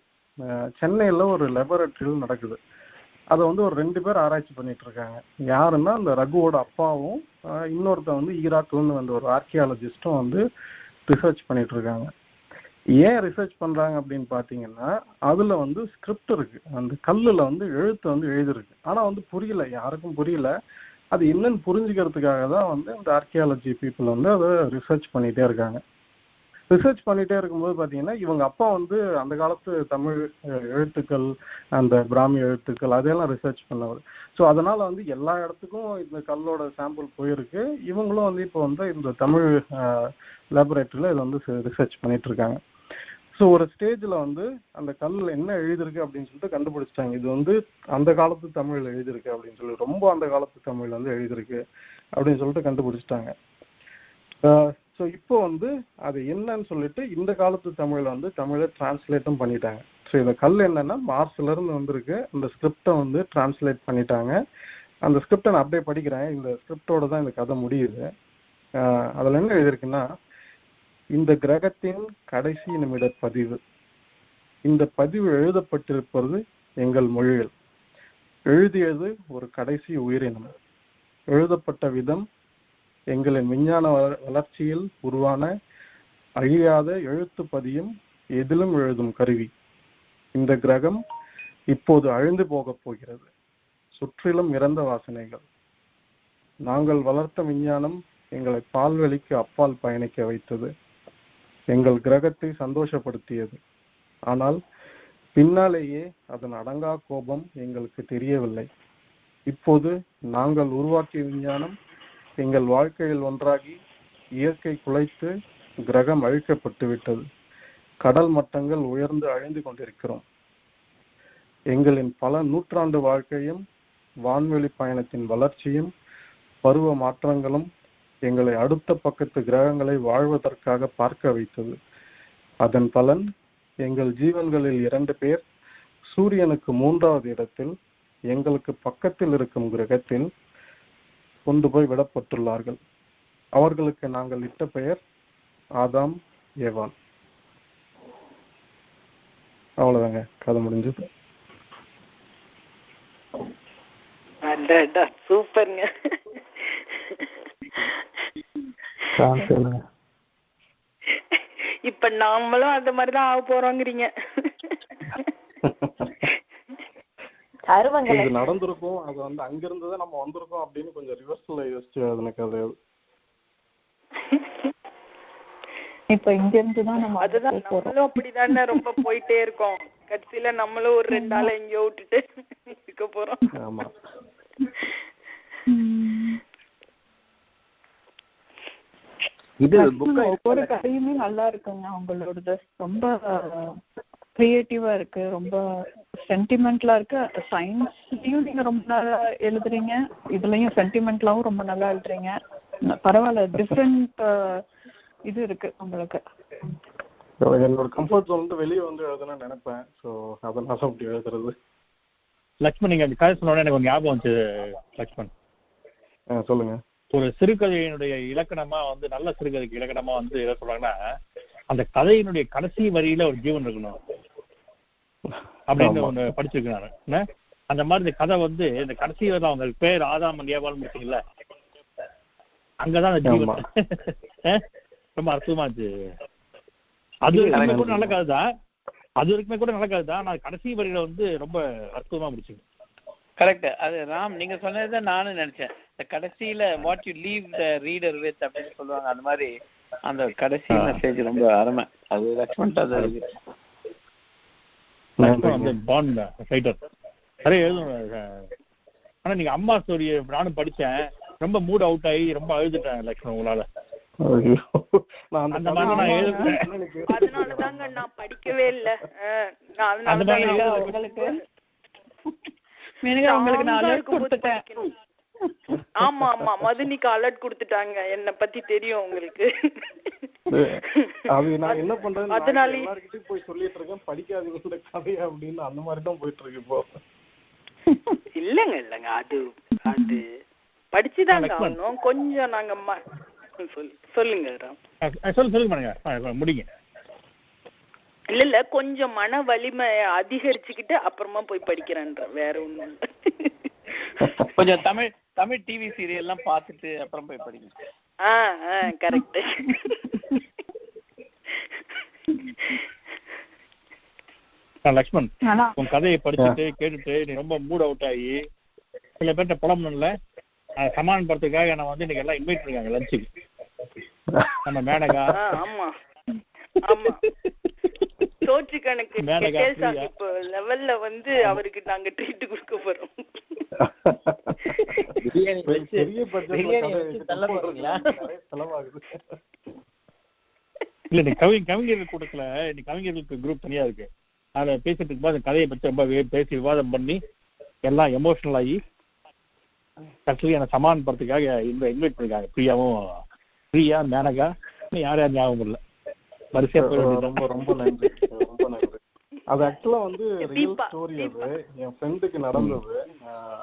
சென்னையில் ஒரு லெபரட்டரியில் நடக்குது. அதை வந்து ஒரு 2 பேர் ஆராய்ச்சி பண்ணிட்டு இருக்காங்க. யாருன்னா அந்த ரகுவோட அப்பாவும் இன்னொருத்த வந்து ஈராக்லேருந்து வந்த ஒரு ஆர்கியாலஜிஸ்டும் வந்து ரிசர்ச் பண்ணிட்டு இருக்காங்க. ஏன் ரிசர்ச் பண்றாங்க அப்படின்னு பாத்தீங்கன்னா, அதுல வந்து ஸ்கிரிப்ட் இருக்கு, அந்த கல்லுல வந்து எழுத்து வந்து எழுதிருக்கு. ஆனா வந்து புரியல, யாருக்கும் புரியல. அது என்னன்னு புரிஞ்சுக்கிறதுக்காக தான் வந்து இந்த ஆர்கியாலஜி பீப்புள் வந்து அதை ரிசர்ச் பண்ணிட்டே இருக்காங்க. ரிசர்ச் பண்ணிட்டே இருக்கும்போது பாத்தீங்கன்னா, இவங்க அப்பா வந்து அந்த காலத்து தமிழ் எழுத்துக்கள், அந்த பிராமி எழுத்துக்கள் அதையெல்லாம் ரிசர்ச் பண்ணவர். ஸோ அதனால வந்து எல்லா இடத்துக்கும் இந்த கல்லோட சாம்பிள் போயிருக்கு. இவங்களும் வந்து இப்போ வந்து இந்த தமிழ் லேபரேட்டரியில் இதை வந்து ரிசர்ச் பண்ணிட்டு இருக்காங்க. ஸோ ஒரு ஸ்டேஜில் வந்து அந்த கல்லில் என்ன எழுதிருக்கு அப்படின்னு சொல்லிட்டு கண்டுபிடிச்சிட்டாங்க. இது வந்து அந்த காலத்து தமிழில் எழுதிருக்கு அப்படின்னு சொல்லி, ரொம்ப அந்த காலத்து தமிழில் வந்து எழுதிருக்கு அப்படின்னு சொல்லிட்டு கண்டுபிடிச்சிட்டாங்க. ஸோ இப்போ வந்து அது என்னன்னு சொல்லிட்டு இந்த காலத்து தமிழில் வந்து தமிழை டிரான்ஸ்லேட்டும் பண்ணிட்டாங்க. ஸோ இந்த கல் என்னன்னா மார்ஸ்லேருந்து வந்திருக்கு. அந்த ஸ்கிரிப்டை வந்து டிரான்ஸ்லேட் பண்ணிட்டாங்க. அந்த ஸ்கிரிப்டை நான் அப்படியே படிக்கிறேன். இந்த ஸ்கிரிப்டோட தான் இந்த கதை முடியுது. அதில் என்ன எழுதிருக்குன்னா, இந்த கிரகத்தின் கடைசி நிமிட பதிவு. இந்த பதிவு எழுதப்பட்டிருப்பது எங்கள் மொழியில். எழுதியது ஒரு கடைசி உயிரினம். எழுதப்பட்ட விதம் எங்களின் விஞ்ஞான வளர்ச்சியில் உருவான அழியாத எழுத்து பதியும் எதிலும் எழுதும் கருவி. இந்த கிரகம் இப்போது அழிந்து போகப் போகிறது. சுற்றிலும் இறந்த வாசனைகள். நாங்கள் வளர்த்த விஞ்ஞானம் எங்களை பால்வெளிக்கு அப்பால் பயணிக்க வைத்தது. எங்கள் கிரகத்தை சந்தோஷப்படுத்தியது. ஆனால் பின்னாலேயே அதன் அடங்கா கோபம் எங்களுக்கு தெரியவில்லை. இப்போது நாங்கள் உருவாக்கிய விஞ்ஞானம் எங்கள் வாழ்க்கையில் ஒன்றாகி இயற்கை குலைத்து கிரகம் அழிக்கப்பட்டு விட்டது. கடல் மட்டங்கள் உயர்ந்து அழிந்து கொண்டிருக்கிறோம். எங்களின் பல நூற்றாண்டு வாழ்க்கையும் வான்வெளி பயணத்தின் வளர்ச்சியும் பருவ மாற்றங்களும் எங்களை அடுத்த பக்கத்து கிரகங்களை வாழ்வதற்காக பார்க்க வைத்தது. அதன் பலன் எங்கள் ஜீவன்களில் 2 பேர் சூரியனுக்கு 3வது இடத்தில் எங்களுக்கு பக்கத்தில் இருக்கும் கிரகத்தில் கொண்டு போய் விடப்பட்டுள்ளார்கள். அவர்களுக்கு நாங்கள் இட்ட பெயர் ஆதாம், ஏவாள். அவ்வளவுதாங்க, கதை முடிஞ்சது.
சூப்பர்ங்க. இப்ப நாமளும் அந்த மாதிரிதான் ஆக போறோங்கிறீங்க.
இது நடந்திருக்கும், அது வந்து அங்கிருந்துதான் நம்ம வந்திருக்கோம் அப்படின்னு கொஞ்சம் ரிவர்ஸ்ல யோசிச்சு எனக்கு அது
இப்ப இங்க இருந்துதான் நம்ம
அதுதான் நம்மளும் அப்படிதானே ரொம்ப போயிட்டே இருக்கோம். கடைசியில நம்மளும் ஒரு 2 நாள் எங்கேயோ விட்டுட்டு இருக்க போறோம்.
ஆமா.
இது
ஒவ்வொரு கதையுமே நல்லா இருக்குங்க. அவங்களோடது ரொம்ப கிரியேட்டிவா இருக்கு, ரொம்ப சென்டிமெண்ட்லா இருக்கு. சயின்ஸ்லயும் நீங்க ரொம்ப நல்லா எழுதுறீங்க, இதுலயும் சென்டிமெண்ட்லாவும் ரொம்ப நல்லா எழுதுறீங்க. பரவாயில்ல, டிஃப்ரெண்ட் இது இருக்கு உங்களுக்கு.
என்னோட கம்ஃபர்ட் ஜோன் வந்து வெளியே வந்து எழுதணும்னு நினைப்பேன். ஸோ அதனால அப்படி எழுதுறது.
லக்ஷ்மண், நீங்க அந்த கதை சொன்னோட எனக்கு ஒரு ஞாபகம் வந்துச்சு. லக்ஷ்மண்
சொல்லுங்க.
ஒரு சிறுகதையினுடைய இலக்கணமா வந்து, நல்ல சிறுகதைக்கு இலக்கணமா வந்து என்ன சொல்றாங்கன்னா, அந்த கதையினுடைய கடைசி வரியில ஒரு ஜீவன் இருக்கணும் அப்படின்னு ஒண்ணு படிச்சிருக்கேன் நான். அந்த மாதிரி இந்த கதை வந்து இந்த கடைசி வரை அவங்க பேர் ஆதாம் ஏவாள் முடிச்சீங்கல்ல, அங்கதான் அந்த ஜீவன். ரொம்ப அற்புதமா இருந்துச்சு. அது வரைக்குமே கூட நல்ல கதை தான், அது வரைக்குமே கூட நல்ல கதை தான். நான் கடைசி வரியில வந்து ரொம்ப அற்புதமா முடிச்சுங்க.
கரெக்ட். அது ராம் நீங்க சொன்னதுதான் நானும் நினைச்சேன். இந்த கடைசியில what you leave the reader with அப்படின்னு சொல்லுவாங்க, அந்த மாதிரி அந்த கடைசி மெசேஜ் ரொம்ப அருமை. அது லக்ஷ்மண்
நிறைய எழுதணும். ஆனா நீங்க அம்மா ஸ்டோரிய நானும் படிச்சேன், ரொம்ப மூட் அவுட் ஆகி ரொம்ப அழுதுட்டேன் லக்ஷ்மண் உங்களால.
அதனாலதாங்க நான் படிக்கவே இல்ல. ஆமா ஆமா, மதுனிக்கு அலர்ட் கொடுத்துட்டாங்க, என்ன பத்தி தெரியும் உங்களுக்கு.
என்ன பண்றது, போய் சொல்லிட்டு இருக்கேன் படிக்காதீங்க கதையா அப்படின்னு, அந்த மாதிரி தான் போயிட்டு இருக்கு இப்போ.
இல்லங்க இல்லங்க, அது அது படிச்சுதாங்க ஆகணும். கொஞ்சம் நாங்க சொல்லுங்க
சொல்லுங்க முடிங்க.
இல்ல இல்ல, கொஞ்சம் மன வலிமை அதிகரிச்சுக்கிட்டு அப்புறமா போய் படிக்கிறேன்ற, வேற ஒண்ணும்.
கொஞ்சம் தமிழ் டிவி சீரியல் எல்லாம் பார்த்துட்டு அப்புறம் போய் படிங்க.
கரெக்ட்.
லக்ஷ்மண், உன் கதையை படிச்சுட்டு கேட்டுட்டு நீ ரொம்ப மூட் அவுட் ஆகி சில பேர்ட்ட புலம்புல சமான் படத்துக்காக என்ன வந்து இன்னைக்கு எல்லாம் இன்வைட் பண்ணிருக்காங்க லஞ்சுக்கு. நம்ம மேனகா,
ஆமா ஆமா, சோற்று கணக்கு இப்போ லெவல்ல வந்து அவருக்கு நாங்க ட்ரீட் கொடுக்க போறோம்.
இல்ல, நீ கவிஞர்கள் கூட்டத்துல நீ கவிஞர்களுக்கு குரூப் தனியா இருக்கு, அதை பேசிட்டு இருக்கும்போது அந்த கதையை பத்தி ரொம்ப பேசி விவாதம் பண்ணி எல்லாம் எமோஷனல் ஆகி கடைசியில் எனக்கு சமான் படத்துக்காக இன்வைட் பண்ணிருக்காங்க. பிரியா மேனகா, யார் யார் ஞாபகம் இல்லை, வரிசையா
ரொம்ப ரொம்ப நன்றி, ரொம்ப நன்றி. அது ஆக்சுவலா வந்து ரியல் ஸ்டோரி. அது என் ஃப்ரெண்டுக்கு நடந்தது.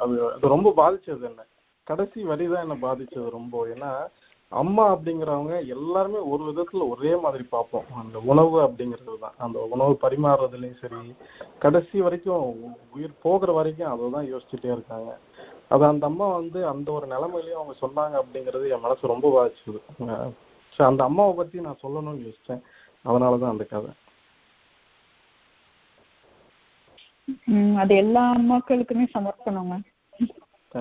அது ரொம்ப பாதிச்சது என்ன, கடைசி வரிதான் என்ன பாதிச்சது ரொம்ப. ஏன்னா அம்மா அப்படிங்கிறவங்க எல்லாருமே ஒரு விதத்துல ஒரே மாதிரி பார்ப்போம். அந்த உணவு அப்படிங்கிறது தான், அந்த உணவு பரிமாறுறதுலயும் சரி, கடைசி வரைக்கும் உயிர் போகிற வரைக்கும் அதை தான் யோசிச்சுட்டே இருக்காங்க. அது அந்த அம்மா வந்து அந்த ஒரு நிலைமையிலயும் அவங்க சொன்னாங்க அப்படிங்கிறது என் மனசு ரொம்ப பாதிச்சது. அந்த அம்மாவை பத்தி நான் சொல்லணும்னு யோசிச்சேன், அதனாலதான் அந்த கதை.
அது எல்லா அம்மாக்களுக்குமே சமர்ப்பணங்க.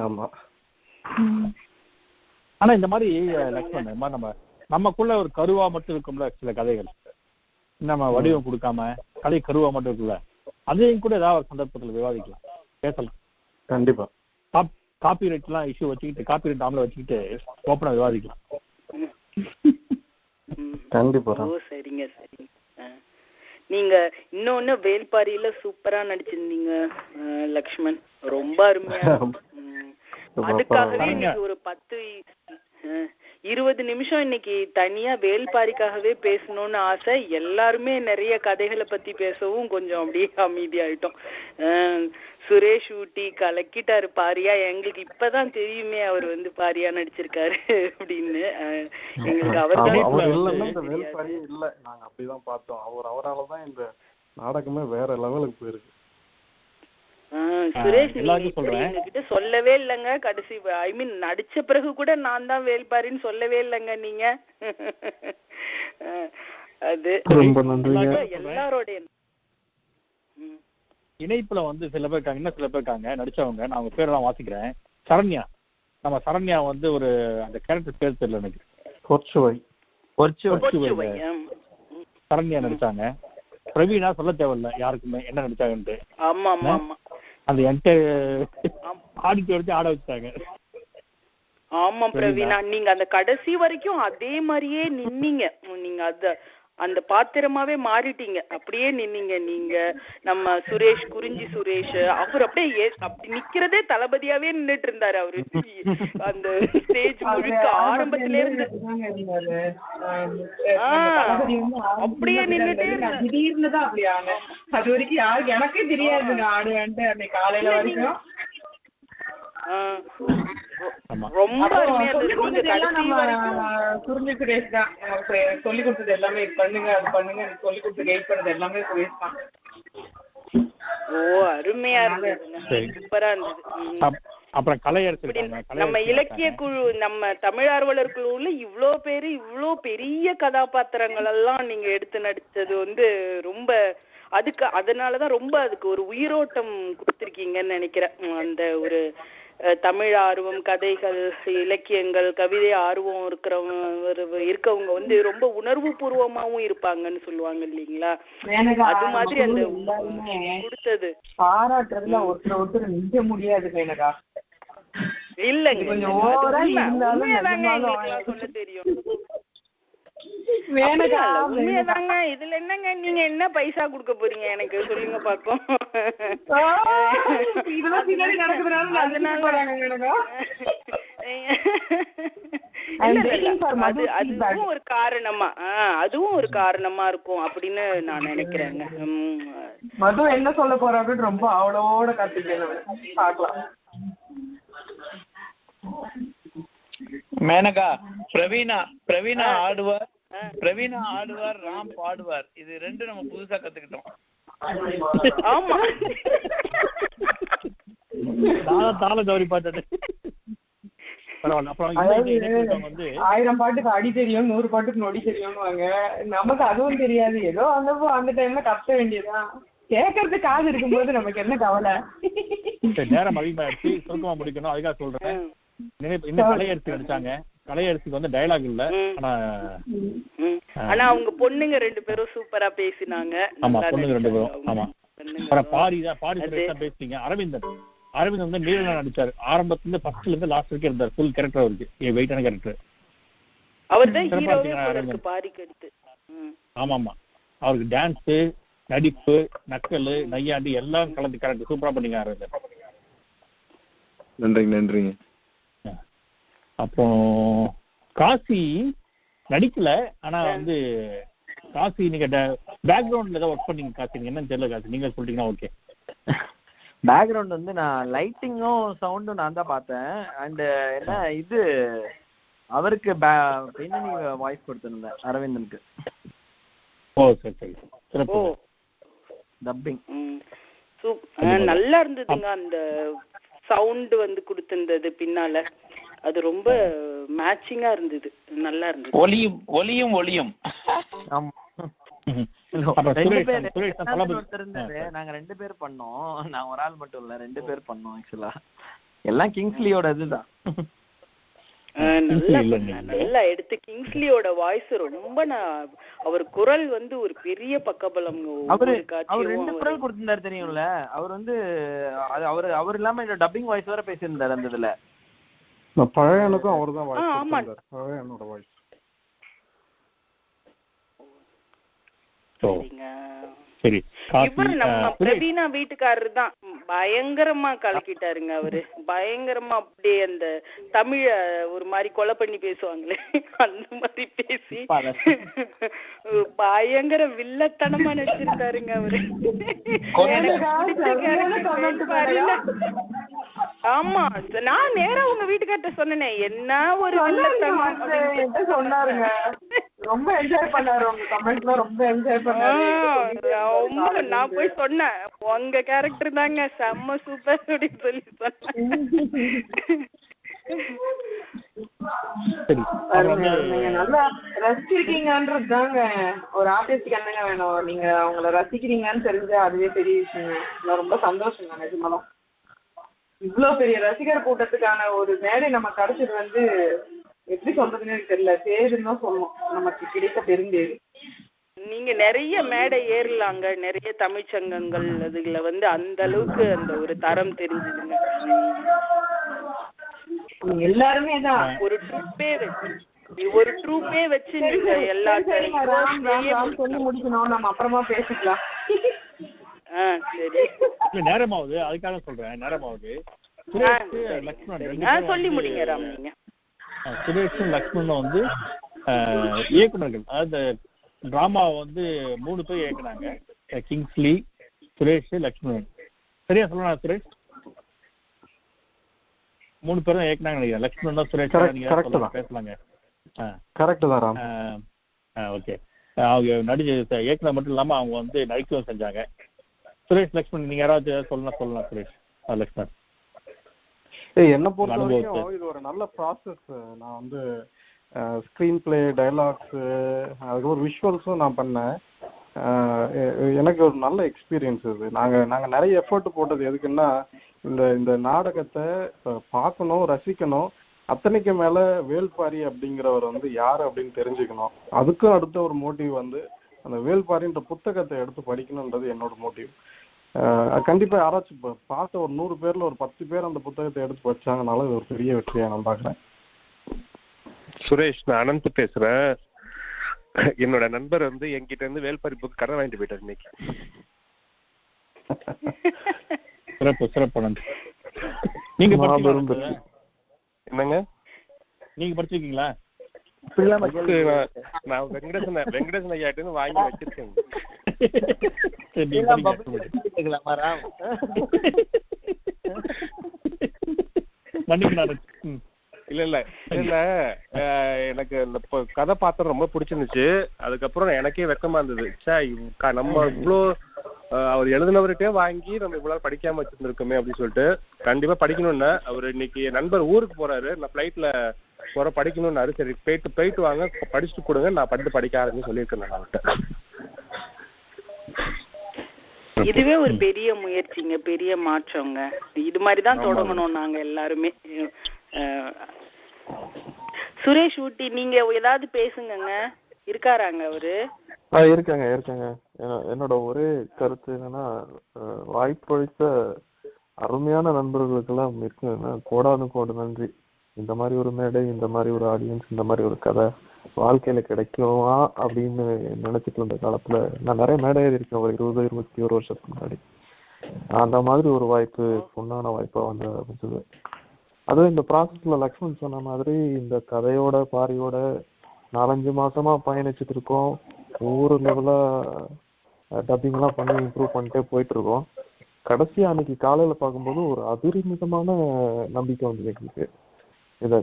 ஆமா.
ஆனா இந்த மாதிரி லக்ஷ்மண், நமக்குள்ள ஒரு கருவா மட்டும் இருக்கும்ல சில கதைகள், நம்ம வடிவம் கொடுக்காம கதை கருவா மட்டும் இருக்குல்ல, அதையும் கூட ஏதாவது ஒரு சந்தர்ப்பத்துல விவாதிக்கலாம், பேசலாம்.
கண்டிப்பா.
காப்பிரைட் எல்லாம் இஷ்யூ வச்சுக்கிட்டு, காப்பிரைட் ஆம்ல வச்சுக்கிட்டு ஓப்பனா விவாதிக்கலாம்.
கண்டிப்பா.
சரிங்க சரிங்க. நீங்க இன்னொன்னு வேல்பாரியில சூப்பரா நடிச்சிருந்தீங்க லக்ஷ்மண், ரொம்ப அருமையா. அதுக்காகவே இன்னைக்கு ஒரு 10-20 நிமிஷம் இன்னைக்கு தனியா வேல்பாரிக்காகவே பேசணும்னு ஆசை. எல்லாருமே நிறைய கதைகளை பத்தி பேசவும் கொஞ்சம் அப்படியே அமைதியாயிட்டோம். சுரேஷ் ஊட்டி கலக்கிட்டாரு பாரியா. எங்களுக்கு இப்பதான் தெரியுமே அவர் பாரியா நடிச்சிருக்காரு அப்படின்னு. எங்களுக்கு
அவர்தான் வேல்பாரியே இல்ல, நாங்க அப்படிதான் பார்த்தோம். அவராலதான் இந்த நாடகமே வேற லெவலுக்கு போயிருக்கு.
சுரேஷ் எங்ககிட்ட சொல்லவே இல்லைங்க. கடைசி நடிச்ச பிறகு கூட நான் தான் வேல்பாரின்னு சொல்லவே இல்லைங்க நீங்க. அது எல்லாரோட
இணைப்புல சில பேர் இருக்காங்க, இன்னும் சில பேர் இருக்காங்க நடிச்சவங்க. நான் அவங்க பேரெல்லாம் வாசிக்கிறேன். சரண்யா, நம்ம சரண்யா ஒரு அந்த கேரக்டர் பேர் தெரியல எனக்கு. சரண்யா நடிச்சாங்க. பிரவீனா சொல்ல தேவையில்ல யாருக்குமே என்ன நடிச்சாங்கன்ட்டு. அந்த ஆடிட்டு வச்சு ஆட வச்சாங்க.
ஆமா பிரவீனா, நீங்க அந்த கடைசி வரைக்கும் அதே மாதிரியே நின்னீங்க. நீங்க அந்த பாத்திரமாவே மாறிட்டீங்க, அப்படியே நின்னீங்க. நீங்க நம்ம சுரேஷ், குறிஞ்சி சுரேஷ், அவர் அப்படியே அப்படி நிக்கிறதே தளபதியாவே நின்னுட்டு இருந்தாரு அவரு. அந்த ஸ்டேஜ் முழுக்க ஆரம்பத்தில இருந்து அப்படியே நின்னுட்டே
திடீர்னுதான் அப்படி ஆன. அது வரைக்கும் யாருக்கு எனக்கே தெரியாது ஆடுவேன்ட்டு. அந்த காலையில வரைக்கும்
ரொம்ப
குறிஞ்சி சுரேஷ் தான் சொல்லி கொடுத்தது எல்லாமே. பண்ணுங்க அது பண்ணுங்க சொல்லி கொடுத்து கைட் பண்ணது எல்லாமே சுரேஷ் தான்.
அருமையா இருந்தது, சூப்பரா இருந்தது.
அப்புறம் கலையரசு,
நம்ம இலக்கிய குழு, நம்ம தமிழ் ஆர்வலர் குழுல இவ்ளோ பெரிய கதாபாத்திரங்கள் எல்லாம் நீங்க எடுத்து நடிச்சது ரொம்ப அதனாலதான் ரொம்ப அதுக்கு ஒரு உயிரோட்டம் கொடுத்திருக்கீங்கன்னு நினைக்கிறேன். அந்த ஒரு தமிழ் ஆர்வம், கதைகள், இலக்கியங்கள், கவிதை ஆர்வம் இருக்கவங்க ரொம்ப உணர்வு பூர்வமாவும் இருப்பாங்கன்னு சொல்லுவாங்க இல்லீங்களா? அது மாதிரி அந்த கொடுத்தது
பாராட்டுறதுல ஒருத்தர் நிக்க முடியாது.
இல்லங்க, சொல்ல தெரியும். உண்மையதாங்க. இதுல என்னங்க, நீங்க என்ன பைசா குடுக்க போறீங்க எனக்கு சொல்லுங்க பாப்போம். அதுவும் ஒரு காரணமா, அதுவும் ஒரு காரணமா இருக்கும் அப்படின்னு நான் நினைக்கிறேங்க.
மது என்ன சொல்ல போற அப்படின்னு ரொம்ப அவளோட கத்துக்கணும். பாக்கலாம்.
மேனகா, பிரவீனா ஆடுவார், ராம் பாடுவார். இது ரெண்டு நம்ம புதுசா கத்துக்கிட்டோம்.
ஆமா,
தாள கௌரி பாட்டு.
1000 பாட்டுக்கு அடி தெரியும், 100 பாட்டுக்கு நொடி தெரியும்னுவாங்க. நமக்கு அதுவும் தெரியாது. ஏதோ அந்த டைம்ல கத்த வேண்டியதான். கேட்கறது காது இருக்கும்போது நமக்கு என்ன கவலை.
நேரம் அதிகமாயிடுச்சு, சுருக்கமா முடிக்கணும். அதுக்காக சொல்றேன். கலையரசி நடிச்சாங்க. கலையரசிக்கு டயலாக் இல்ல,
ஆனா அவங்க பொண்ணுங்க 2 பேரும் சூப்பரா பேசினாங்க.
ஆமா, பொண்ணுங்க 2 பேரும். ஆமா, பாரி பேசிட்டீங்க. அரவிந்த் நீலனா நடிச்சாரு. ஆரம்பத்துல இருந்து ஃபர்ஸ்ட்ல இருந்து லாஸ்ட் வரைக்கும் இருந்தார். ஃபுல் கேரக்டர் அவருக்கு, வெயிட்டான கேரக்டர்.
அவர்தான் ஹீரோவே பாரிக்கு அடுத்து.
ஆமா, அவருக்கு டான்ஸ், நடிப்பு, நக்கல், நையாண்டி எல்லாம் கலந்து கேரக்டர் சூப்பரா பண்ணீங்க அரவிந்த்.
நன்றிங்க.
அப்புறம் காசி நடிக்கல, ஆனா காசி நீங்க பேக்ரவுண்ட்ல ஏதாவது ஒர்க் பண்ணீங்க. காசி நீங்க என்னன்னு தெரியல. காசி நீங்க சொல்லிட்டீங்கன்னா ஓகே.
பேக்ரவுண்ட் நான் லைட்டிங்கும் சவுண்டும் நான் தான் பார்த்தேன். அண்ட் என்ன இது அவருக்கு பின்னணி வாய்ஸ் கொடுத்திருந்தேன் அரவிந்தனுக்கு.
சரி.
டப்பிங்
நல்லா இருந்ததுங்க. அந்த சவுண்ட் கொடுத்திருந்தது பின்னால, அது ரொம்ப மேட்சிங்கா இருந்தது, நல்லா இருந்தது.
ஒலியும் ஆமா. நாங்க 2 பேர் பண்ணோம். நான் ஒரு ஆள் மட்டும் இல்ல, 2 பேர் பண்ணோம். ஆக்சுவலா எல்லாம் கிங்ஸ்லியோட இதுதான்.
நல்லா எடுத்து கிங்ஸ்லியோட வாய்ஸ் ரொம்ப அவர் குரல் ஒரு பெரிய பக்கபலம்.
அவர் 2 குரல் கொடுத்திருந்தாரு தெரியும்ல. அவர் இல்லாம டப்பிங் வாய்ஸ் வேற பேசியிருந்தாரு அந்த இதுல.
பழையனுக்கும் அவர்தான் வாய்ஸ். பழையனோட வாய்ஸ்.
சரி.
இவரு நம்ம பிரவீனா வீட்டுக்காரரு தான் பயங்கரமா கலக்கிட்டாருங்க. அவரு பயங்கரமா அப்படியே அந்த தமிழ ஒரு மாதிரி கொலை பண்ணி பேசுவாங்களே அந்த மாதிரி பேசி பயங்கர வில்லத்தனமா நடிச்சிருந்தாருங்க அவரு. ஆமா, நான் நேரா உங்க வீட்டுக்கார்ட்ட சொன்னேன் என்ன ஒரு வில்லத்தனம்
சொன்னாருங்க. ரொம்ப என்ஜாய் பண்ணாரு உங்க கமெண்ட்ல, ரொம்ப என்ஜாய் பண்ணாரு.
நான் போய் சொன்னேன் உங்க கேரக்டர் தாங்க செம்ம சூப்பர் அப்படின்னு சொல்லி சொன்னேன்.
நீங்க நல்லா ரசிச்சிருக்கீங்கன்றது தாங்க ஒரு ஆர்டிஸ்டுக்கு என்னங்க வேணும். நீங்க அவங்கள ரசிக்கிறீங்கன்னு தெரிஞ்சா அதுவே பெரிய விஷயங்க. நான் ரொம்ப சந்தோஷங்க நிஜமாதான். இவ்வளவு பெரிய ரசிகர் கூட்டத்துக்கான ஒரு மேடை நம்ம கிடைச்சது வந்து எப்படி சொல்றதுன்னு தெரியல, தேர்ன்னு தான் சொல்லணும். நமக்கு கிடைத்த பெருந்தேர்.
நீங்க நிறைய மேடை ஏறலாங்க, நிறைய தமிழ்ச்சங்கங்கள் அதுல வந்து அந்த அளவுக்கு அந்த ஒரு தரம் தெரிஞ்சுதுங்க.
எல்லாருமே தான்
ஒரு ட்ரூப்பே வச்சு நீங்க எல்லாத்தையும்
சொல்லி முடிக்கணும். நம்ம அப்புறமா பேசிக்கலாம்.
சரி,
நேரமாவது அதுக்காக சொல்றேன். நேரமாவது
சொல்லி முடிங்க ராம். நீங்க
சுரேஷும் லக்ஷ்மணும் வந்து இயக்குனர்கள், அதாவது டிராமாவை வந்து 3 பேர் இயக்குனாங்க. கிங்ஸ்லி, சுரேஷ், லக்ஷ்மணன். சரியா சொல்லலாம் சுரேஷ்? 3 பேரும் இயக்குனாங்க நினைக்கிறேன். லக்ஷ்மணன் தான் சுரேஷ் பேசலாங்க.
கரெக்ட் தான் ராம்.
ஓகே. அவங்க நடிச்ச இயக்குனர் மட்டும் இல்லாம அவங்க வந்து நடிக்கவும் செஞ்சாங்க. சுரேஷ், லக்ஷ்மணன் நீங்க யாராவது சொல்லலாம். சுரேஷ், லக்ஷ்மணன்.
என்ன பொறுத்த வரைக்கும் இது ஒரு நல்ல ப்ராசஸ். நான் வந்து ஸ்க்ரீன் பிளே, டைலாக்ஸ், அதுக்கப்புறம் விஷுவல்ஸும் நான் பண்ணேன். எனக்கு ஒரு நல்ல எக்ஸ்பீரியன்ஸ் இது. நாங்கள் நிறைய எஃபர்ட் போட்டது எதுக்குன்னா, இந்த நாடகத்தை பார்க்கணும், ரசிக்கணும். அத்தனைக்கு மேலே வேல்பாரி அப்படிங்கிறவர் வந்து யார் அப்படின்னு தெரிஞ்சுக்கணும். அதுக்கும் அடுத்த ஒரு மோட்டிவ் வந்து அந்த வேல்பாரின்ற புத்தகத்தை எடுத்து படிக்கணுன்றது என்னோட மோட்டிவ். கண்டிப்பா யாராச்சும் பார்த்த ஒரு 100 பேர்ல ஒரு 10 பேர் அந்த புத்தகத்தை எடுத்து படிச்சாங்கனால இது ஒரு பெரிய வெற்றியா நான் பாக்குறேன்.
சுரேஷ், நான் அனந்த் பேசுறேன். என்னோட நண்பர் வந்து என்கிட்ட இருந்து வேல்பாரி புக் கடன் வாங்கிட்டு போயிட்டார் இன்னைக்கு.
சிறப்பு. நீங்க
என்னங்க
நீங்க படிச்சிருக்கீங்களா?
நான் வெங்கடேசன் ஐயாட்டு வாங்கி வச்சிருக்கேன். இல்ல எனக்கு இந்த கதை பாத்திரம் ரொம்ப பிடிச்சிருந்துச்சு. அதுக்கப்புறம் எனக்கே வெக்கமா இருந்தது. நம்ம இவ்வளோ அவர் எழுதினவர்கிட்டே வாங்கி நம்ம இவ்வளவு படிக்காம வச்சிருந்துருக்கோமே அப்படின்னு சொல்லிட்டு கண்டிப்பா படிக்கணும்னா அவர் இன்னைக்கு நண்பர் ஊருக்கு போறாரு. நான் பிளைட்ல போற படிக்கணும்னாரு. சரி போயிட்டு வாங்க, படிச்சுட்டு கொடுங்க, நான் படிக்க ஆரம்பிச்சு சொல்லியிருக்கேன் அவர்கிட்ட.
இதுவே ஒரு பெரிய முயற்சிங்க, பெரிய மாற்றங்க. இது மாதிரிதான் தொடங்கணும் நாங்க எல்லாருமே. சுரேஷ் ஊட்டி, நீங்க ஏதாவது பேசுங்க. இருக்காராங்க அவரு?
இருக்காங்க. என்னோட ஒரே கருத்து என்னன்னா, வாய்ப்பளித்த அருமையான நண்பர்களுக்கெல்லாம் இருக்குன்னா கோடானு நன்றி. இந்த மாதிரி ஒரு மேடை, இந்த மாதிரி ஒரு ஆடியன்ஸ், இந்த மாதிரி ஒரு கதை வாழ்க்கையில கிடைக்குமா அப்படின்னு நினைச்சிட்டு இருந்த காலத்துல நான் நிறைய மேடை இருக்கேன். ஒரு 20-21 வருஷத்துக்கு முன்னாடி அந்த மாதிரி ஒரு வாய்ப்பு பொண்ணான வாய்ப்பா வந்து அமைச்சது. அதுவும் இந்த ப்ராசஸ்ல லக்ஷ்மண் சொன்ன மாதிரி இந்த கதையோட பாரியோட 4-5 மாசமா பயணிச்சுட்டு இருக்கோம். ஒவ்வொரு லெவலா டப்பிங் எல்லாம் பண்ணி இம்ப்ரூவ் பண்ணிட்டே போயிட்டு இருக்கோம். கடைசியா அன்னைக்கு காலையில பார்க்கும்போது ஒரு அதிரிமிதமான நம்பிக்கை வந்து எங்களுக்கு இதை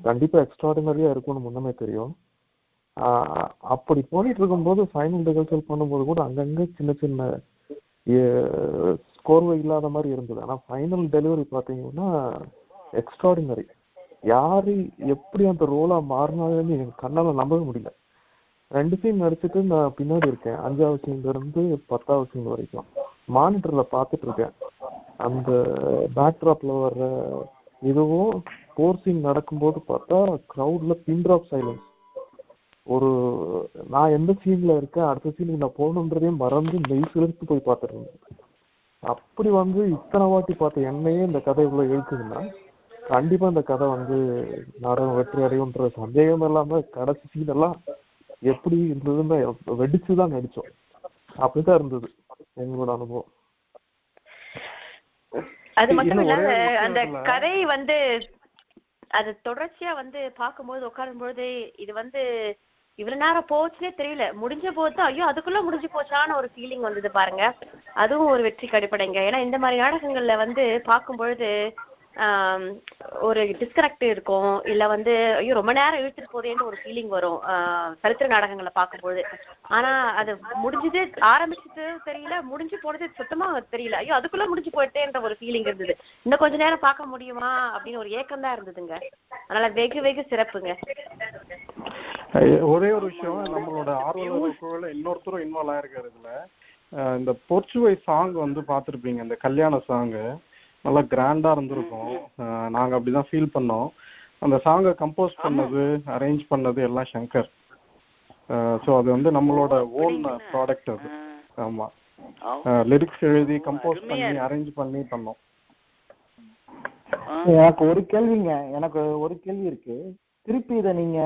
கண்டிப்பா எக்ஸ்ட்ராடினரியா இருக்கும்னு முன்னமே தெரியும். அப்படி போயிட்டு இருக்கும்போது ஃபைனல் ரிஹர்சல் பண்ணும்போது கூட அங்கங்க சின்ன சின்ன ஸ்கோர்வை இல்லாத மாதிரி இருந்தது. ஆனா ஃபைனல் டெலிவரி பார்த்தீங்கன்னா எக்ஸ்ட்ராடினரி. யாரு எப்படி அந்த ரோலா மாறினாங்கன்னு எனக்கு கண்ணால நம்பவே முடியல. 2 சீன் நடிச்சுட்டு நான் பின்னாடி இருக்கேன். 5வது சீன்ல இருந்து 10வது சீன் வரைக்கும் மானிட்டர்ல பார்த்துட்டு இருக்கேன். அந்த பேக்ட்ராப்ல வர்ற இதுவும் 4 சீன் நடக்கும்போது பார்த்தா க்ரௌட்ல பின் ட்ராப் சைலன்ஸ். நான் எந்த சீன்ல இருக்கேன், அடுத்த சீனுக்கு நான் போகணுன்றதையும் மறந்து மெய் சிலிர்த்து போய் பார்த்துட்டு இருந்தேன். அப்படி வந்து இத்தனை வாட்டி பார்த்த என்னையே இந்த கதை இவ்வளவு இழுக்குதுன்னா கண்டிப்பா இந்த கதை வந்து நாடகம் வெற்றி அடையும்ன்ற சந்தேகம் இல்லாம கடைசி சீன் எல்லாம் எப்படி இருந்ததுன்னு வெடிச்சுதான் நடிச்சோம். அப்படிதான் இருந்தது. எங்களோட அனுபவம்.
அது மட்டும் இல்லாம அந்த கதை வந்து அது தொடர்ச்சியா வந்து பார்க்கும்போது உட்காரும்போது இது வந்து இவ்வளவு நேரம் போச்சுன்னே தெரியல. முடிஞ்ச போது ஐயோ அதுக்குள்ள முடிஞ்சு போச்சான்னு ஒரு ஃபீலிங் வந்தது பாருங்க. அதுவும் ஒரு வெற்றி கடிப்படைங்க. ஏன்னா இந்த மாதிரி நாடகங்கள்ல வந்து பார்க்கும்பொழுது ஒரு டிஸ்கனெக்ட் இருக்கும், இல்ல வந்து ஐயோ ரொம்ப நேரம் இழுத்துட்டு போதேன்னு ஒரு ஃபீலிங் வரும் சரித்திர நாடகங்களை பார்க்கும்போது. ஆனா அது முடிஞ்சது ஆரம்பிச்சது தெரியல, முடிஞ்சு போனது சுத்தமா தெரியல. ஐயோ அதுக்குள்ள முடிஞ்சு போயிட்டேன்ற ஒரு ஃபீலிங் இருந்தது. இன்னும் கொஞ்ச நேரம் பார்க்க முடியுமா அப்படின்னு ஒரு ஏக்கம் தான் இருந்ததுங்க. அதனால வெகு வெகு சிறப்புங்க.
ஒரே ஒரு விஷயம், நம்மளோட ஆர்வலர்களுக்குள்ள இன்னொருத்தரும் இன்வால்வ் ஆயிருக்காரு இதுல. இந்த போர்ச்சுவை சாங் வந்து பார்த்துருப்பீங்க, இந்த கல்யாண சாங்கு நல்லா கிராண்டா இருந்திருக்கும். நாங்க அப்படிதான் ஃபீல் பண்ணோம். அந்த சாங்கை கம்போஸ் பண்ணது அரேஞ்ச் பண்ணது எல்லாம் சங்கர். ஸோ அது வந்து நம்மளோட ஓன் ப்ராடக்ட் அது. ஆமா, லிரிக்ஸ் எழுதி கம்போஸ் பண்ணி அரேஞ்ச் பண்ணி பண்ணோம்.
எனக்கு ஒரு கேள்வி இருக்கு. திருப்பி இதை நீங்க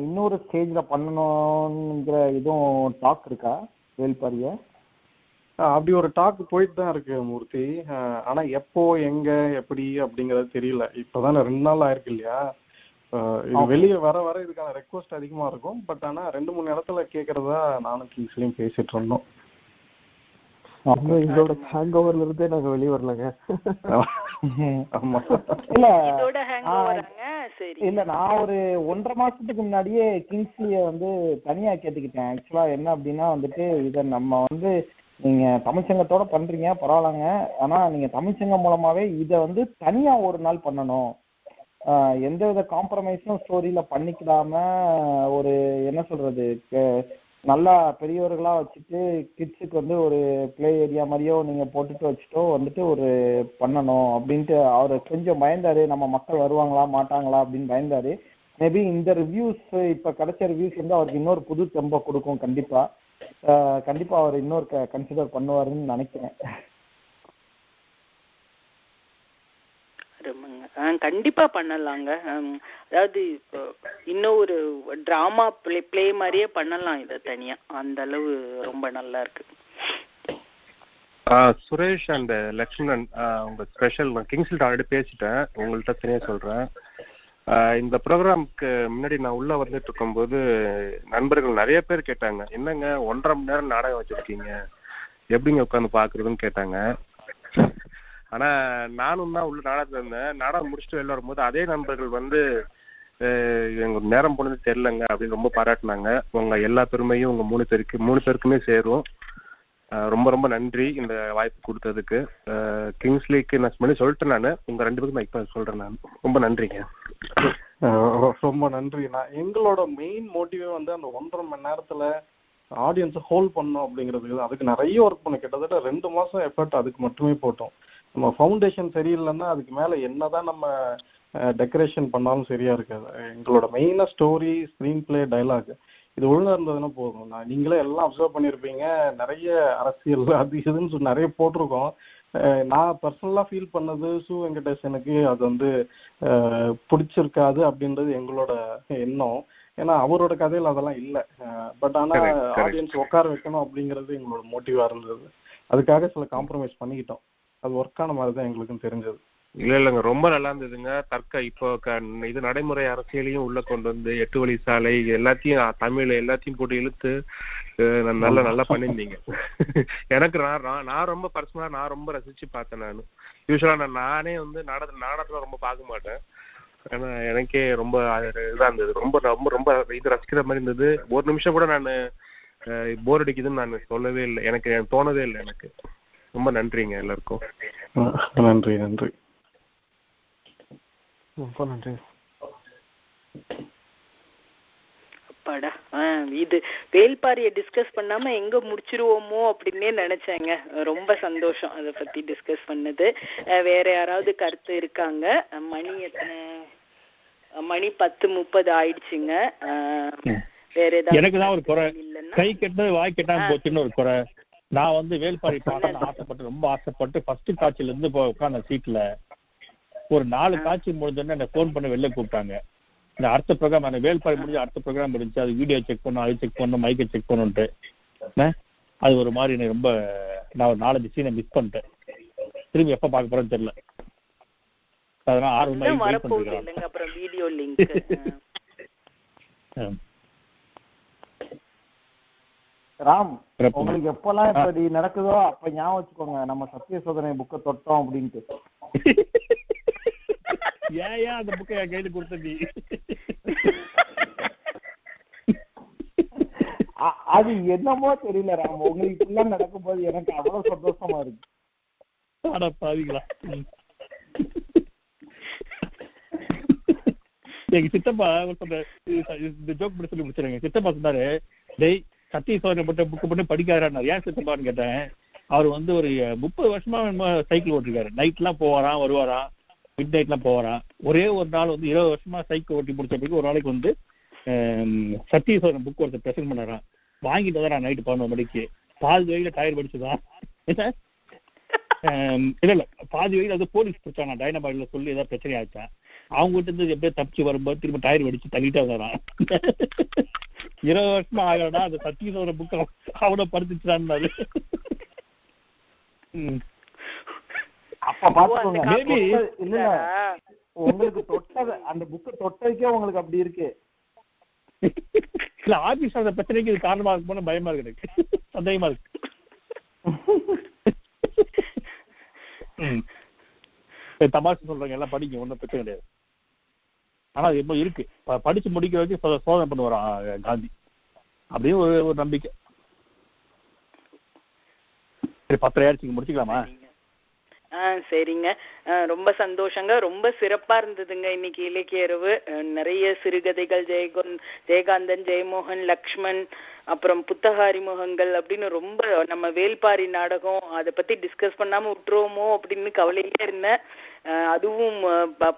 இன்னொரு ஸ்டேஜ்ல பண்ணணும்ங்கிற இதுவும் டாக் இருக்கா வேல்பாரிய?
அப்படி ஒரு டாக் போயிட்டு தான் இருக்கு மூர்த்தி. ஆனா எப்போ எங்க எப்படி அப்படிங்கறது தெரியல. இப்பதான் 2 நாள் ஆயிருக்கு இல்லையா. இது வெளியே வர வர இதுக்கான ரெக்வஸ்ட் அதிகமா இருக்கும். பட் ஆனா 2-3 இடத்துல கேட்கறதா நானும் கிங்ஸ்லயும் பேசிட்டு இருந்தோம்.
இதோட ஹேங் ஓவர்ல இருந்தே நாங்க வெளியே வரலங்க.
இல்ல நான் ஒரு 1.5 மாசத்துக்கு முன்னாடியே கிங்ஸ்லிய வந்து தனியா கேட்டுக்கிட்டேன். ஆக்சுவலா என்ன அப்படின்னா வந்துட்டு இதை நம்ம வந்து நீங்க தமிழ்ச்சங்கத்தோட பண்றீங்க பரவாயில்லங்க, ஆனா நீங்க தமிழ்ச்சங்கம் மூலமாவே இதை வந்து தனியா ஒரு நாள் பண்ணணும், எந்தவித காம்ப்ரமைஸும் ஸ்டோரியில பண்ணிக்கலாம ஒரு என்ன சொல்றது நல்லா பெரியவர்களா வச்சுட்டு கிட்ஸுக்கு வந்து ஒரு பிளே ஏரியா மாதிரியோ நீங்க போட்டுட்டு வச்சுட்டோ வந்துட்டு ஒரு பண்ணணும் அப்படின்ட்டு அவரு கொஞ்சம் பயந்தாரு. நம்ம மக்கள் வருவாங்களா மாட்டாங்களா அப்படின்னு பயந்தாரு. மேபி இந்த ரிவ்யூஸ் இப்ப கிடைச்ச ரிவ்யூஸ் வந்து அவருக்கு இன்னொரு புது தெம்ப கொடுக்கும். கண்டிப்பா அவர் இன்னொரு கன்சிடர் பண்ணுவாருன்னு நினைக்கிறேன்.
கண்டிப்பா பண்ணலாங்க. அதாவது இப்போ இன்னும் ஒரு டிராமா பிளே மாதிரியே பண்ணலாம் இதை தனியா. அந்த அளவு ரொம்ப நல்லா இருக்கு.
சுரேஷ் அண்ட் லக்ஷ்மணன் உங்க ஸ்பெஷல் கிங்ஸ்ல ஆல்ரெடி பேசிட்டேன், உங்கள்கிட்ட தனியா சொல்றேன். இந்த ப்ரோக்ராமுக்கு முன்னாடி நான் உள்ள வந்துட்டு இருக்கும்போது நண்பர்கள் நிறைய பேர் கேட்டாங்க, என்னங்க 1.5 மணி நேரம் நாடகம் வச்சிருக்கீங்க, எப்படிங்க உட்காந்து பாக்குறதுன்னு கேட்டாங்க. ஆனா நானும் தான் உள்ள நாடகத்துல இருந்தேன். நாடகம் முடிச்சுட்டு வெளில வரும்போது அதே நண்பர்கள் வந்து எங்க நேரம் போனது தெரியலங்க அப்படின்னு ரொம்ப பாராட்டினாங்க. உங்க எல்லா பெருமையும் உங்க 3 பேருக்குமே சேரும். ரொம்ப ரொம்ப நன்றி இந்த வாய்ப்பு கொடுத்ததுக்கு. கிங்ஸ்லிக்கு நான் முன்னாடி சொல்லிட்டேன், நான் உங்க 2 பேருக்கும் நான் இப்ப சொல்றேன். நான் ரொம்ப நன்றிங்க.
ரொம்ப நன்றி. நான் எங்களோட மெயின் மோட்டிவே வந்து அந்த 1.5 மணி நேரத்துல ஆடியன்ஸை ஹோல்ட் பண்ணோம் அப்படிங்கிறதுக்கு. அதுக்கு நிறைய ஒர்க் பண்ணோம். கிட்டத்தட்ட 2 மாசம் எஃபர்ட் அதுக்கு மட்டுமே போட்டோம். நம்ம ஃபவுண்டேஷன் சரியில்லைன்னா அதுக்கு மேல என்னதான் நம்ம டெக்கரேஷன் பண்ணாலும் சரியா இருக்காது. எங்களோட மெயினா ஸ்டோரி, ஸ்கிரீன் பிளே, டைலாக் இது ஒழுங்கா இருந்ததுன்னா போதும். நீங்களே எல்லாம் அப்சர்வ் பண்ணியிருப்பீங்க, நிறைய அரசியல் அது இதுன்னு சொல்லி நிறைய போட்டிருக்கோம். நான் பர்சனலா ஃபீல் பண்ணது சு வெங்கடேசனுக்கு அது வந்து பிடிச்சிருக்காது அப்படின்றது எங்களோட எண்ணம். ஏன்னா அவரோட கதையில் அதெல்லாம் இல்லை. பட் ஆனா ஆடியன்ஸ் உட்கார வைக்கணும் அப்படிங்கிறது எங்களோட மோட்டிவா இருந்தது. அதுக்காக சில காம்ப்ரமைஸ் பண்ணிக்கிட்டோம். அது ஒர்க் ஆன மாதிரி தான் எங்களுக்கும் தெரிஞ்சது.
இல்லைங்க, ரொம்ப நல்லா இருந்ததுங்க. இப்போ இது நடைமுறை அரசியலையும் உள்ள கொண்டு வந்து 8 வழி சாலை எல்லாத்தையும் தமிழ் எல்லாத்தையும் போட்டு இழுத்து நல்லா பண்ணியிருந்தீங்க. எனக்கு நான் ரொம்ப பர்சனலா நான் ரொம்ப ரசிச்சு பார்த்தேன். யூஸ்வலா நானே வந்து நாடகத்துல ரொம்ப பார்க்க மாட்டேன். ஏன்னா எனக்கே ரொம்ப இதா இருந்தது. ரொம்ப ரொம்ப ரொம்ப இது ரசிக்கிற மாதிரி இருந்தது. ஒரு நிமிஷம் கூட நான் போர் அடிக்குதுன்னு நான் சொல்லவே இல்லை. எனக்கு தோணவே இல்லை. எனக்கு ரொம்ப நன்றிங்க எல்லாருக்கும்.
நன்றி நன்றி
ரொம்ப நன்றி.
அப்பாடா, இது வேல்பாரிய டிஸ்கஸ் பண்ணாம எங்க முடிச்சிருவோமோ அப்படின்னே நினைச்சேங்க. ரொம்ப சந்தோஷம் அதை பத்தி டிஸ்கஸ் பண்ணது. வேற யாராவது கருத்து இருக்காங்க? மணி 10:30 ஆயிடுச்சுங்க. வேற ஏதாவது?
எனக்கு தான் ஒரு குறை, கை கெட்டது வாய் கெட்டாம போச்சுன்னு ஒரு குறை. நான் வந்து வேல்பாரி பார்க்கணும்னு ரொம்ப ஆசைப்பட்டு ஃபர்ஸ்ட் காட்சியில இருந்து உட்கார்ந்த சீட்ல ஒரு 4 காட்சி முடிஞ்சோன்னு என்ன ஃபோன் பண்ணி வெளில கூப்பிட்டாங்க. இந்த அடுத்த ப்ரோக்ராம் அந்த வேல்பாரி முடிஞ்சு அடுத்த ப்ரோக்ராம் இருந்துச்சு. அது வீடியோ செக் பண்ணும், அது செக் பண்ணும், மைக்கை செக் பண்ணுன்ட்டு அது ஒரு மாதிரி எனக்கு ரொம்ப நான் ஒரு 4-5 சீனை மிஸ் பண்ணிட்டேன். திரும்பி எப்ப பார்க்க போறேன்னு தெரியல. அதனால ஆர்வமா வெயிட் பண்ணிருக்கேன்.
அப்புறம் வீடியோ லிங்க்
ராம், உங்களுக்கு எப்பெல்லாம் இப்படி நடக்குதோ அப்ப ஞாபகம் வச்சுக்கோங்க, நம்ம சத்திய சோதனை புக்கை தொட்டோம் அப்படின்ட்டு.
ஏன் அந்த புக்கை என் கையில கொடுத்த நீ?
அது என்னமோ தெரியல ராம், உங்களுக்கு இப்பெல்லாம் நடக்கும் போது எனக்கு அவ்வளவு சந்தோஷமா இருக்கு.
அட பாவிங்களா. எங்க சித்தப்பா இந்த ஜோக் பண்ணி சொல்லி முடிச்சிருங்க. சித்தப்பா சொன்னாரு, டேய் சத்திய சோதனை போட்ட புக்கு பண்ணி படிக்காரான்னு. ஏன் சித்தப்பான்னு கேட்டேன். அவர் வந்து ஒரு 30 வருஷமா சைக்கிள் ஓட்டிருக்காரு. நைட்லாம் போவாராம், வருவாராம், மிட் நைட்லாம் போவாராம். ஒரே ஒரு நாள் வந்து 20 வருஷமா சைக்கிள் ஓட்டி முடிச்ச பிறகு ஒரு நாளைக்கு வந்து சத்திய சோதனை புக் ஒருத்தர் பிரசன்ட் பண்ணாராம். வாங்கிட்டு வந்தாரா நைட்டு 11 மணிக்கு. பாதி வகையில டயர் படிச்சுதான். இல்ல பாதி வகையில வந்து போலீஸ் பிடிச்சாங்க. டைனபாய்ட்ல சொல்லி ஏதாவது பிரச்சனை ஆச்சா. அவங்க கிட்ட இருந்து எப்படியே தப்பிச்சு வரும்போது திரும்ப டயர் வெடிச்சு தள்ளிட்டே வரான். 20 வருஷமா ஆகலடா அந்த சத்திய சோதனை புக் அவனை படுத்துச்சான்னு.
அப்ப பாத்துக்கோங்க, இல்ல உங்களுக்கு தொட்டது அந்த புக்கு தொட்டதுக்கே உங்களுக்கு அப்படி இருக்கு.
இல்ல ஆபீஸ் அந்த பிரச்சனைக்கு இது காரணமா இருக்கும்போது பயமா இருக்கு, எனக்கு சந்தேகமா இருக்கு. தமாஷு சொல்றாங்க, எல்லாம் படிங்க, ஒன்றும் பிரச்சனை கிடையாது. ஆனா அது எப்போ இருக்கு, படிச்சு முடிக்க வரைக்கும் சோதனை பண்ணுவாராம் காந்தி அப்படின்னு ஒரு நம்பிக்கை. சரி 10:30 ஆயிடுச்சு, முடிச்சுக்கலாமா?
சரிங்க, ரொம்ப சந்தோஷங்க. ரொம்ப சிறப்பா இருந்ததுங்க இன்னைக்கு இலக்கிய இரவு. நிறைய சிறுகதைகள், ஜெயகாந்தன், ஜெயமோகன், லக்ஷ்மண், அப்புறம் புத்தக அறிமுகங்கள் அப்படின்னு ரொம்ப நம்ம வேல்பாரி நாடகம் அதை பத்தி டிஸ்கஸ் பண்ணாம விட்டுருவோமோ அப்படின்னு கவலையே இருந்தேன். அதுவும்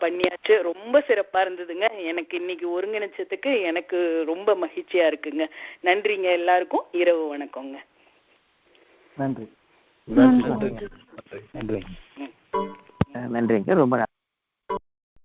பண்ணியாச்சு. ரொம்ப சிறப்பா இருந்ததுங்க. எனக்கு இன்னைக்கு ஒருங்கிணைச்சதுக்கு எனக்கு ரொம்ப மகிழ்ச்சியா இருக்குங்க. நன்றிங்க எல்லாருக்கும். இரவு வணக்கங்க.
நன்றி.
நன்றிங்க, ரொம்ப